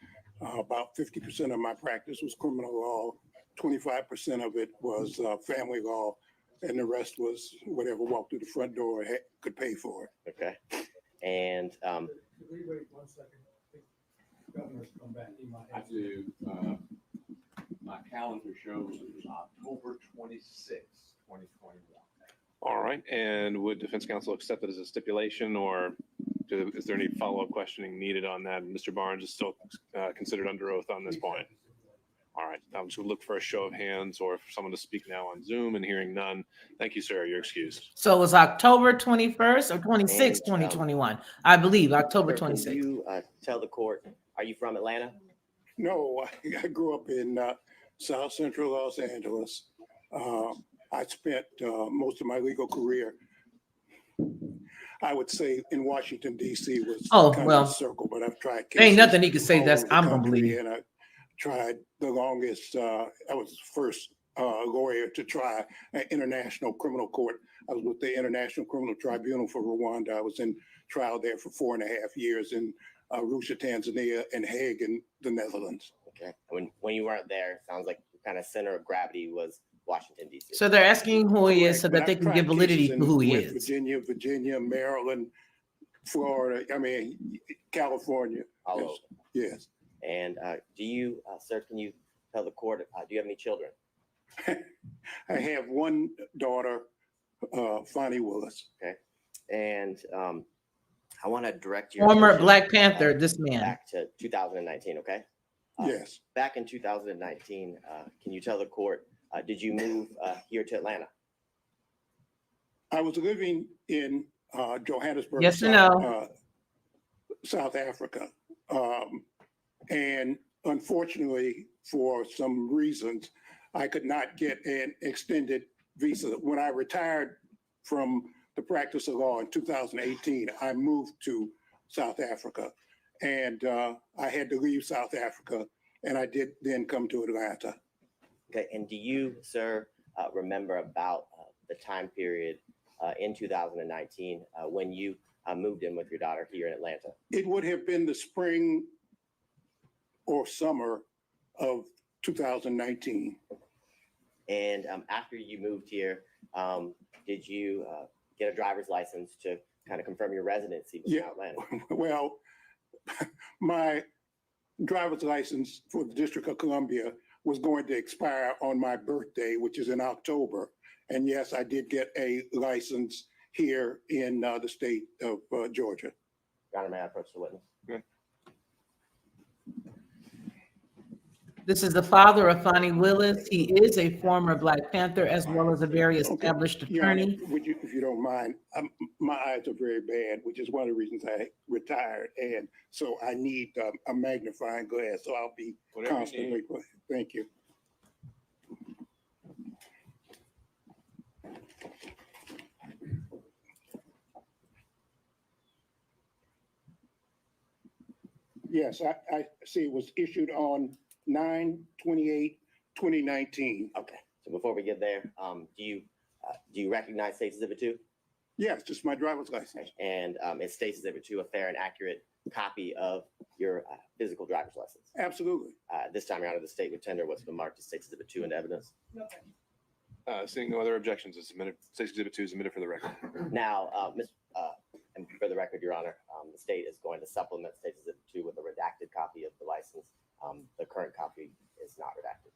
About 50% of my practice was criminal law. 25% of it was family law. And the rest was whatever walked through the front door could pay for it. Okay. And Could we wait 1 second? Governor's come back. He might have. I do. My calendar shows it was October 26th, 2021. All right. And would defense counsel accept it as a stipulation, or is there any follow-up questioning needed on that? Mr. Barnes is still considered under oath on this point. All right. I'm just going to look for a show of hands or for someone to speak now on Zoom, and hearing none. Thank you, sir. You're excused. So it was October 21st or 26th, 2021. I believe October sir, 26th. Can you tell the court, are you from Atlanta? No, I grew up in South Central Los Angeles. I spent most of my legal career, I would say, in Washington, D.C. was kind of a circle, but I've tried cases. Ain't nothing he could say all that's over the I'm going to country, believe. And I tried the longest, I was the first lawyer to try an international criminal court. I was with the International Criminal Tribunal for Rwanda. I was in trial there for 4.5 years in Arusha, Tanzania, and Hague in the Netherlands. Okay. When you weren't there, sounds like the kind of center of gravity was Washington, D.C. So they're asking who he is so that they can give validity to who he is. Virginia, Maryland, Florida, California. All over. Yes. And do you, sir, can you tell the court, do you have any children? I have one daughter, Fani Willis. Okay. And I want to direct your Former attention, Black Panther, this man. back to 2019, okay? Yes. Back in 2019, can you tell the court, did you move here to Atlanta? I was living in Johannesburg, Yes or no? South Africa. And unfortunately, for some reasons, I could not get an extended visa. When I retired from the practice of law in 2018, I moved to South Africa. And I had to leave South Africa, and I did then come to Atlanta. Okay, and do you, sir, remember about the time period in 2019 when you moved in with your daughter here in Atlanta? It would have been the spring or summer of 2019. And after you moved here, did you get a driver's license to kind of confirm your residency in Atlanta? Well, my driver's license for the District of Columbia was going to expire on my birthday, which is in October. And yes, I did get a license here in the state of Georgia. Your Honor, may I approach the witness? Okay. This is the father of Fani Willis. He is a former Black Panther as well as a very established attorney. Would you, if you don't mind, my eyes are very bad, which is one of the reasons I retired. And so I need a magnifying glass, so I'll be constantly, thank you. Yes, I see it was issued on 9/28/2019. Okay, so before we get there, do you recognize State's Exhibit 2? Yes, just my driver's license. And is State's Exhibit 2 a fair and accurate copy of your physical driver's license? Absolutely. This time, Your Honor, the state would tender what's been marked as State's Exhibit 2 into evidence. Seeing no other objections, it's submitted. State's Exhibit 2 is submitted for the record. Now, and for the record, Your Honor, the state is going to supplement State's Exhibit 2 with a redacted copy of the license. The current copy is not redacted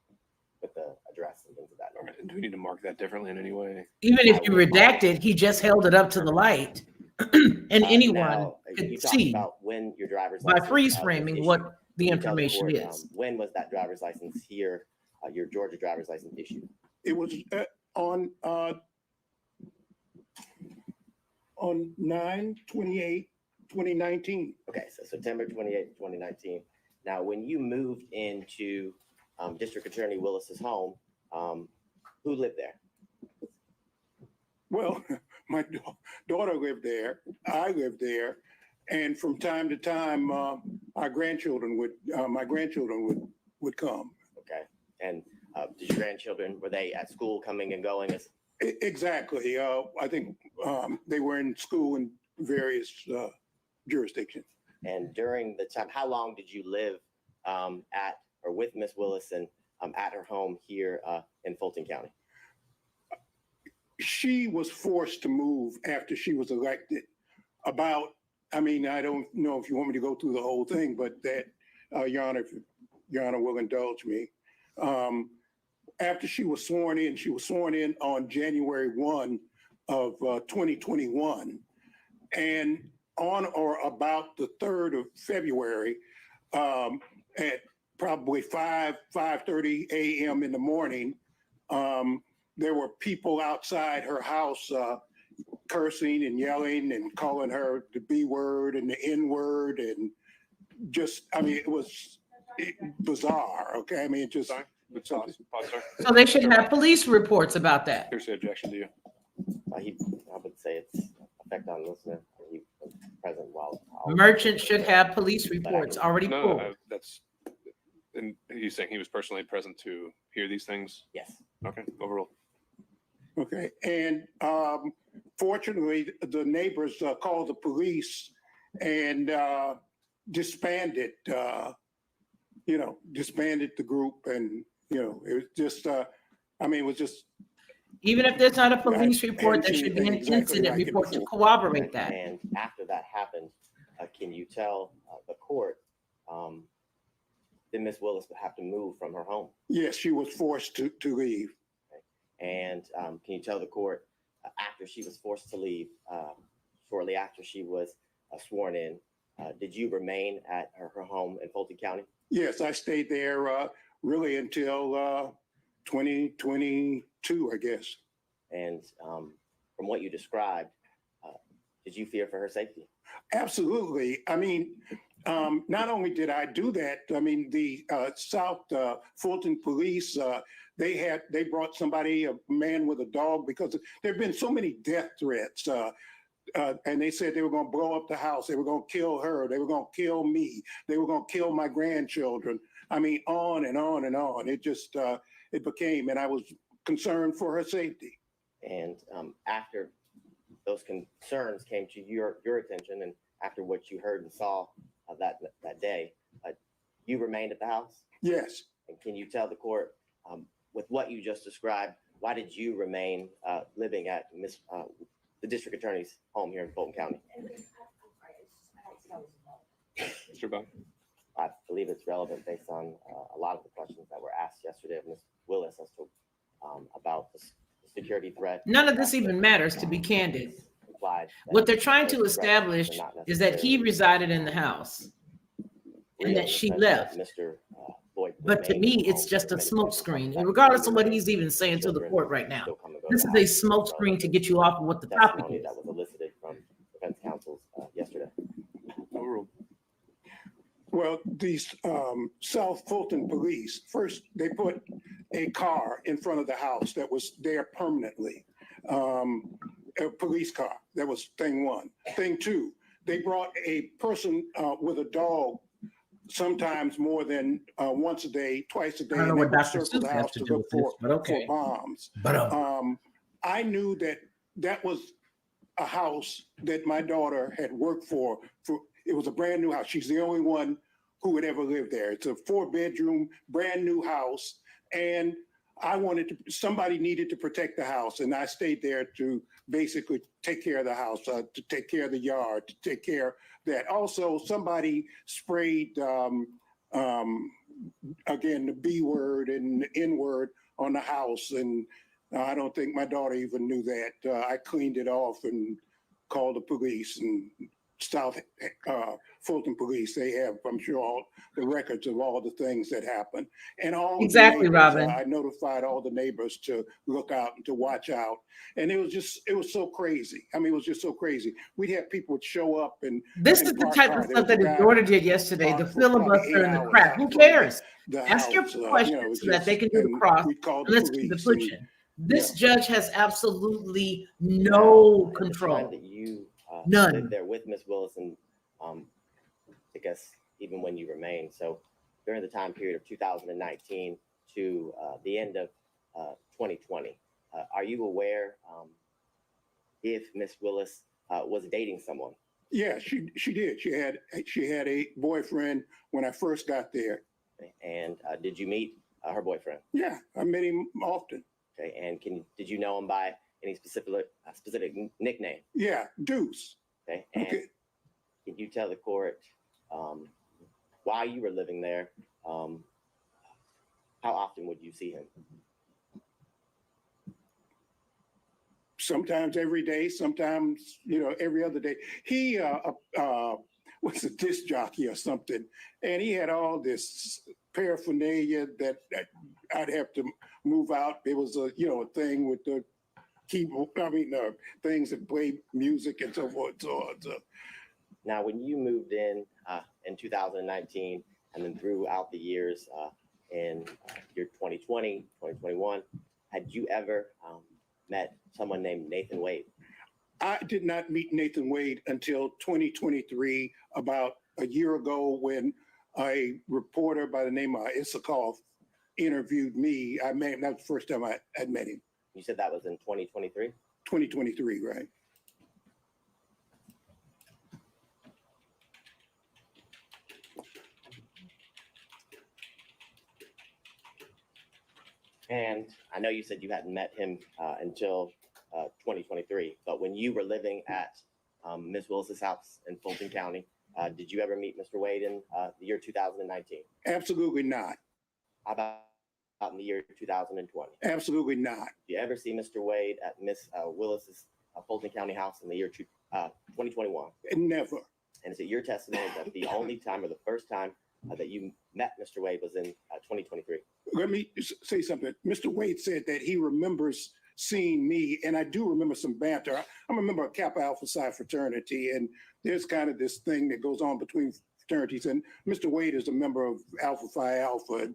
with the address and things of that nature. Right. Do we need to mark that differently in any way? Even if you redact it, he just held it up to the light, and anyone could see about when your driver's by license freeze was framing issued. what the Can you tell the information court, is. when was that driver's license here your Georgia driver's license issued? It was on 9/28/2019. Okay, so September 28th, 2019. Now, when you moved into District Attorney Willis's home, who lived there? Well, my daughter lived there. I lived there, and from time to time, my grandchildren would come. Okay, and did your grandchildren, were they at school coming and going? Exactly. I think they were in school in various jurisdictions. And during the time, how long did you live at or with Miss Willis and at her home here in Fulton County? She was forced to move after she was elected. I don't know if you want me to go through the whole thing, but that, Your Honor, if Your Honor will indulge me. After she was sworn in on January 1 of 2021. And on or about the 3rd of February, at probably 5:30 a.m. in the morning, there were people outside her house cursing and yelling and calling her the B word and the N word. And it was bizarre. Okay. Pause, sir. So they should have police reports about that. Here's the objection to you. I would say it's effect on listener. He was present while Merchant should have police reports already pulled. And he's saying he was personally present to hear these things? Yes. Okay, overruled. Okay, and fortunately, the neighbors called the police and disbanded the group, and it was just, it was just. Even if there's not a police report, there should be an incident report to corroborate that. And after that happened, can you tell the court that Miss Willis would have to move from her home? Yes, she was forced to leave. And can you tell the court after she was forced to leave, shortly after she was sworn in, did you remain at her home in Fulton County? Yes, I stayed there really until 2022, I guess. And from what you described, did you fear for her safety? Absolutely. Not only did I do that, the South Fulton police, they brought somebody, a man with a dog, because there have been so many death threats. And they said they were going to blow up the house. They were going to kill her. They were going to kill me. They were going to kill my grandchildren. On and on and on. It just, it became, and I was concerned for her safety. And after those concerns came to your attention, and after what you heard and saw that day, you remained at the house? Yes. And can you tell the court, with what you just described, why did you remain living at the district attorney's home here in Fulton County? Mr. Bond? I believe it's relevant based on a lot of the questions that were asked yesterday of Ms. Willis as to about the security threat. None of this even matters, to be candid. What they're trying to establish is that he resided in the house and that she left. But to me, it's just a smokescreen, and regardless of what he's even saying to the court right now. This is a smokescreen to get you off of what the topic is. That was elicited from defense counsels yesterday. Overruled. Well, these South Fulton police, first, they put a car in front of the house that was there permanently, a police car. That was thing one. Thing two, they brought a person with a dog, sometimes more than once a day, twice a day. I don't know what Dr. circle the Seuss has house to to do look with this, but okay. for bombs. But I knew that was a house that my daughter had worked for. It was a brand new house. She's the only one who would ever live there. It's a 4-bedroom, brand new house. And somebody needed to protect the house. And I stayed there to basically take care of the house, to take care of the yard, to take care of that. Also, somebody sprayed, again, the B word and the N word on the house. And I don't think my daughter even knew that. I cleaned it off and called the police and South Fulton Police. They have, I'm sure, all the records of all the things that happened. And all Exactly, the neighbors, Robin. I notified all the neighbors to look out and to watch out. And it was so crazy. I mean, it was just so crazy. We'd have people show up and This and is the park type car. of There stuff was a that his guy daughter did yesterday, the parked for probably filibuster 8 and the hours crap. out Who in front of cares? the Ask your house. questions so that they can do the and cross. we called And the let's keep it police and pushing. This judge has absolutely no At the time control. that you None. lived there with Miss Willis, and I guess even when you remained, so during the time period of 2019 to the end of 2020, are you aware if Miss Willis was dating someone? Yeah, she did. She had a boyfriend when I first got there. And did you meet her boyfriend? Yeah, I met him often. Okay, and did you know him by any specific nickname? Yeah, Deuce. Okay, and can you tell the court while you were living there, how often would you see him? Sometimes every day, sometimes, every other day. He was a disc jockey or something, and he had all this paraphernalia that I'd have to move out. It was a thing with the keyboard, things that play music and so forth. So now, when you moved in 2019, and then throughout the years in year 2020, 2021, had you ever met someone named Nathan Wade? I did not meet Nathan Wade until 2023, about a year ago, when a reporter by the name of Issakoff interviewed me. That was the first time I had met him. You said that was in 2023? 2023, right. And I know you said you hadn't met him until 2023, but when you were living at Ms. Willis's house in Fulton County, did you ever meet Mr. Wade in the year 2019? Absolutely not. How about in the year 2020? Absolutely not. Did you ever see Mr. Wade at Ms. Willis's Fulton County house in the year 2021? Never. And is it your testimony that the only time or the first time that you met Mr. Wade was in 2023? Let me say something. Mr. Wade said that he remembers seeing me, and I do remember some banter. I'm a member of Kappa Alpha Psi fraternity, and there's kind of this thing that goes on between fraternities. And Mr. Wade is a member of Alpha Phi Alpha. And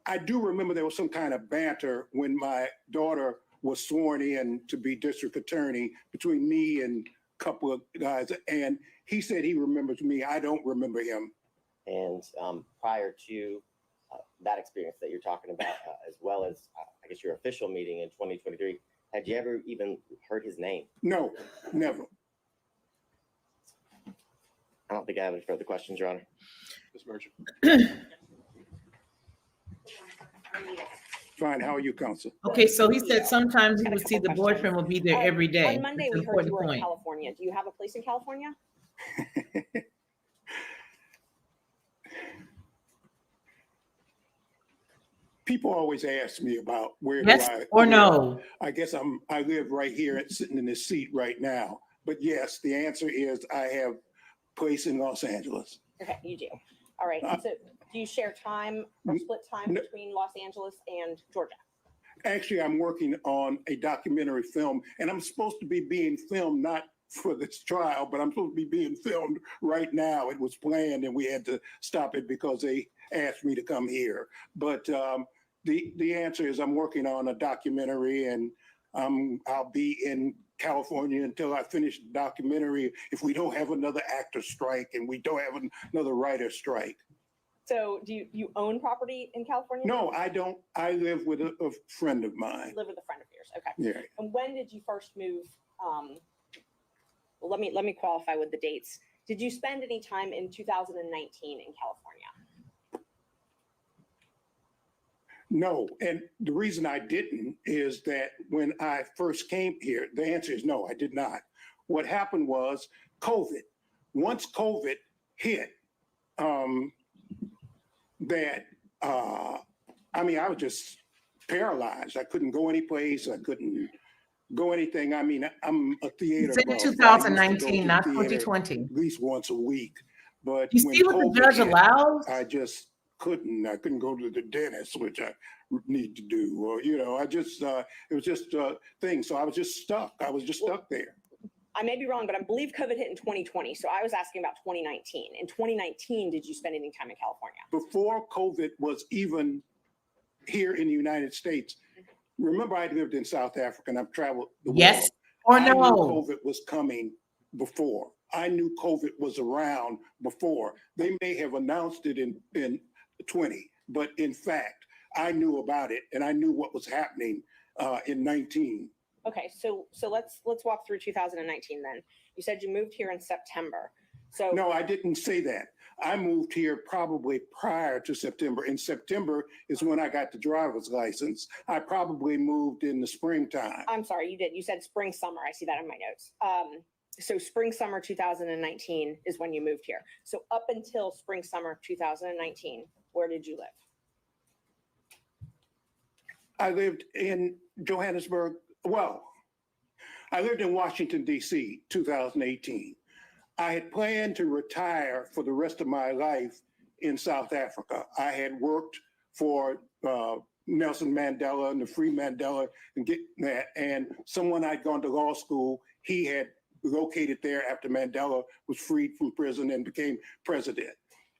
I do remember there was some kind of banter when my daughter was sworn in to be district attorney between me and a couple of guys. And he said he remembers me. I don't remember him. And prior to that experience that you're talking about, as well as, I guess, your official meeting in 2023, had you ever even heard his name? No, never. I don't think I have any further questions, Your Honor. Ms. Merchant. Fine. How are you, counsel? Okay, so he said sometimes he would see the boyfriend will be there every day. On Monday, That's we an heard you important were in point. California. Do you have a place in California? People always ask me about where Yes do I or live. no? I guess I live right here, sitting in this seat right now. But yes, the answer is I have a place in Los Angeles. Okay, you do. All right. So do you share time or split time between Los Angeles and Georgia? Actually, I'm working on a documentary film, and I'm supposed to be being filmed not for this trial, but I'm supposed to be being filmed right now. It was planned, and we had to stop it because they asked me to come here. But the answer is I'm working on a documentary, and I'll be in California until I finish the documentary, if we don't have another actor strike and we don't have another writer strike. So do you own property in California? No, I don't. I live with a friend of mine. Live with a friend of yours. Okay. Yeah. And when did you first move? Well, let me qualify with the dates. Did you spend any time in 2019 in California? No, and the reason I didn't is that when I first came here, the answer is no, I did not. What happened was COVID. Once COVID hit, I was just paralyzed. I couldn't go anyplace. I couldn't go anything. I mean, I'm a theater It's in buff. I used to go 2019, to not the theater 2020. At least once a week. But You when see what the COVID judge hit, allows? I just couldn't. I couldn't go to the dentist, which I need to do. Or, you know, I just, it was just a thing. So I was just stuck. I was just stuck there. I may be wrong, but I believe COVID hit in 2020. So I was asking about 2019. In 2019, did you spend any time in California? Before COVID was even here in the United States, remember I lived in South Africa and I've traveled the Yes world. or I knew no? COVID was coming before. I knew COVID was around before. They may have announced it in 20, but in fact, I knew about it and I knew what was happening in 19. Okay, so let's walk through 2019 then. You said you moved here in September. So No, I didn't say that. I moved here probably prior to September. In September is when I got the driver's license. I probably moved in the springtime. I'm sorry, you did. You said spring, summer. I see that in my notes. So spring, summer 2019 is when you moved here. So up until spring, summer 2019, where did you live? I lived in Johannesburg. Well, I lived in Washington, D.C., 2018. I had planned to retire for the rest of my life in South Africa. I had worked for Nelson Mandela and the Free Mandela and get that. And someone I'd gone to law school, he had located there after Mandela was freed from prison and became president.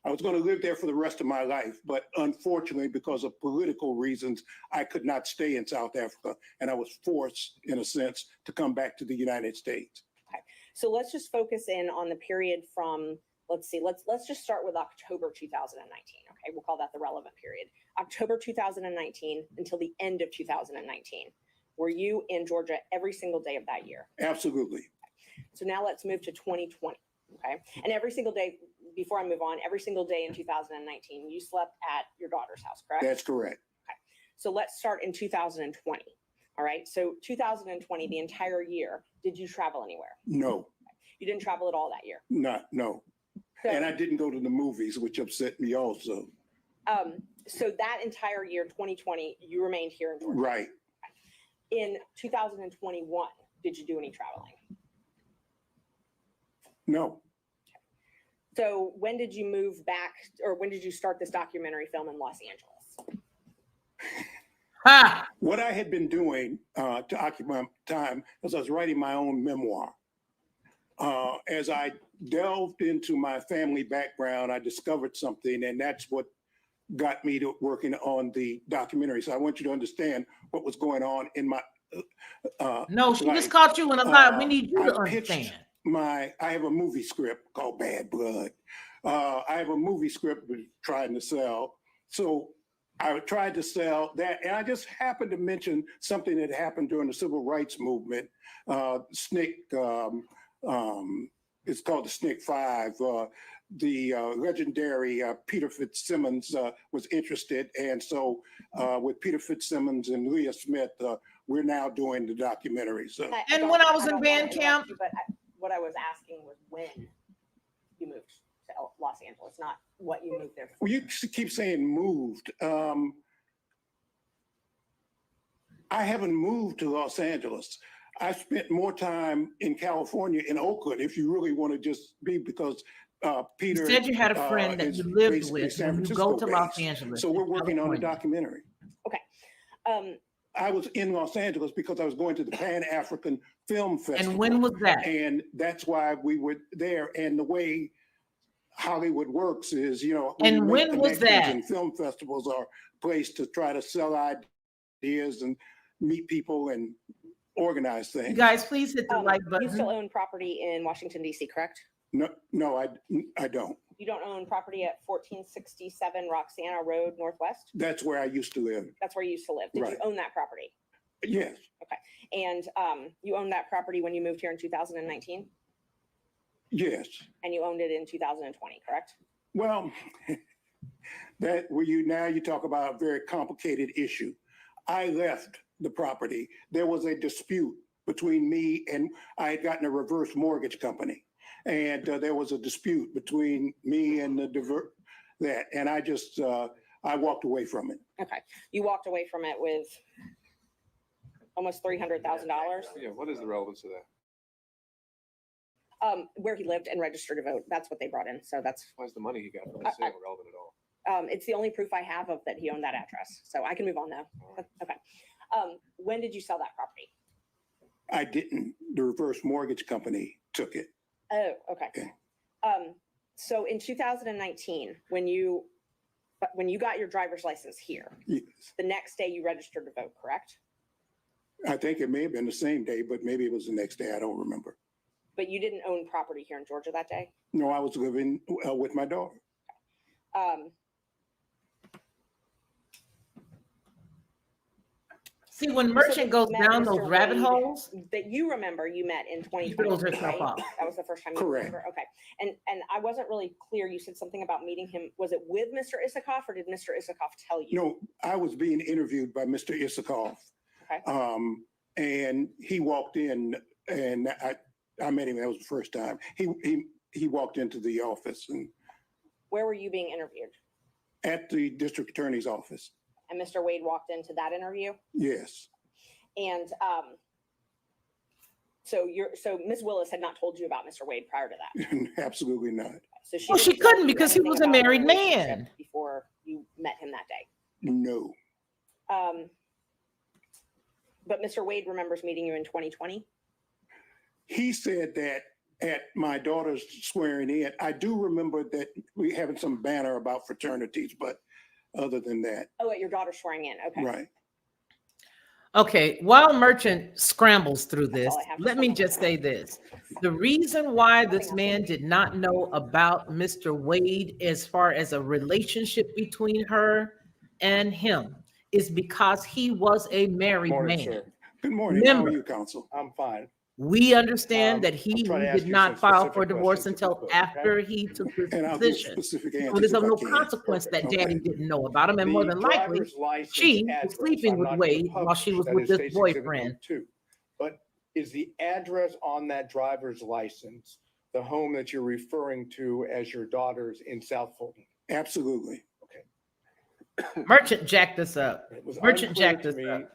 I was going to live there for the rest of my life, but unfortunately, because of political reasons, I could not stay in South Africa. And I was forced, in a sense, to come back to the United States. Okay. So let's just focus in on the period from, let's just start with October 2019. Okay, we'll call that the relevant period. October 2019 until the end of 2019. Were you in Georgia every single day of that year? Absolutely. So now let's move to 2020. Okay. And every single day, before I move on, every single day in 2019, you slept at your daughter's house, correct? That's correct. Okay. So let's start in 2020. All right. So 2020, the entire year, did you travel anywhere? No. You didn't travel at all that year? No. So, and I didn't go to the movies, which upset me also. So that entire year, 2020, you remained here in Georgia? Right. Okay. In 2021, did you do any traveling? No. So when did you move back, or when did you start this documentary film in Los Angeles? What I had been doing to occupy time was I was writing my own memoir. As I delved into my family background, I discovered something, and that's what got me to working on the documentary. So I want you to understand what was going on in my No, she life. just caught you in a lie. We need you to understand. I have a movie script called Bad Blood. I have a movie script we're trying to sell. So I tried to sell that, and I just happened to mention something that happened during the civil rights movement. SNCC, it's called the SNCC 5. The legendary Peter Fitzsimmons was interested, and so with Peter Fitzsimmons and Leah Smith, we're now doing the documentary. So, and when I was in band camp, but what I was asking was when you moved to Los Angeles, not what you moved there for. Well, you keep saying moved. I haven't moved to Los Angeles. I spent more time in California, in Oakland, if you really want to just be, because Peter. You said you had a friend that you lived with when you go to Los based. Angeles. So we're working on a documentary. Okay. I was in Los Angeles because I was going to the Pan-African Film Festival. And when was that? And that's why we were there. And the way Hollywood works is, you know, and when was that? And film festivals are a place to try to sell ideas and meet people and organize things. You guys, please hit the like button. You still own property in Washington, D.C., correct? No, I don't. You don't own property at 1467 Roxana Road Northwest? That's where I used to live. That's where you used to live. Did Right. you own that property? Yes. Okay. And you owned that property when you moved here in 2019? Yes. And you owned it in 2020, correct? Well, that where you talk about a very complicated issue. I left the property. There was a dispute between me and I had gotten a reverse mortgage company. And there was a dispute between me and and I just, I walked away from it. Okay. You walked away from it with almost $300,000. Yeah, what is the relevance of that? Where he lived and registered to vote. That's what they brought in. So that's Why is the money he got from the sale relevant at all? it's the only proof I have of that he owned that address. So I can move on now. Okay. When did you sell that property? I didn't. The reverse mortgage company took it. Oh, okay. So in 2019, when you got your driver's license here, Yes. the next day you registered to vote, correct? I think it may have been the same day, but maybe it was the next day. I don't remember. But you didn't own property here in Georgia that day? No, I was living with my daughter. See, when Merchant goes met down Mr. those rabbit Wade holes, that you remember you met in 2020, throws herself right? off. That was the first time you Correct. remember? Okay. And I wasn't really clear. You said something about meeting him. Was it with Mr. Isikoff or did Mr. Isikoff tell you? No, I was being interviewed by Mr. Isikoff. Okay. And he walked in and I met him. That was the first time. He walked into the office and Where were you being interviewed? at the district attorney's office. And Mr. Wade walked into that interview? Yes. And so Ms. Willis had not told you about Mr. Wade prior to that. Absolutely not. So she well, she didn't tell couldn't you because he anything was a about their married relationship man. before you met him that day. No. But Mr. Wade remembers meeting you in 2020. He said that at my daughter's swearing in. I do remember that we having some banner about fraternities, but other than that. Oh, at your daughter's swearing in. Okay. Right. Okay, while Merchant scrambles through this, all I have to let me just say this. The reason why this man did not know about Mr. Wade as far as a relationship between her and him is because he was a married Morning, man. sir. Good morning. How Remember, are you, counsel? I'm fine. we understand that he I'll try to ask did you not some file specific for divorce questions if until we could, okay? after he took his And I'll give position. specific So answers there's if I no can. consequence that Okay. daddy didn't know about him, and more The than likely, driver's license she was address, sleeping I'm with not gonna Wade while she publish, was that with is this State's Exhibit boyfriend. 2. But is the address on that driver's license the home that you're referring to as your daughter's in South Fulton? Absolutely. Merchant jacked us up. It was Merchant unclear jacked to us me, up.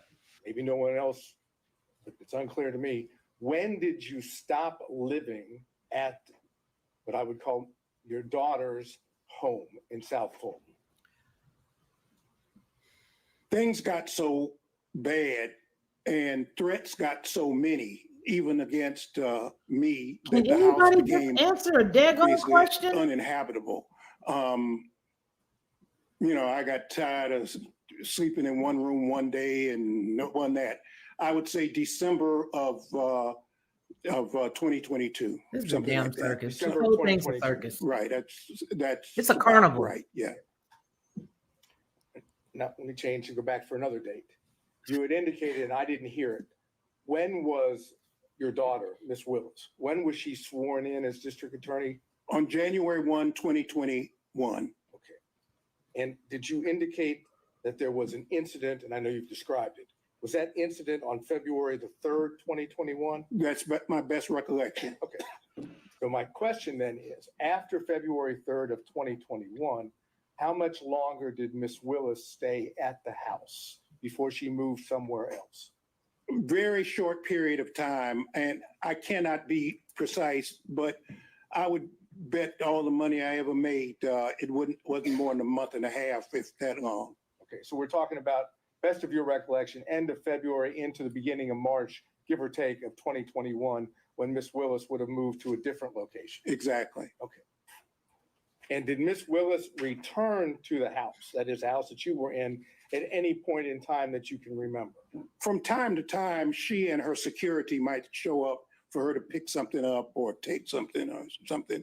maybe no one else, but it's unclear to me. When did you stop living at what I would call your daughter's home in South Fulton? Things got so bad and threats got so many, even against me, that Can the house anybody became just answer a daggone basically question? uninhabitable. I got tired of sleeping in one room one day and no one that. I would say December of 2022. This is a something damn like that. circus. This December whole thing's a 2022. circus. Right. That's It's a about carnival. Right. Yeah. Now, let me change and go back for another date. You had indicated, and I didn't hear it. When was your daughter, Miss Willis, when was she sworn in as district attorney? On January 1, 2021. Okay. And did you indicate that there was an incident, and I know you've described it, was that incident on February the 3rd, 2021? That's my best recollection. Okay. So my question then is, after February 3rd of 2021, how much longer did Miss Willis stay at the house before she moved somewhere else? Very short period of time, and I cannot be precise, but I would bet all the money I ever made, it wasn't more than a month and a half, if that long. Okay, so we're talking about, best of your recollection, end of February into the beginning of March, give or take, of 2021, when Miss Willis would have moved to a different location. Exactly. Okay. And did Miss Willis return to the house, that is, the house that you were in, at any point in time that you can remember? From time to time, she and her security might show up for her to pick something up or take something or something,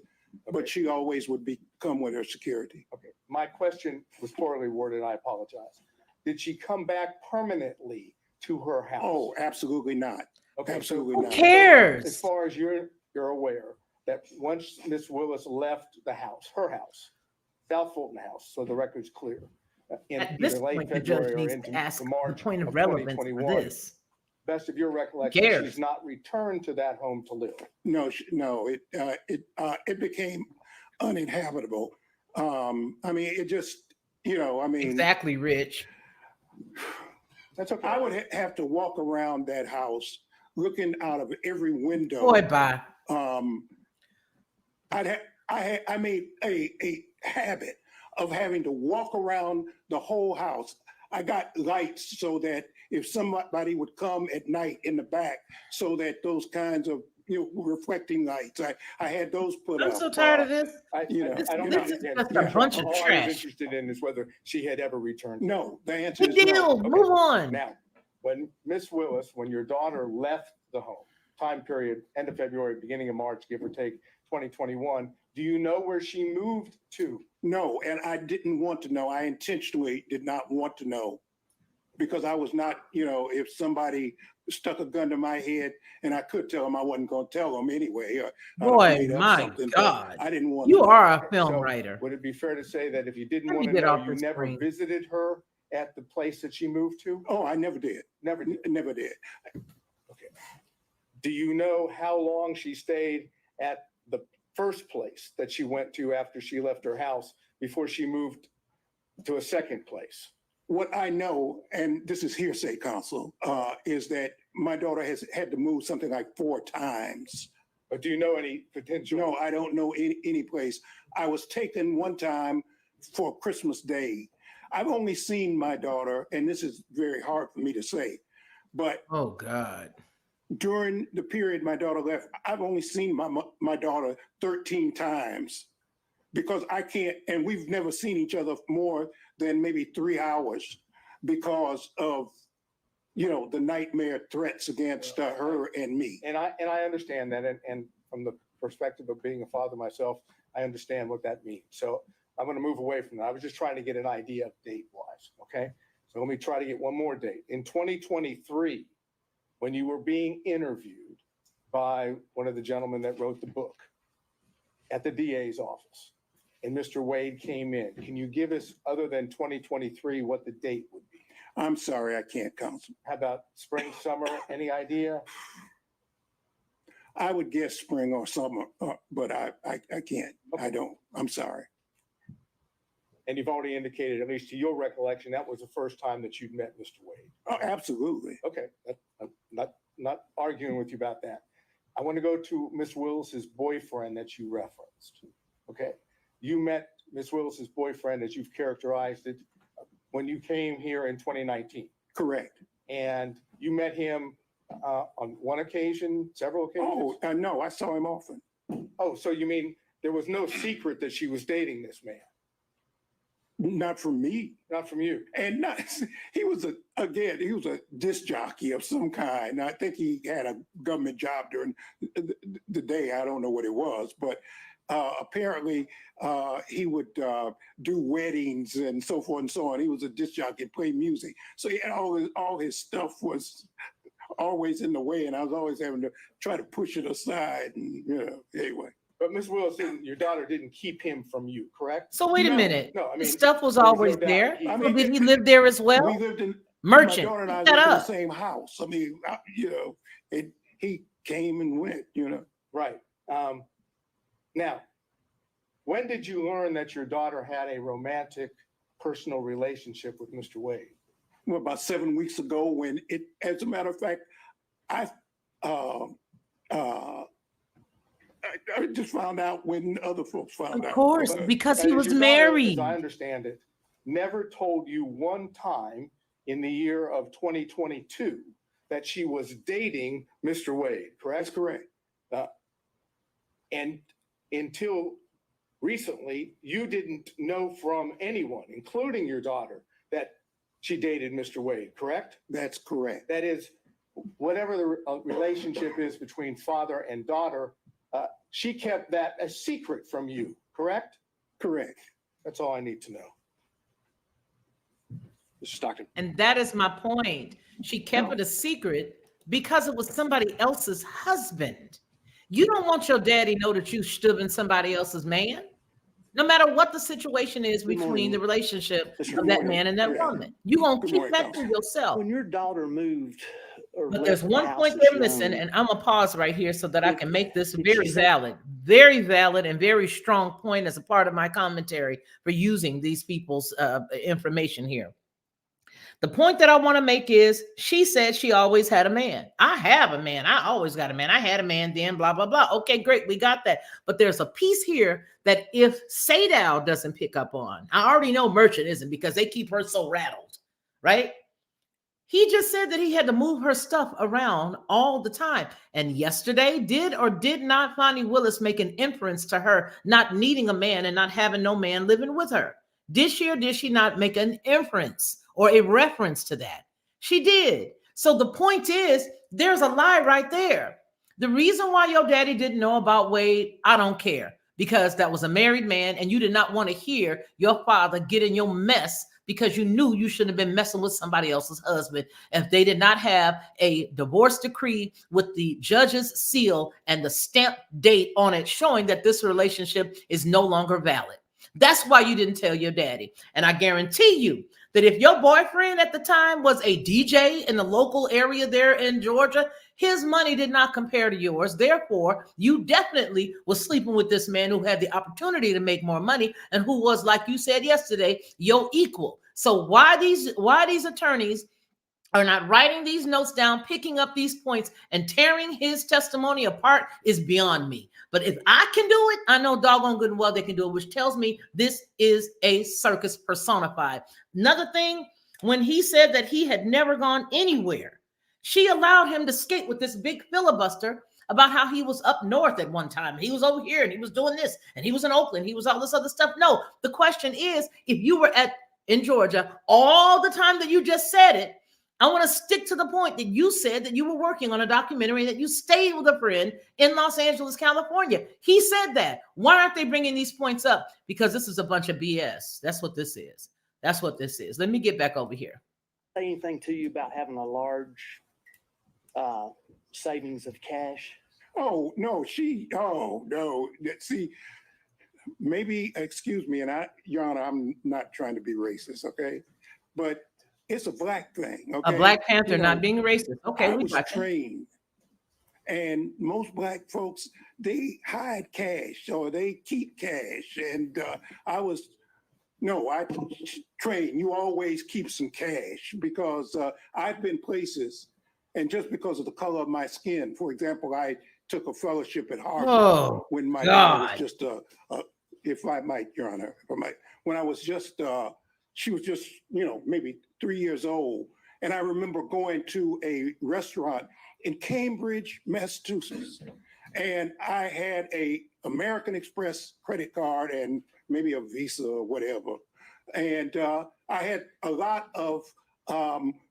but she always would come with her security. Okay, my question was poorly worded, I apologize. Did she come back permanently to her house? Oh, absolutely not. Okay, Absolutely Who not. cares? As far as you're aware, that once Miss Willis left the house, her house, South Fulton House, so the record's clear, in At this either late point, the February judge or needs into to ask the March point of of relevance for 2021, this. best of your recollection, cares? she's not returned to that home to live. No, it became uninhabitable. I mean, it just, Exactly, Rich. That's okay. I would have to walk around that house looking out of every window. Boy, bye. I made a habit of having to walk around the whole house. I got lights so that if somebody would come at night in the back, so that those kinds of reflecting lights, I had those put up. I'm so tired of this. I don't this is understand. just a bunch of All I was trash. interested in is whether she had ever returned. No, the answer is Good deal. no. Move on. Now, when Miss Willis, when your daughter left the home, time period, end of February, beginning of March, give or take, 2021, do you know where she moved to? No, and I didn't want to know. I intentionally did not want to know because I was not, if somebody stuck a gun to my head and I could tell them, I wasn't going to tell them anyway. Boy, my God. I didn't want You to know. are a film So, writer. Would it be fair to say that if you didn't Let me want to get know, off you the never screen. visited her at the place that she moved to? Oh, I never did. Never did. Never did. Okay. Do you know how long she stayed at the first place that she went to after she left her house before she moved to a second place? What I know, and this is hearsay, Counsel, is that my daughter has had to move something like 4 times. But do you know any potential? No, I don't know any place. I was taken one time for Christmas Day. I've only seen my daughter, and this is very hard for me to say, but oh God, during the period my daughter left, I've only seen my daughter 13 times because I can't, and we've never seen each other more than maybe 3 hours because of the nightmare threats against her and me. And I understand that, and from the perspective of being a father myself, I understand what that means. So I'm going to move away from that. I was just trying to get an idea of date-wise, okay? So let me try to get one more date. In 2023, when you were being interviewed by one of the gentlemen that wrote the book at the DA's office, and Mr. Wade came in, can you give us, other than 2023, what the date would be? I'm sorry, I can't, Counsel. How about spring, summer, any idea? I would guess spring or summer, but I can't. I don't. I'm sorry. And you've already indicated, at least to your recollection, that was the first time that you'd met Mr. Wade. Oh, absolutely. Okay, I'm not arguing with you about that. I want to go to Miss Willis's boyfriend that you referenced. Okay, you met Miss Willis's boyfriend, as you've characterized it, when you came here in 2019. Correct. And you met him on one occasion, several occasions? Oh, no, I saw him often. Oh, so you mean there was no secret that she was dating this man? Not from me. Not from you. And he was a disc jockey of some kind. I think he had a government job during the day. I don't know what it was, but apparently he would do weddings and so forth and so on. He was a disc jockey, play music. So he had all his stuff was always in the way, and I was always having to try to push it aside. And anyway. But Ms. Willis, your daughter didn't keep him from you, correct? So wait a minute. No, I mean, the stuff was there was always no doubt there. he- Or did he live there as well? We lived in Merchant. My daughter and I Shut lived in the up. same house. I mean, he came and went. Right. Now, when did you learn that your daughter had a romantic, personal relationship with Mr. Wade? Well, about 7 weeks ago, when as a matter of fact, I just found out when other folks found out. Of course, because he And was your daughter, married. as I understand it, never told you one time in the year of 2022 that she was dating Mr. Wade, correct? That's correct. And until recently, you didn't know from anyone, including your daughter, that she dated Mr. Wade, correct? That's correct. That is, whatever the relationship is between father and daughter, she kept that a secret from you, correct? Correct. That's all I need to know. Mr. Stockton. And that is my point. She kept it a secret because it was somebody else's husband. You don't want your daddy to know that you stood in somebody else's man, no matter what the situation is between the relationship of that man and that woman. You're going to keep that to yourself. When your daughter moved, But there's one point they're missing, and I'm going to pause right here so that I can make this very valid and very strong point as a part of my commentary for using these people's information here. The point that I want to make is she said she always had a man. I have a man. I always got a man. I had a man then, blah, blah, blah. Okay, great. We got that. But there's a piece here that if Sadal doesn't pick up on, I already know Merchant isn't because they keep her so rattled, right? He just said that he had to move her stuff around all the time. And yesterday, did or did not Fani Willis make an inference to her not needing a man and not having no man living with her? Did she or did she not make an inference or a reference to that? She did. So the point is, there's a lie right there. The reason why your daddy didn't know about Wade, I don't care, because that was a married man and you did not want to hear your father get in your mess because you knew you shouldn't have been messing with somebody else's husband if they did not have a divorce decree with the judge's seal and the stamp date on it showing that this relationship is no longer valid. That's why you didn't tell your daddy. And I guarantee you that if your boyfriend at the time was a DJ in the local area there in Georgia, his money did not compare to yours. Therefore, you definitely was sleeping with this man who had the opportunity to make more money and who was, like you said yesterday, your equal. So why these attorneys are not writing these notes down, picking up these points and tearing his testimony apart is beyond me. But if I can do it, I know doggone good and well they can do it, which tells me this is a circus personified. Another thing, when he said that he had never gone anywhere, she allowed him to skate with this big filibuster about how he was up north at one time. He was over here and he was doing this and he was in Oakland. He was all this other stuff. No, the question is, if you were in Georgia all the time that you just said it, I want to stick to the point that you said that you were working on a documentary, that you stayed with a friend in Los Angeles, California. He said that. Why aren't they bringing these points up? Because this is a bunch of BS. That's what this is. That's what this is. Let me get back over here. Say anything to you about having a large savings of cash? Oh, no, no. See, maybe, excuse me, and Your Honor, I'm not trying to be racist, okay? But it's a black thing, okay? A Black Panther not being racist. Okay, I was trained. And most black folks, they hide cash or they keep cash. And I trained, you always keep some cash because I've been places, and just because of the color of my skin, for example, I took a fellowship at Harvard when my daughter was just, if I might, Your Honor, when I was just, she was just, maybe 3 years old. And I remember going to a restaurant in Cambridge, Massachusetts. And I had a American Express credit card and maybe a Visa or whatever. And I had a lot of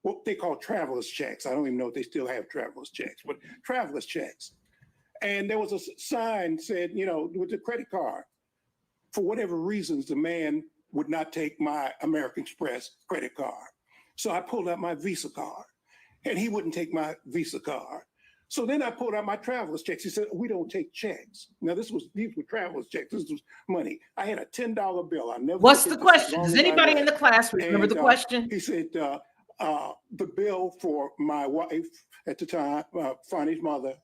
what they call traveler's checks. I don't even know if they still have traveler's checks, but traveler's checks. And there was a sign said, with the credit card. For whatever reasons, the man would not take my American Express credit card. So I pulled out my Visa card and he wouldn't take my Visa card. So then I pulled out my traveler's checks. He said, we don't take checks. Now these were traveler's checks. This was money. I had a $10 bill. I never. What's the question? Does anybody in the class remember the question? He said, the bill for my wife at the time, Fani's mother,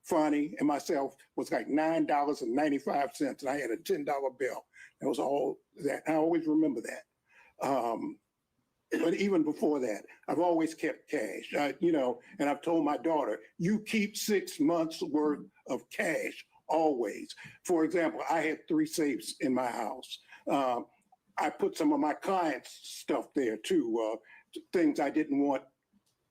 Fani and myself was like $9.95. And I had a $10 bill. That was all that. I always remember that. But even before that, I've always kept cash, and I've told my daughter, you keep 6 months worth of cash always. For example, I had 3 safes in my house. I put some of my clients' stuff there too, things I didn't want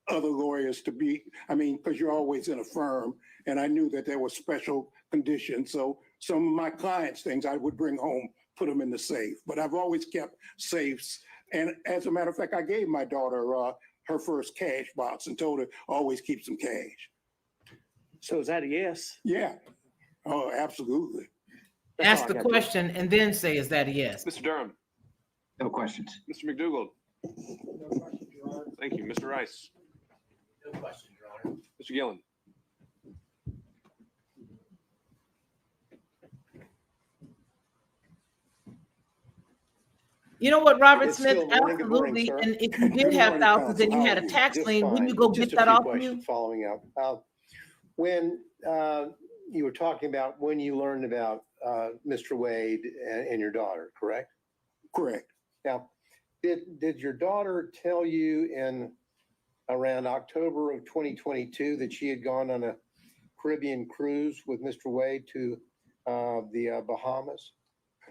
other lawyers to be, because you're always in a firm, and I knew that there were special conditions. So some of my clients' things I would bring home, put them in the safe, but I've always kept safes. And as a matter of fact, I gave my daughter her first cash box and told her always keep some cash. So is that a yes? Yeah. Oh, absolutely. Ask the question and then say, is that a yes? Mr. Durham. No questions. Mr. McDougald. Thank you. Mr. Rice. No questions, Your Honor. Mr. Gillen. You know what, Robert It's Smith? still morning. Good Absolutely. morning, sir. And if you did have thousands and you had a tax lien, wouldn't you go get that off of you? Following up. When you were talking about when you learned about Mr. Wade and your daughter, correct? Correct. Now, Did your daughter tell you in around October of 2022 that she had gone on a Caribbean cruise with Mr. Wade to the Bahamas?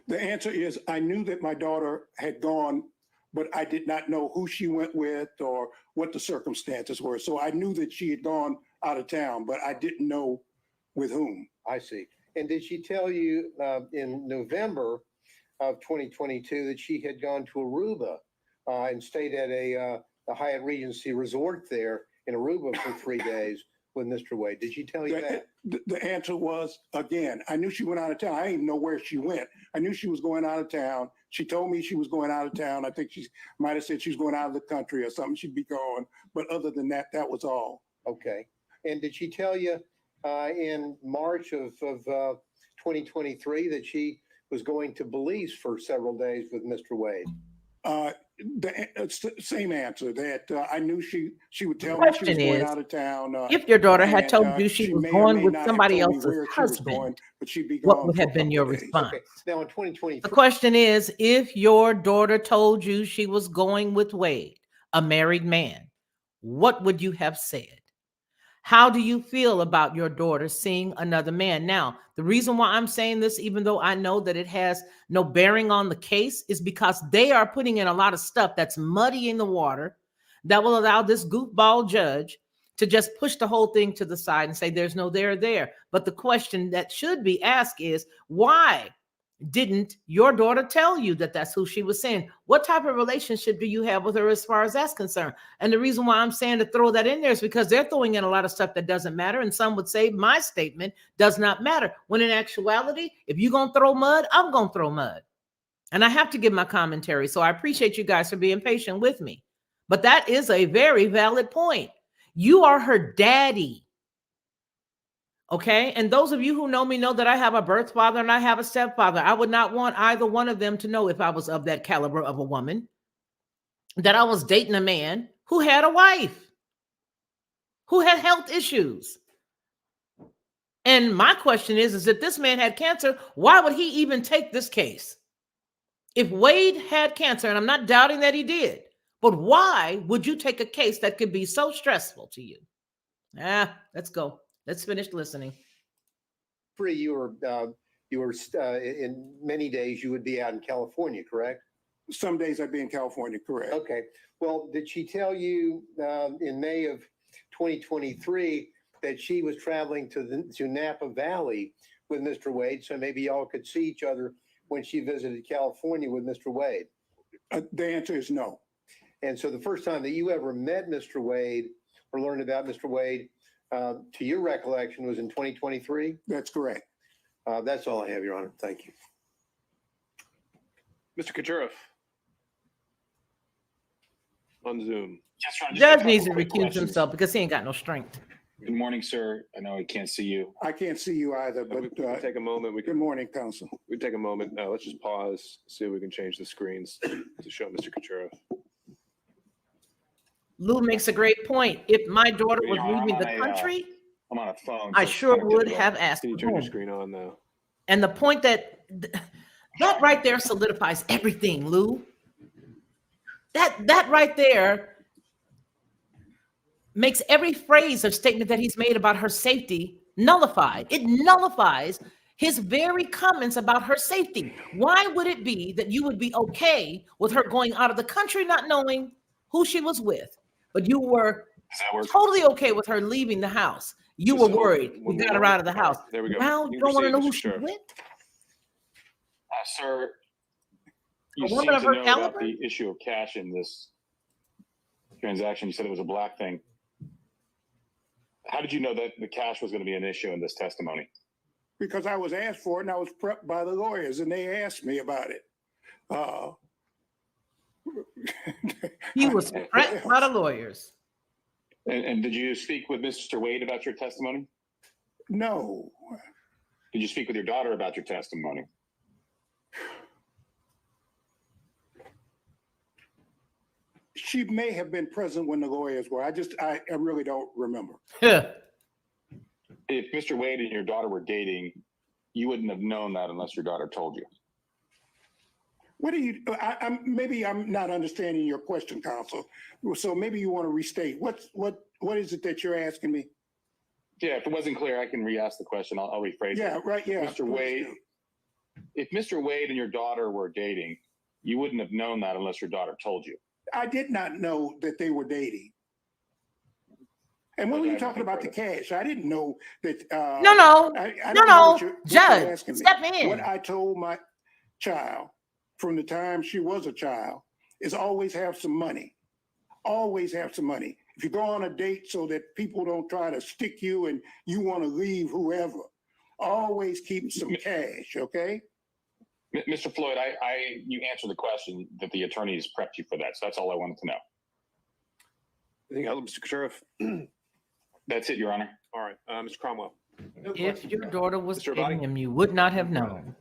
The answer is I knew that my daughter had gone, but I did not know who she went with or what the circumstances were. So I knew that she had gone out of town, but I didn't know with whom. I see. And did she tell you in November of 2022 that she had gone to Aruba and stayed at the Hyatt Regency Resort there in Aruba for 3 days with Mr. Wade? Did she tell you that? The answer was, again, I knew she went out of town. I didn't even know where she went. I knew she was going out of town. She told me she was going out of town. I think she might have said she was going out of the country or something. She'd be gone. But other than that, that was all. Okay. And did she tell you in March of 2023 that she was going to Belize for several days with Mr. Wade? The same answer, that I knew she would tell me she was going out of town. If your daughter had and, told you she was may or going may with not have somebody told me else's where she was husband, going, but she'd be what gone would for a have been couple your of days. response? Okay. Now in 2023. The question is, if your daughter told you she was going with Wade, a married man, what would you have said? How do you feel about your daughter seeing another man? Now, the reason why I'm saying this, even though I know that it has no bearing on the case, is because they are putting in a lot of stuff that's muddying the water that will allow this goofball judge to just push the whole thing to the side and say there's no there there. But the question that should be asked is, why didn't your daughter tell you that that's who she was saying? What type of relationship do you have with her as far as that's concerned? And the reason why I'm saying to throw that in there is because they're throwing in a lot of stuff that doesn't matter. And some would say my statement does not matter. When in actuality, if you're going to throw mud, I'm going to throw mud. And I have to give my commentary. So I appreciate you guys for being patient with me. But that is a very valid point. You are her daddy. Okay. And those of you who know me know that I have a birth father and I have a stepfather. I would not want either one of them to know, if I was of that caliber of a woman, that I was dating a man who had a wife, who had health issues. And my question is if this man had cancer, why would he even take this case? If Wade had cancer, and I'm not doubting that he did, but why would you take a case that could be so stressful to you? Let's go. Let's finish listening. You were in many days you would be out in California, correct? Some days I'd be in California, correct. Okay. Well, did she tell you in May of 2023 that she was traveling to Napa Valley with Mr. Wade, so maybe y'all could see each other when she visited California with Mr. Wade? The answer is no. And so the first time that you ever met Mr. Wade or learned about Mr. Wade, to your recollection, was in 2023? That's correct. That's all I have, Your Honor. Thank you. Mr. Kachuroff on Zoom. Judge needs to recuse himself because he ain't got no strength. Good morning, sir. I know I can't see you. I can't see you either, but we can take a moment. Good morning, counsel. We take a moment. Let's just pause, see if we can change the screens to show Mr. Kachuroff. Lou makes a great point. If my daughter was leaving the country, I'm on a phone. I sure would have asked. Can you turn your screen on now? And the point that right there solidifies everything, Lou. That right there makes every phrase or statement that he's made about her safety nullified. It nullifies his very comments about her safety. Why would it be that you would be okay with her going out of the country not knowing who she was with, but you were totally okay with her leaving the house? You were worried. We got her out of the house. There we go. Now you don't want to know who she's with? Sir, you A seem woman to of her know caliber? about the issue of cash in this transaction. You said it was a black thing. How did you know that the cash was going to be an issue in this testimony? Because I was asked for it and I was prepped by the lawyers and they asked me about it. He was prepped by the lawyers. And did you speak with Mr. Wade about your testimony? No. Did you speak with your daughter about your testimony? She may have been present when the lawyers were. I really don't remember. If Mr. Wade and your daughter were dating, you wouldn't have known that unless your daughter told you. What do you, maybe I'm not understanding your question, counsel. So maybe you want to restate. What is it that you're asking me? Yeah, if it wasn't clear, I can re-ask the question. I'll rephrase it. Yeah, right, yeah. Mr. Wade, if Mr. Wade and your daughter were dating, you wouldn't have known that unless your daughter told you. I did not know that they were dating. And when were you talking about the cash? I didn't know that. No, I don't know what you're Judge, asking me. step in. What I told my child from the time she was a child is always have some money. Always have some money. If you go on a date so that people don't try to stick you and you want to leave whoever, always keep some cash, okay? Mr. Floyd, you answered the question that the attorneys prepped you for that. So that's all I wanted to know. Anything else, Mr. Sheriff? That's it, Your Honor. All right, Mr. Cromwell. If your daughter was Mr. dating him, you would not have known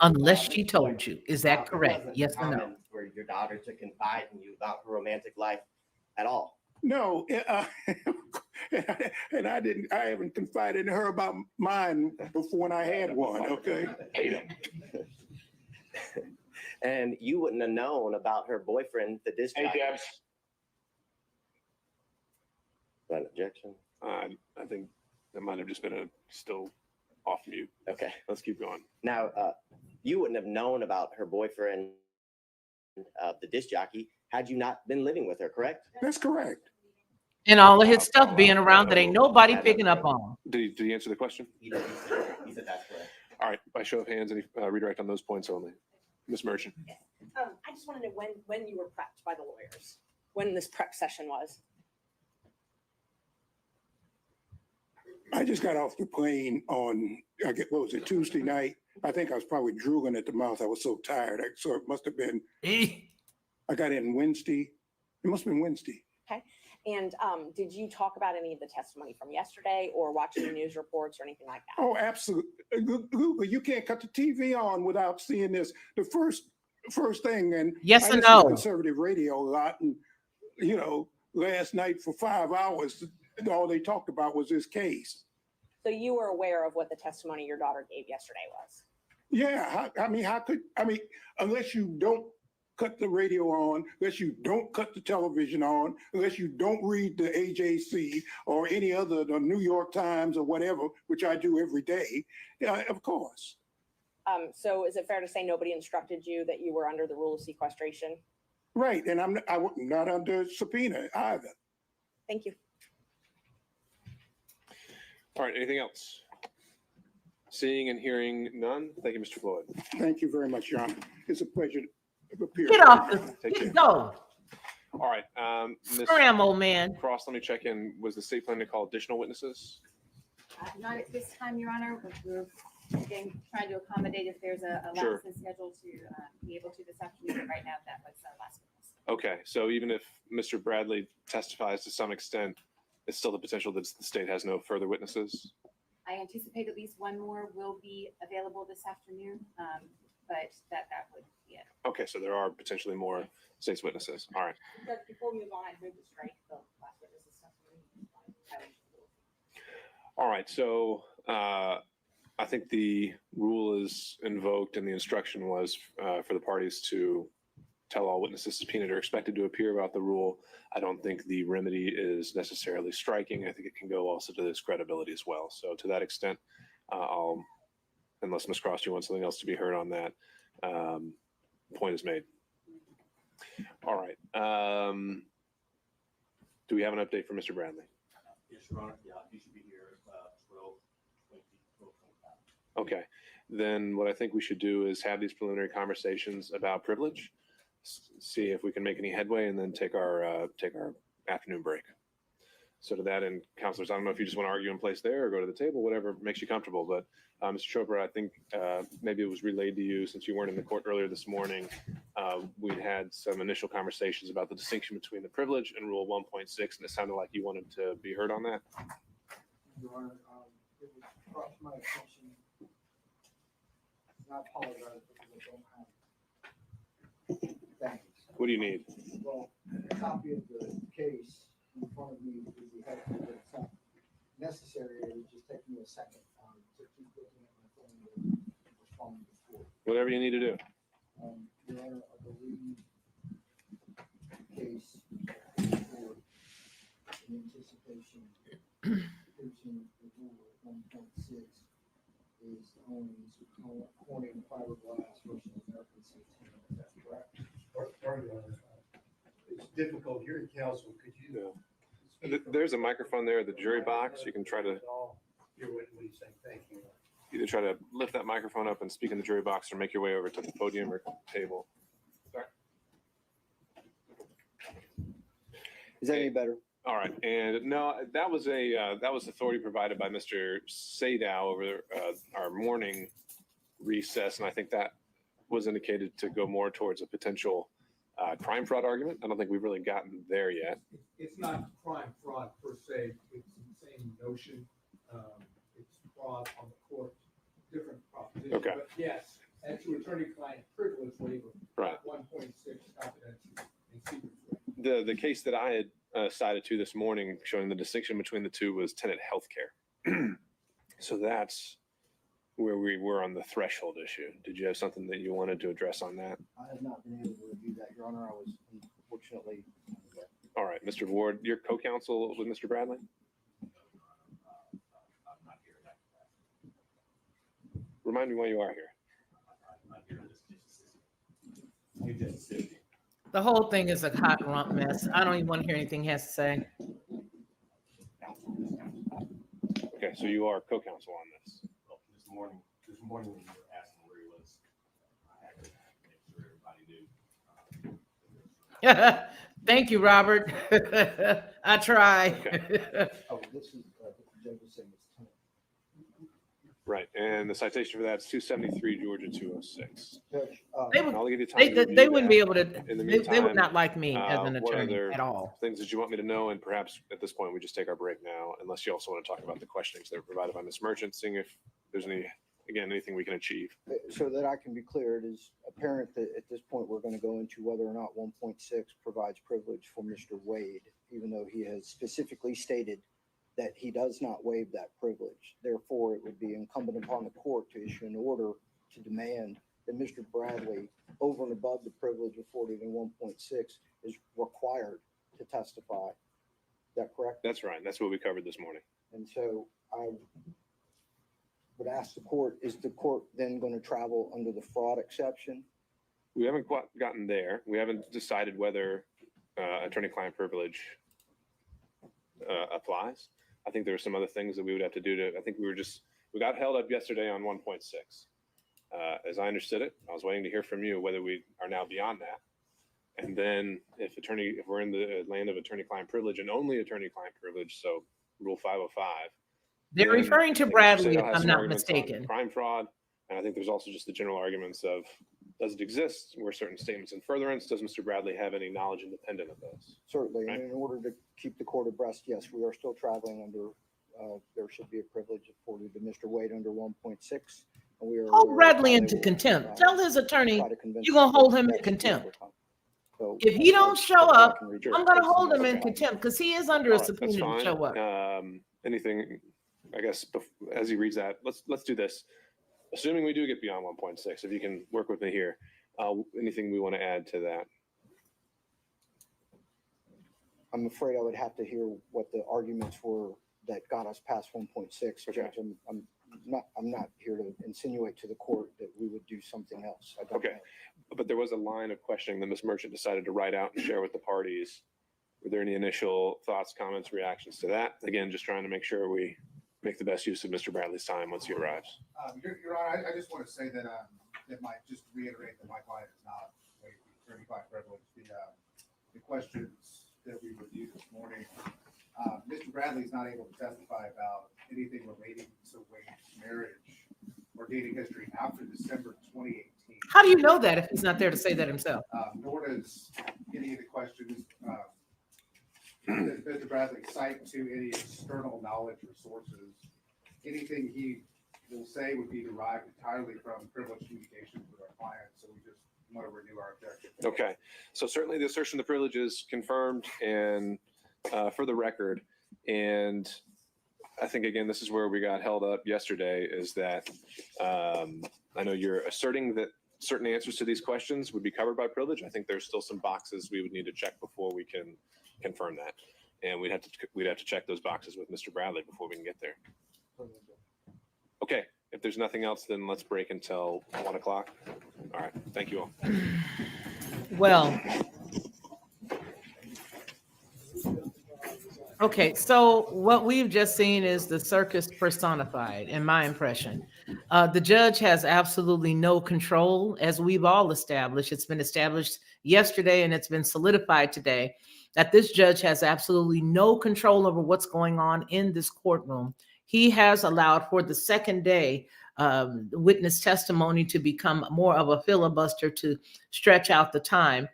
unless she told you. Is that correct? Yes or no? For your daughter to confide in you about her romantic life at all? No, and I haven't confided in her about mine before when I had one, okay? And you wouldn't have known about her boyfriend, the disc jockey. Hey, Debs. An objection? I think that might have just been still off mute. Okay. Let's keep going. Now, you wouldn't have known about her boyfriend, the disc jockey, had you not been living with her, correct? That's correct. And all of his stuff being around that ain't nobody picking up on. Did he answer the question? He said that's correct. All right, by show of hands, any redirect on those points only. Ms. Merchant. I just want to know when you were prepped by the lawyers, when this prep session was. I just got off the plane on, what was it, Tuesday night? I think I was probably drooling at the mouth. I was so tired. So it must have been, I got in Wednesday. It must have been Wednesday. Okay. And did you talk about any of the testimony from yesterday or watching the news reports or anything like that? Oh, absolutely. You can't cut the TV on without seeing this. The first thing, and yes I or listen to no? conservative radio a lot, and last night for 5 hours, all they talked about was this case. So you were aware of what the testimony your daughter gave yesterday was? Yeah, unless you don't cut the radio on, unless you don't cut the television on, unless you don't read the AJC or any other, the New York Times or whatever, which I do every day, of course. So is it fair to say nobody instructed you that you were under the rule of sequestration? Right, and I'm not under subpoena either. Thank you. All right, anything else? Seeing and hearing none, thank you, Mr. Floyd. Thank you very much, Your Honor. It's a pleasure to appear. Get off the, Take care. go. All right, Ms. Scram, old man. Cross, let me check in. Was the state planning to call additional witnesses? Not at this time, Your Honor, but we're again trying to accommodate if there's a Sure. lapse in schedule to be able to this afternoon. But right now, that was the last witness. Okay, so even if Mr. Bradley testifies to some extent, it's still the potential that the state has no further witnesses? I anticipate at least one more will be available this afternoon, but that would be it. Okay, so there are potentially more state's witnesses. All right. Judge, before we move on, I'd move to strike the last witness's testimony. All right, so I think the rule is invoked and the instruction was for the parties to tell all witnesses subpoenaed or expected to appear about the rule. I don't think the remedy is necessarily striking. I think it can go also to this credibility as well. So to that extent, unless Ms. Cross, you want something else to be heard on that, point is made. All right. Do we have an update for Mr. Bradley? Yes, Your Honor. Yeah, he should be here at 12:20, 12:25. Okay, then what I think we should do is have these preliminary conversations about privilege, see if we can make any headway, and then take our afternoon break. So to that end, counselors, I don't know if you just want to argue in place there or go to the table, whatever makes you comfortable. But Mr. Chopra, I think maybe it was relayed to you since you weren't in the court earlier this morning. We'd had some initial conversations about the distinction between the privilege and Rule 1.6, and it sounded like you wanted to be heard on that. Your Honor, it was brought to my attention. I apologize because I don't have things. What do you need? Well, a copy of the case in front of me would be helpful, but it's not necessary. It would just take me a second to keep looking at my phone and responding before. Whatever you need to do. is owning Corning fiberglass versus American Centennial. Is that correct? It's difficult here in council. Could you? There's a microphone there, the jury box. You can try to Hear what he's saying. Thank you. either try to lift that microphone up and speak in the jury box, or make your way over to the podium or table. Sorry. Is that any better? All right, and no, that was authority provided by Mr. Sadow over our morning recess, and I think that was indicated to go more towards a potential crime fraud argument. I don't think we've really gotten there yet. It's not crime fraud per se. It's the same notion. It's fraud on the court, different proposition. Okay. But yes, as to attorney-client privilege waiver, Right. 1.6 confidential and secret. The case that I had cited to this morning, showing the distinction between the two, was tenant healthcare. So that's where we were on the threshold issue. Did you have something that you wanted to address on that? I have not been able to review that, Your Honor. I was unfortunately. All right, Mr. Ward, your co-counsel with Mr. Bradley? Remind me why you are here. The whole thing is a hot rump mess. I don't even want to hear anything he has to say. Okay, so you are co-counsel on this. This morning when you were asking where he was, I had to make sure everybody knew. Thank you, Robert. I try. Oh, this is, Judge was saying it's 10. Right, and the citation for that is 273 Georgia 206. Judge, They would, I'll give you time to review they wouldn't that. be able to, In the they meantime, would not like me as an what attorney other at all. things that you want me to know, and perhaps at this point we just take our break now, unless you also want to talk about the questionings that were provided by Ms. Merchant, seeing if there's anything we can achieve. So that I can be clear, it is apparent that at this point, we're going to go into whether or not 1.6 provides privilege for Mr. Wade, even though he has specifically stated that he does not waive that privilege. Therefore, it would be incumbent upon the court to issue an order to demand that Mr. Bradley, over and above the privilege afforded in 1.6, is required to testify. Is that correct? That's right. That's what we covered this morning. And so I would ask the court, is the court then going to travel under the fraud exception? We haven't quite gotten there. We haven't decided whether attorney-client privilege applies. I think there are some other things that we would have to do to, I think we got held up yesterday on 1.6. As I understood it, I was waiting to hear from you whether we are now beyond that. And then if we're in the land of attorney-client privilege and only attorney-client privilege, so Rule 505. They're referring to I think Mr. Bradley, Sadow if has I'm some not arguments on mistaken. crime fraud. And I think there's also just the general arguments of, does it exist? Were certain statements in furtherance? Does Mr. Bradley have any knowledge independent of those? Certainly, Right. and in order to keep the court abreast, yes, we are still traveling under, there should be a privilege afforded to Mr. Wade under 1.6. And we are Hold aware of Bradley how they into will, contempt. Tell his attorney try to convince you're going to the hold court him that in should be contempt. overcome. So, If he don't show up, can reach I'm going to out. hold him in contempt because he is under a All right, that's subpoena to fine. show up. Anything, I guess, as he reads that, let's do this. Assuming we do get beyond 1.6, if you can work with me here, anything we want to add to that? I'm afraid I would have to hear what the arguments were that got us past 1.6. Okay. Judge, I'm not here to insinuate to the court that we would do something else. I don't Okay. know. But there was a line of questioning that Ms. Merchant decided to write out and share with the parties. Were there any initial thoughts, comments, reactions to that? Again, just trying to make sure we make the best use of Mr. Bradley's time once he arrives. Your Honor, I just want to say that that might just reiterate that my client is not waived the attorney-client privilege. The questions that we reviewed this morning, Mr. Bradley is not able to testify about anything relating to Wade's marriage or dating history after December 2018. How do you know that if he's not there to say that himself? Nor does any of the questions does Mr. Bradley cite to any external knowledge or sources. Anything he will say would be derived entirely from privileged communications with our client. So we just want to renew our objection. Okay, so certainly the assertion of the privilege is confirmed and for the record. And I think, again, this is where we got held up yesterday, is that I know you're asserting that certain answers to these questions would be covered by privilege. I think there's still some boxes we would need to check before we can confirm that. And we'd have to check those boxes with Mr. Bradley before we can get there. Okay, If there's nothing else, then let's break until 1 o'clock. All right. Thank you all. Well, okay, so what we've just seen is the circus personified, in my impression. The judge has absolutely no control, as we've all established. It's been established yesterday and it's been solidified today that this judge has absolutely no control over what's going on in this courtroom. He has allowed for the second day witness testimony to become more of a filibuster to stretch out the time.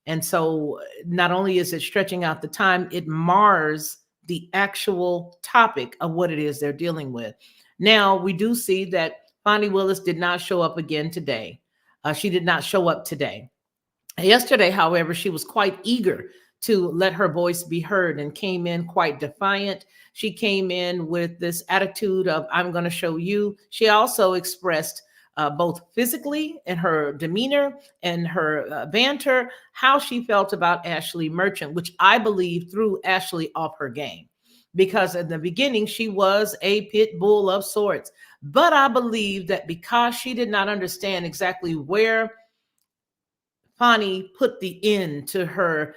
And so not only is it stretching out the time, it mars the actual topic of what it is they're dealing with. Now, we do see that Fani Willis did not show up again today. She did not show up today. Yesterday, however, she was quite eager to let her voice be heard and came in quite defiant. She came in with this attitude of, I'm going to show you. She also expressed both physically in her demeanor and her banter, how she felt about Ashley Merchant, which I believe threw Ashley off her game. Because in the beginning, she was a pit bull of sorts. But I believe that because she did not understand exactly where Fani put the end to her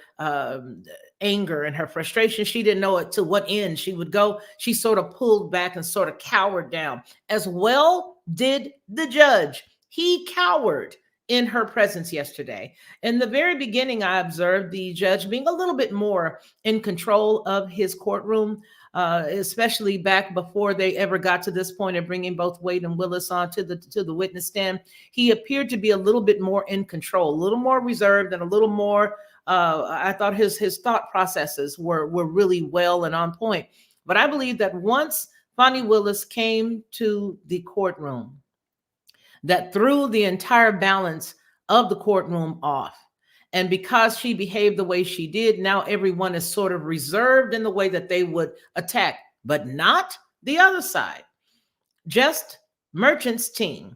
anger and her frustration, she didn't know it to what end she would go. She sort of pulled back and sort of cowered down. As well did the judge. He cowered in her presence yesterday. In the very beginning, I observed the judge being a little bit more in control of his courtroom, especially back before they ever got to this point of bringing both Wade and Willis on to the witness stand. He appeared to be a little bit more in control, a little more reserved, and a little more. I thought his thought processes were really well and on point. But I believe that once Fani Willis came to the courtroom, that threw the entire balance of the courtroom off. And because she behaved the way she did, now everyone is sort of reserved in the way that they would attack, but not the other side. Just Merchant's team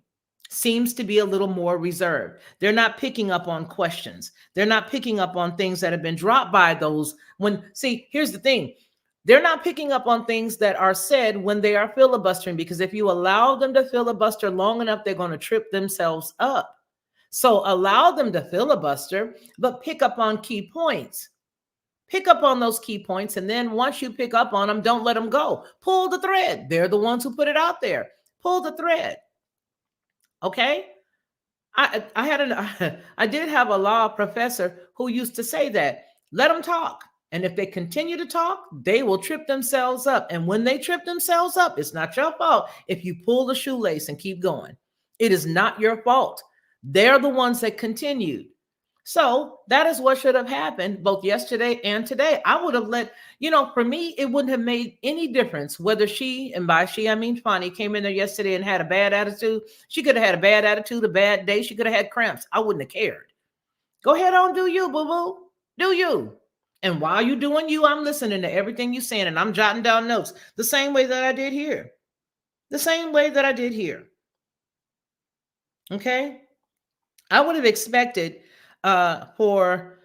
seems to be a little more reserved. They're not picking up on questions. They're not picking up on things that have been dropped by those see, here's the thing. They're not picking up on things that are said when they are filibustering, because if you allow them to filibuster long enough, they're going to trip themselves up. So allow them to filibuster, but pick up on key points. Pick up on those key points. And then once you pick up on them, don't let them go. Pull the thread. They're the ones who put it out there. Pull the thread. Okay? I did have a law professor who used to say that. Let them talk. And if they continue to talk, they will trip themselves up. And when they trip themselves up, it's not your fault if you pull the shoelace and keep going. It is not your fault. They're the ones that continued. So that is what should have happened both yesterday and today. I would have for me, it wouldn't have made any difference whether she, and by she, I mean Fani, came in there yesterday and had a bad attitude. She could have had a bad attitude, a bad day. She could have had cramps. I wouldn't have cared. Go ahead on, do you, boo-boo. Do you. And while you're doing you, I'm listening to everything you're saying and I'm jotting down notes the same way that I did here. The same way that I did here. Okay? I would have expected for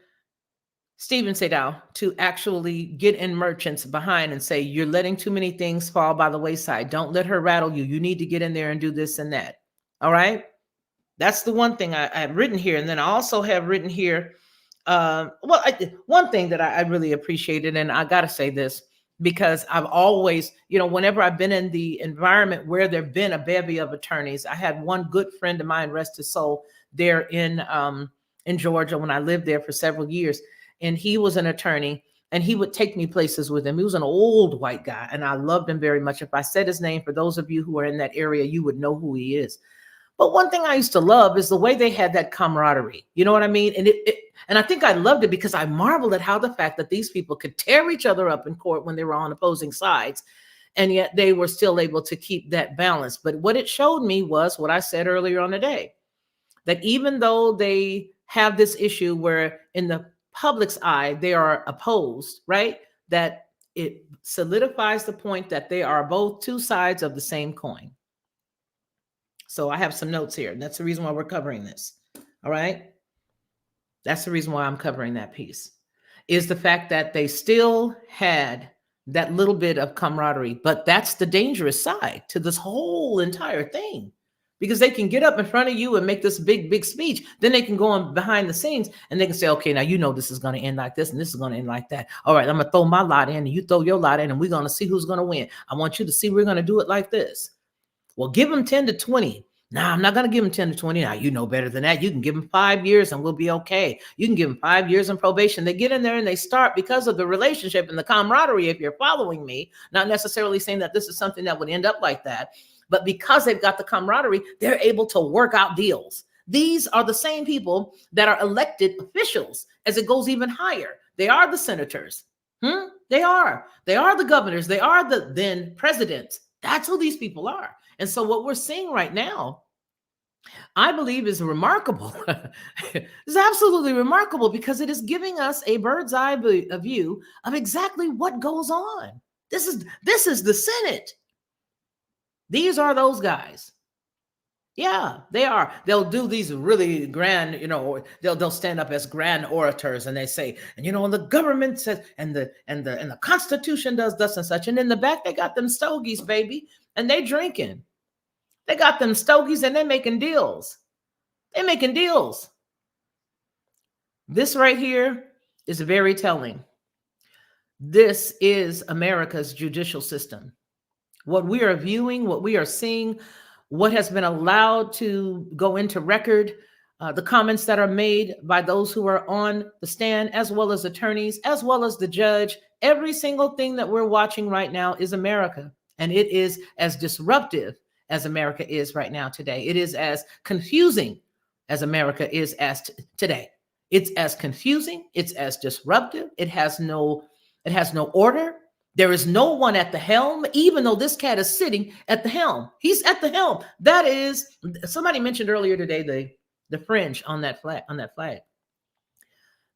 Stephen Sadow to actually get in Merchant's behind and say, you're letting too many things fall by the wayside. Don't let her rattle you. You need to get in there and do this and that. All right? That's the one thing I have written here. And then I also have written here, one thing that I really appreciated, and I got to say this, because I've always, whenever I've been in the environment where there've been a bevy of attorneys, I had one good friend of mine, rest his soul, there in Georgia when I lived there for several years. And he was an attorney and he would take me places with him. He was an old white guy and I loved him very much. If I said his name, for those of you who are in that area, you would know who he is. But one thing I used to love is the way they had that camaraderie. You know what I mean? And I think I loved it because I marveled at how the fact that these people could tear each other up in court when they were on opposing sides, and yet they were still able to keep that balance. But what it showed me was what I said earlier on the day, that even though they have this issue where in the public's eye, they are opposed, right? That it solidifies the point that they are both two sides of the same coin. So I have some notes here, and that's the reason why we're covering this. All right. That's the reason why I'm covering that piece, is the fact that they still had that little bit of camaraderie. But that's the dangerous side to this whole entire thing, because they can get up in front of you and make this big speech. Then they can go on behind the scenes and they can say, okay, now you know this is going to end like this and this is going to end like that. All right, I'm going to throw my lot in and you throw your lot in and we're going to see who's going to win. I want you to see we're going to do it like this. Well, give them 10 to 20. Nah, I'm not going to give them 10 to 20. Now, you know better than that. You can give them 5 years and we'll be okay. You can give them 5 years in probation. They get in there and they start, because of the relationship and the camaraderie, if you're following me, not necessarily saying that this is something that would end up like that, but because they've got the camaraderie, they're able to work out deals. These are the same people that are elected officials as it goes even higher. They are the senators. They are the governors. They are the then presidents. That's who these people are. And so what we're seeing right now, I believe, is remarkable. It's absolutely remarkable, because it is giving us a bird's eye view of exactly what goes on. This is the Senate. These are those guys. Yeah, they are. They'll do these really grand, they'll stand up as grand orators and they say, and and the government says, and the Constitution does thus and such. And in the back, they got them stogies, baby, and they drinking. They got them stogies and they're making deals. They're making deals. This right here is very telling. This is America's judicial system. What we are viewing, what we are seeing, what has been allowed to go into record, the comments that are made by those who are on the stand, as well as attorneys, as well as the judge, every single thing that we're watching right now is America. And it is as disruptive as America is right now today. It is as confusing as America is today. It's as confusing. It's as disruptive. It has no order. There is no one at the helm, even though this cat is sitting at the helm. He's at the helm. That is, somebody mentioned earlier today the fringe on that flag.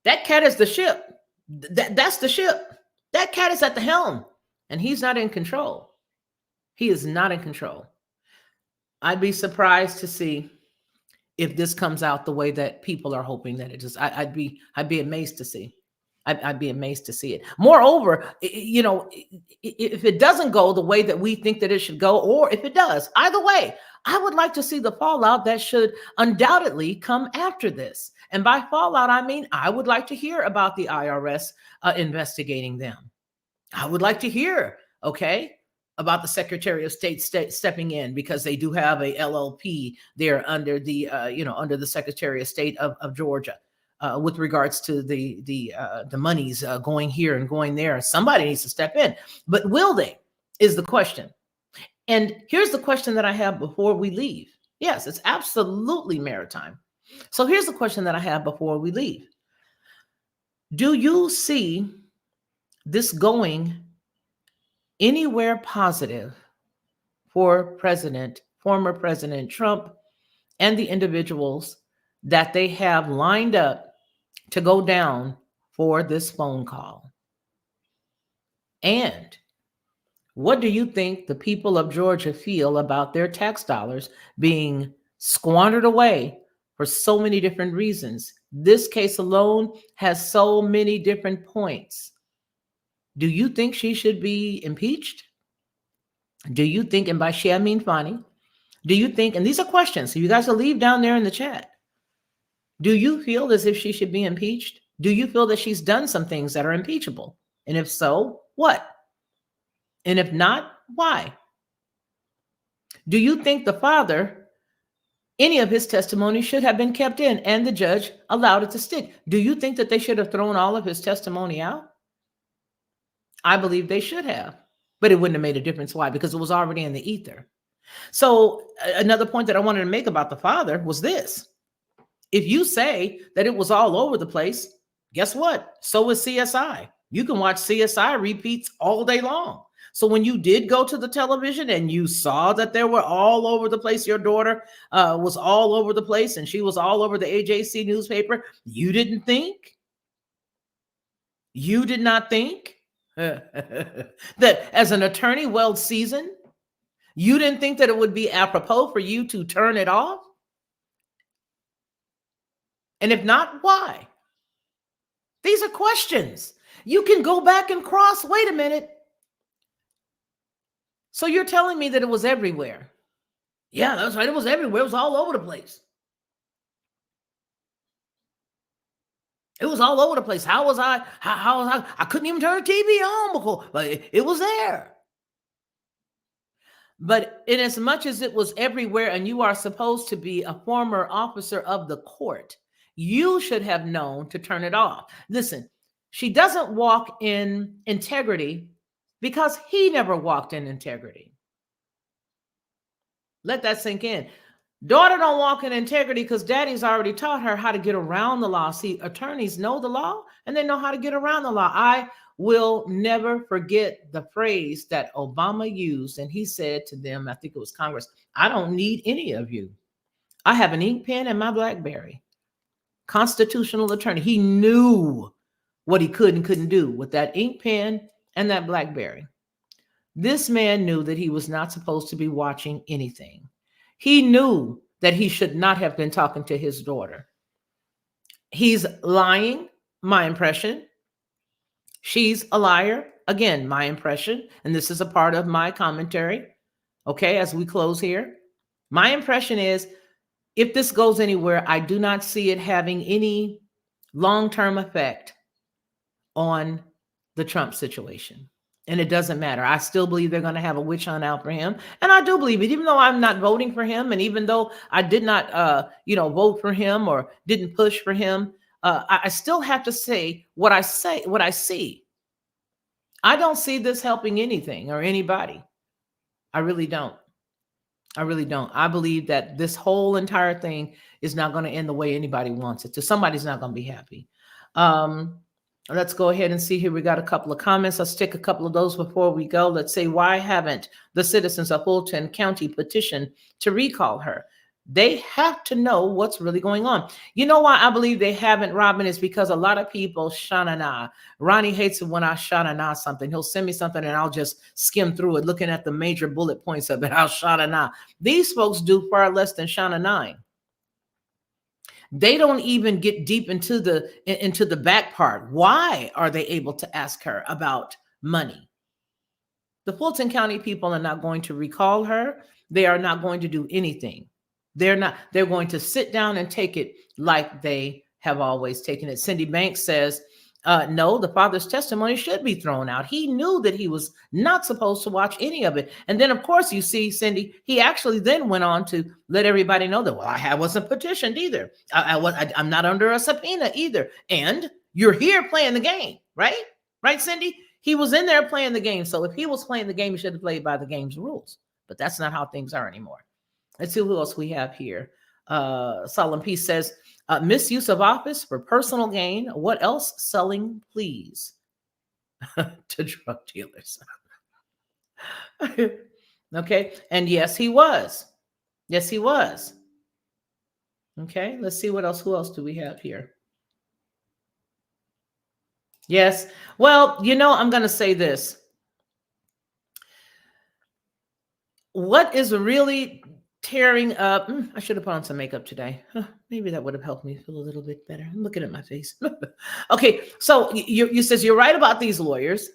That cat is the ship. That's the ship. That cat is at the helm, and he's not in control. He is not in control. I'd be surprised to see if this comes out the way that people are hoping that it is. I'd be amazed to see. I'd be amazed to see it. Moreover, if it doesn't go the way that we think that it should go, or if it does, either way, I would like to see the fallout that should undoubtedly come after this. And by fallout, I mean, I would like to hear about the IRS investigating them. I would like to hear, about the Secretary of State stepping in, because they do have a LLP there under the, under the Secretary of State of Georgia. With regards to the monies going here and going there. Somebody needs to step in. But will they, is the question. And here's the question that I have before we leave. Yes, it's absolutely maritime. So here's the question that I have before we leave. Do you see this going anywhere positive for former President Trump and the individuals that they have lined up to go down for this phone call? And what do you think the people of Georgia feel about their tax dollars being squandered away for so many different reasons? This case alone has so many different points. Do you think she should be impeached? Do you think, and by she I mean Fani, do you think, and these are questions, so you guys will leave down there in the chat. Do you feel as if she should be impeached? Do you feel that she's done some things that are impeachable? And if so, what? And if not, why? Do you think the father, any of his testimony should have been kept in and the judge allowed it to stick? Do you think that they should have thrown all of his testimony out? I believe they should have, but it wouldn't have made a difference. Why? Because it was already in the ether. So another point that I wanted to make about the father was this. If you say that it was all over the place, guess what? So is CSI. You can watch CSI repeats all day long. So when you did go to the television and you saw that they were all over the place, your daughter was all over the place and she was all over the AJC newspaper, you did not think that as an attorney well seasoned, you didn't think that it would be apropos for you to turn it off? And if not, why? These are questions. You can go back and cross. Wait a minute. So you're telling me that it was everywhere? Yeah, that's right. It was everywhere. It was all over the place. It was all over the place. How was I? How was I? I couldn't even turn the TV on before, but it was there. But in as much as it was everywhere, and you are supposed to be a former officer of the court, you should have known to turn it off. Listen, she doesn't walk in integrity because he never walked in integrity. Let that sink in. Daughter don't walk in integrity because daddy's already taught her how to get around the law. See, attorneys know the law and they know how to get around the law. I will never forget the phrase that Obama used, and he said to them, I think it was Congress, I don't need any of you. I have an ink pen and my BlackBerry. Constitutional attorney. He knew what he could and couldn't do with that ink pen and that BlackBerry. This man knew that he was not supposed to be watching anything. He knew that he should not have been talking to his daughter. He's lying, my impression. She's a liar, again, my impression. And this is a part of my commentary, okay, as we close here. My impression is, if this goes anywhere, I do not see it having any long-term effect on the Trump situation. And it doesn't matter. I still believe they're going to have a witch hunt out for him. And I do believe it, even though I'm not voting for him. And even though I did not, vote for him or didn't push for him, I still have to say what I see. I don't see this helping anything or anybody. I really don't. I believe that this whole entire thing is not going to end the way anybody wants it to. Somebody's not going to be happy. Let's go ahead and see here. We got a couple of comments. Let's take a couple of those before we go. Let's say, why haven't the citizens of Fulton County petitioned to recall her? They have to know what's really going on. You know why I believe they haven't, Robin, is because a lot of people sha-na-na. Ronnie hates it when I sha-na-na something. He'll send me something and I'll just skim through it, looking at the major bullet points of it. I'll sha-na-na. These folks do far less than sha-na-na. They don't even get deep into the back part. Why are they able to ask her about money? The Fulton County people are not going to recall her. They are not going to do anything. They're going to sit down and take it like they have always taken it. Cindy Banks says, no, the father's testimony should be thrown out. He knew that he was not supposed to watch any of it. And then, of course, you see, Cindy, he actually then went on to let everybody know that, well, I wasn't petitioned either. I'm not under a subpoena either. And you're here playing the game, right? Right, Cindy? He was in there playing the game. So if he was playing the game, he should have played by the game's rules. But that's not how things are anymore. Let's see who else we have here. Solemn Peace says, misuse of office for personal gain. What else? Selling, please, to drug dealers. Okay. And yes, he was. Yes, he was. Okay. Let's see what else. Who else do we have here? Yes. Well, I'm going to say this. What is really tearing up? I should have put on some makeup today. Maybe that would have helped me feel a little bit better. I'm looking at my face. Okay, so you says you're right about these lawyers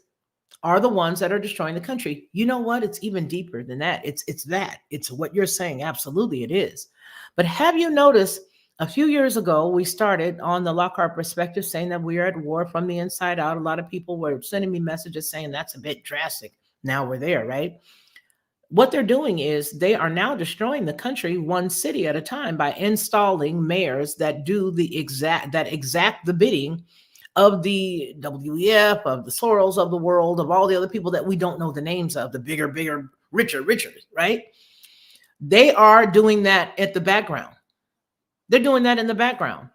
are the ones that are destroying the country. You know what? It's even deeper than that. It's what you're saying. Absolutely, it is. But have you noticed? A few years ago, we started on the Lockhart Perspective saying that we are at war from the inside out. A lot of people were sending me messages saying that's a bit drastic. Now we're there, right? What they're doing is they are now destroying the country one city at a time by installing mayors that do exact the bidding of the WEF, of the Soros of the world, of all the other people that we don't know the names of, the bigger, richer, right? They are doing that at the background. They're doing that in the background.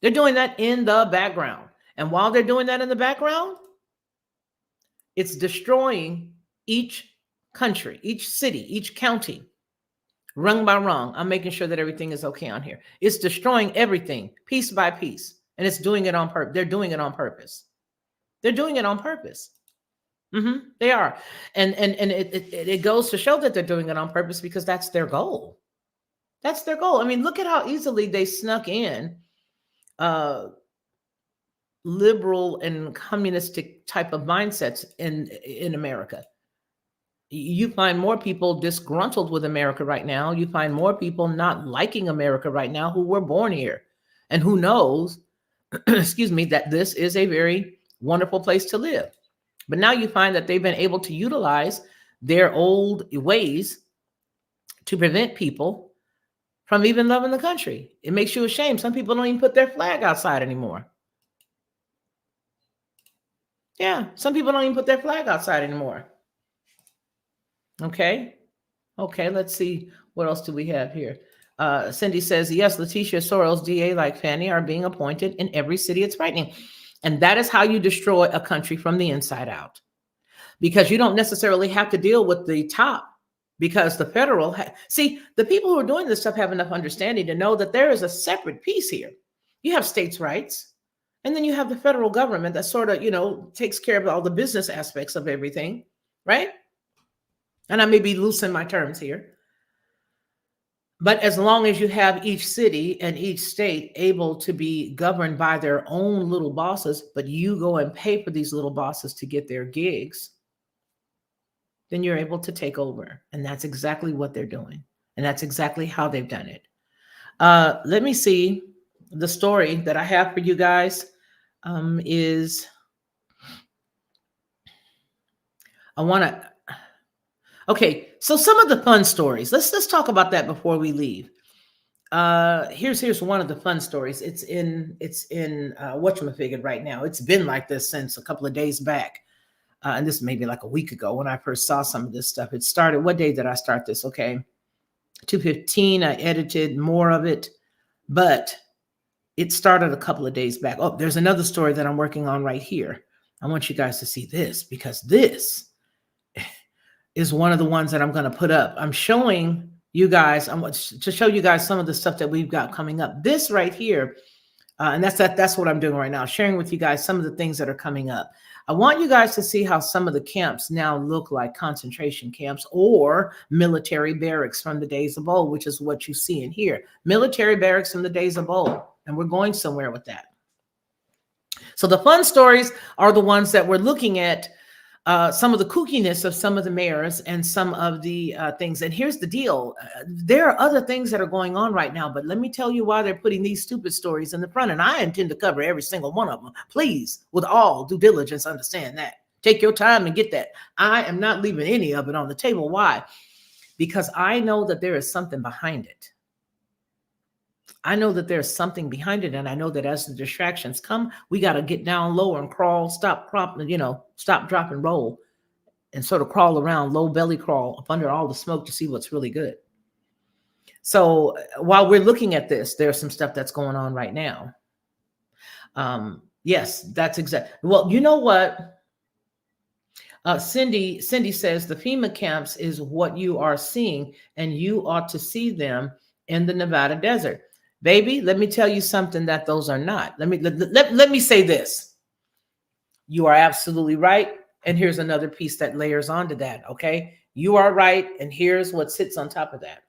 They're doing that in the background. And while they're doing that in the background, it's destroying each country, each city, each county, rung by rung. I'm making sure that everything is okay on here. It's destroying everything piece by piece, and it's doing it on purpose. They're doing it on purpose. They're doing it on purpose. They are, and it goes to show that they're doing it on purpose because that's their goal. That's their goal. I mean, look at how easily they snuck in liberal and communistic type of mindsets in America. You find more people disgruntled with America right now. You find more people not liking America right now who were born here and who knows, excuse me, that this is a very wonderful place to live. But now you find that they've been able to utilize their old ways to prevent people from even loving the country. It makes you ashamed. Some people don't even put their flag outside anymore. Yeah, some people don't even put their flag outside anymore. Okay. Okay, let's see. What else do we have here? Cindy says, yes, Letitia Soros, DA like Fannie, are being appointed in every city. It's frightening. And that is how you destroy a country from the inside out. Because you don't necessarily have to deal with the top, because the federal, see, the people who are doing this stuff have enough understanding to know that there is a separate piece here. You have states' rights, and then you have the federal government that sort of, you know, takes care of all the business aspects of everything, right? And I may be loose in my terms here. But as long as you have each city and each state able to be governed by their own little bosses, but you go and pay for these little bosses to get their gigs, then you're able to take over. And that's exactly what they're doing. And that's exactly how they've done it. Let me see. The story that I have for you guys is, okay, so some of the fun stories. Let's talk about that before we leave. Here's one of the fun stories. It's in whatchamafigure right now. It's been like this since a couple of days back. And this may be like a week ago when I first saw some of this stuff. It started, what day did I start this? Okay, 2:15. I edited more of it, but it started a couple of days back. Oh, there's another story that I'm working on right here. I want you guys to see this, because this is one of the ones that I'm going to put up. I'm showing you guys, I want to show you guys some of the stuff that we've got coming up. This right here, and that's what I'm doing right now, sharing with you guys some of the things that are coming up. I want you guys to see how some of the camps now look like concentration camps or military barracks from the days of old, which is what you see in here. Military barracks from the days of old. And we're going somewhere with that. So the fun stories are the ones that we're looking at, some of the kookiness of some of the mayors and some of the things. And here's the deal. There are other things that are going on right now, but let me tell you why they're putting these stupid stories in the front. And I intend to cover every single one of them. Please, with all due diligence, understand that. Take your time and get that. I am not leaving any of it on the table. Why? Because I know that there is something behind it. I know that there's something behind it. And I know that as the distractions come, we got to get down low and crawl, stop, drop, and roll, and sort of crawl around, low belly crawl up under all the smoke to see what's really good. So while we're looking at this, there's some stuff that's going on right now. Yes, that's exactly. Well, you know what? Cindy says the FEMA camps is what you are seeing, and you ought to see them in the Nevada desert. Baby, let me tell you something that those are not. Let me say this. You are absolutely right. And here's another piece that layers onto that, okay? You are right, and here's what sits on top of that.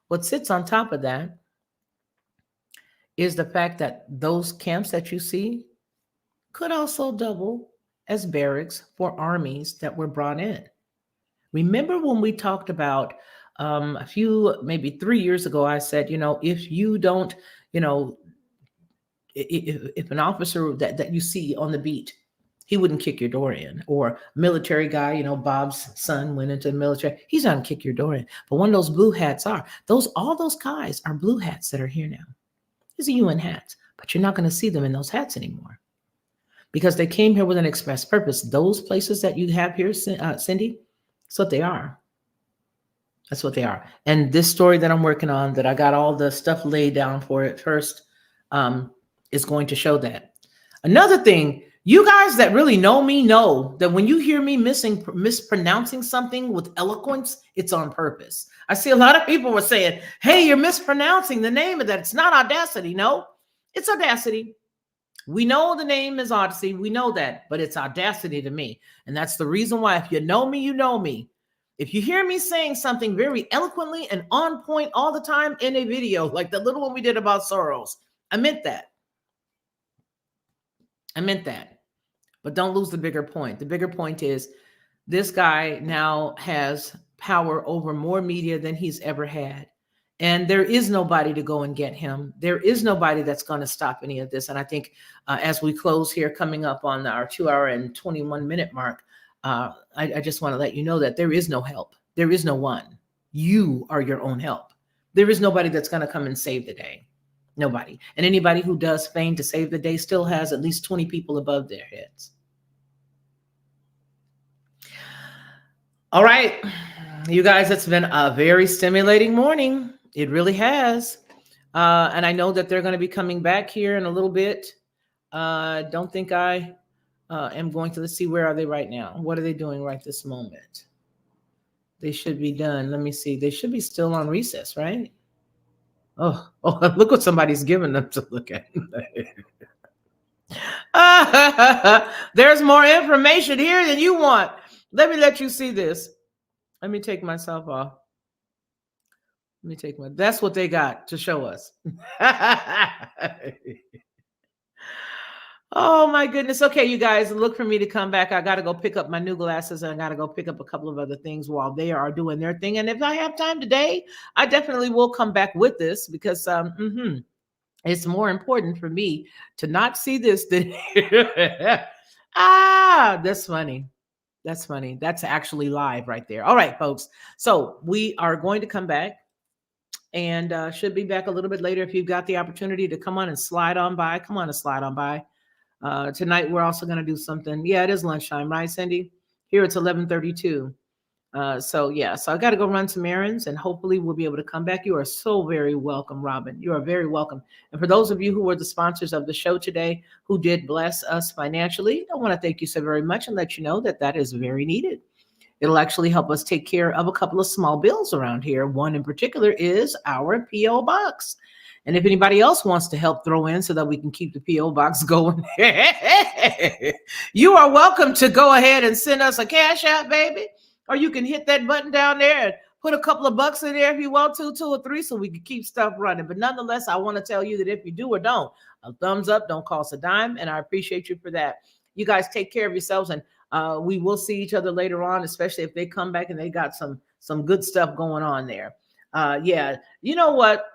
What sits on top of that is the fact that those camps that you see could also double as barracks for armies that were brought in. Remember when we talked about a few, maybe 3 years ago, I said, if you don't, if an officer that you see on the beat, he wouldn't kick your door in, or military guy, Bob's son went into the military, he's not gonna kick your door in. But one of those blue hats all those guys are blue hats that are here now. These are UN hats, but you're not gonna see them in those hats anymore because they came here with an express purpose. Those places that you have here, Cindy, that's what they are. That's what they are. And this story that I'm working on, that I got all the stuff laid down for it first, is going to show that. Another thing, you guys that really know me know that when you hear me mispronouncing something with eloquence, it's on purpose. I see a lot of people were saying, hey, you're mispronouncing the name of that. It's not Audacity. No, it's Audacity. We know the name is Odyssey. We know that, but it's Audacity to me. And that's the reason why, if you know me, you know me. If you hear me saying something very eloquently and on point all the time in a video, like the little one we did about Soros, I meant that. I meant that. But don't lose the bigger point. The bigger point is This guy now has power over more media than he's ever had. And there is nobody to go and get him. There is nobody that's going to stop any of this. And I think as we close here, coming up on our 2 hour and 21 minute mark, I just want to let you know that there is no help. There is no one. You are your own help. There is nobody that's going to come and save the day. Nobody. And anybody who does feign to save the day still has at least 20 people above their heads. All right, you guys, it's been a very stimulating morning. It really has. And I know that they're going to be coming back here in a little bit. Don't think I am going to, let's see, where are they right now? What are they doing right this moment? They should be done. Let me see. They should be still on recess, right? Oh, look what somebody's giving them to look at. There's more information here than you want. Let me let you see this. Let me take myself off. That's what they got to show us. Oh my goodness. Okay, you guys, look for me to come back. I got to go pick up my new glasses and I got to go pick up a couple of other things while they are doing their thing. And if I have time today, I definitely will come back with this because it's more important for me to not see this than that's funny. That's funny. That's actually live right there. All right, folks. So we are going to come back and should be back a little bit later. If you've got the opportunity to come on and slide on by, come on and slide on by. Tonight, we're also going to do something. Yeah, it is lunchtime, right, Cindy? Here it's 11:32. So I got to go run some errands and hopefully we'll be able to come back. You are so very welcome, Robin. You are very welcome. And for those of you who were the sponsors of the show today, who did bless us financially, I want to thank you so very much and let you know that that is very needed. It'll actually help us take care of a couple of small bills around here. One in particular is our P.O. Box. And if anybody else wants to help throw in so that we can keep the P.O. Box going, you are welcome to go ahead and send us a Cash App, baby. Or you can hit that button down there and put a couple of bucks in there if you want to, 2 or 3, so we can keep stuff running. But nonetheless, I want to tell you that if you do or don't, a thumbs up don't cost a dime, and I appreciate you for that. You guys take care of yourselves, and we will see each other later on, especially if they come back and they got some good stuff going on there. Yeah, you know what?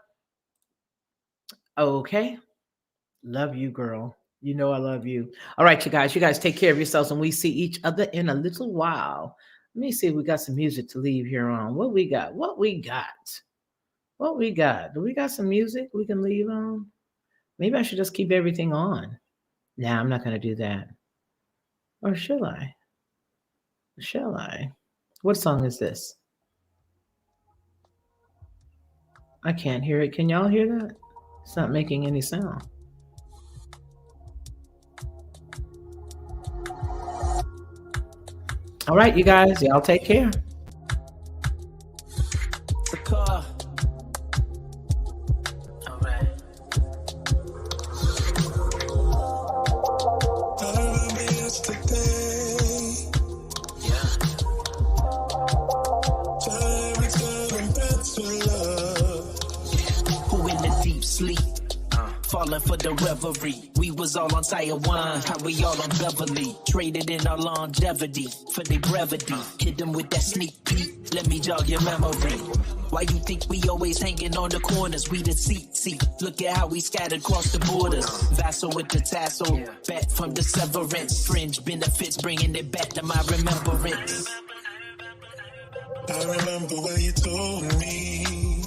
Okay. Love you, girl. You know I love you. All right, you guys take care of yourselves, and we see each other in a little while. Let me see if we got some music to leave here on. What we got? Do we got some music we can leave on? Maybe I should just keep everything on. Nah, I'm not going to do that. Or shall I? What song is this? I can't hear it. Can y'all hear that? It's not making any sound. All right, you guys, y'all take care. The car. All right. I remember yesterday. Yeah. Time returning back to love. Who in the deep sleep? Falling for the reverie. We was all on Taiwan, how we all on Beverly. Traded in our longevity for the brevity. Hit them with that sneak peek, let me jog your memory. Why you think we always hanging on the corners? We the seat. Look at how we scattered across the borders. Vassal with the tassel, back from the severance. Fringe benefits, bringing it back to my remembrance. I remember when you told me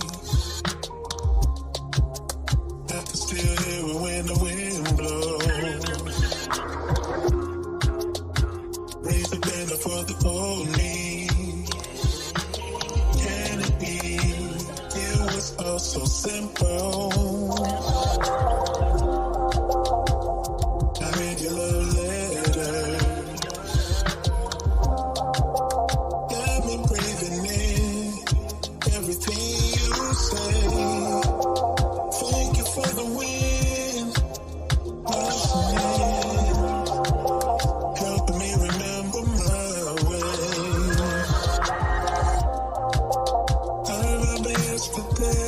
I can still hear it when the wind blows. Raise the banner for the pony. Can it be? It was all so simple. I read your love letter. Got me breathing in everything you say. Thank you for the wind, helping me remember my way. I remember yesterday.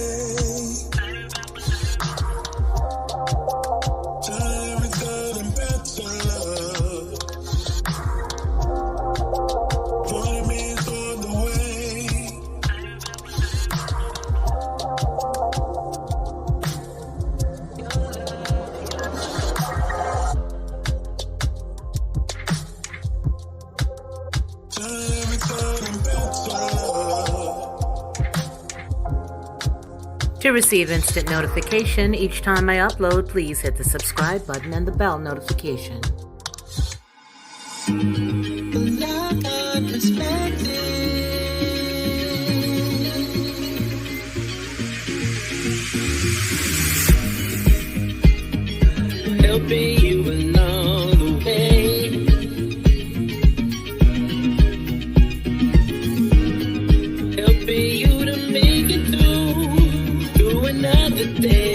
To receive instant notification each time I upload, please hit the subscribe button and the bell notification. Helping you along the way. Helping you to make it through another day.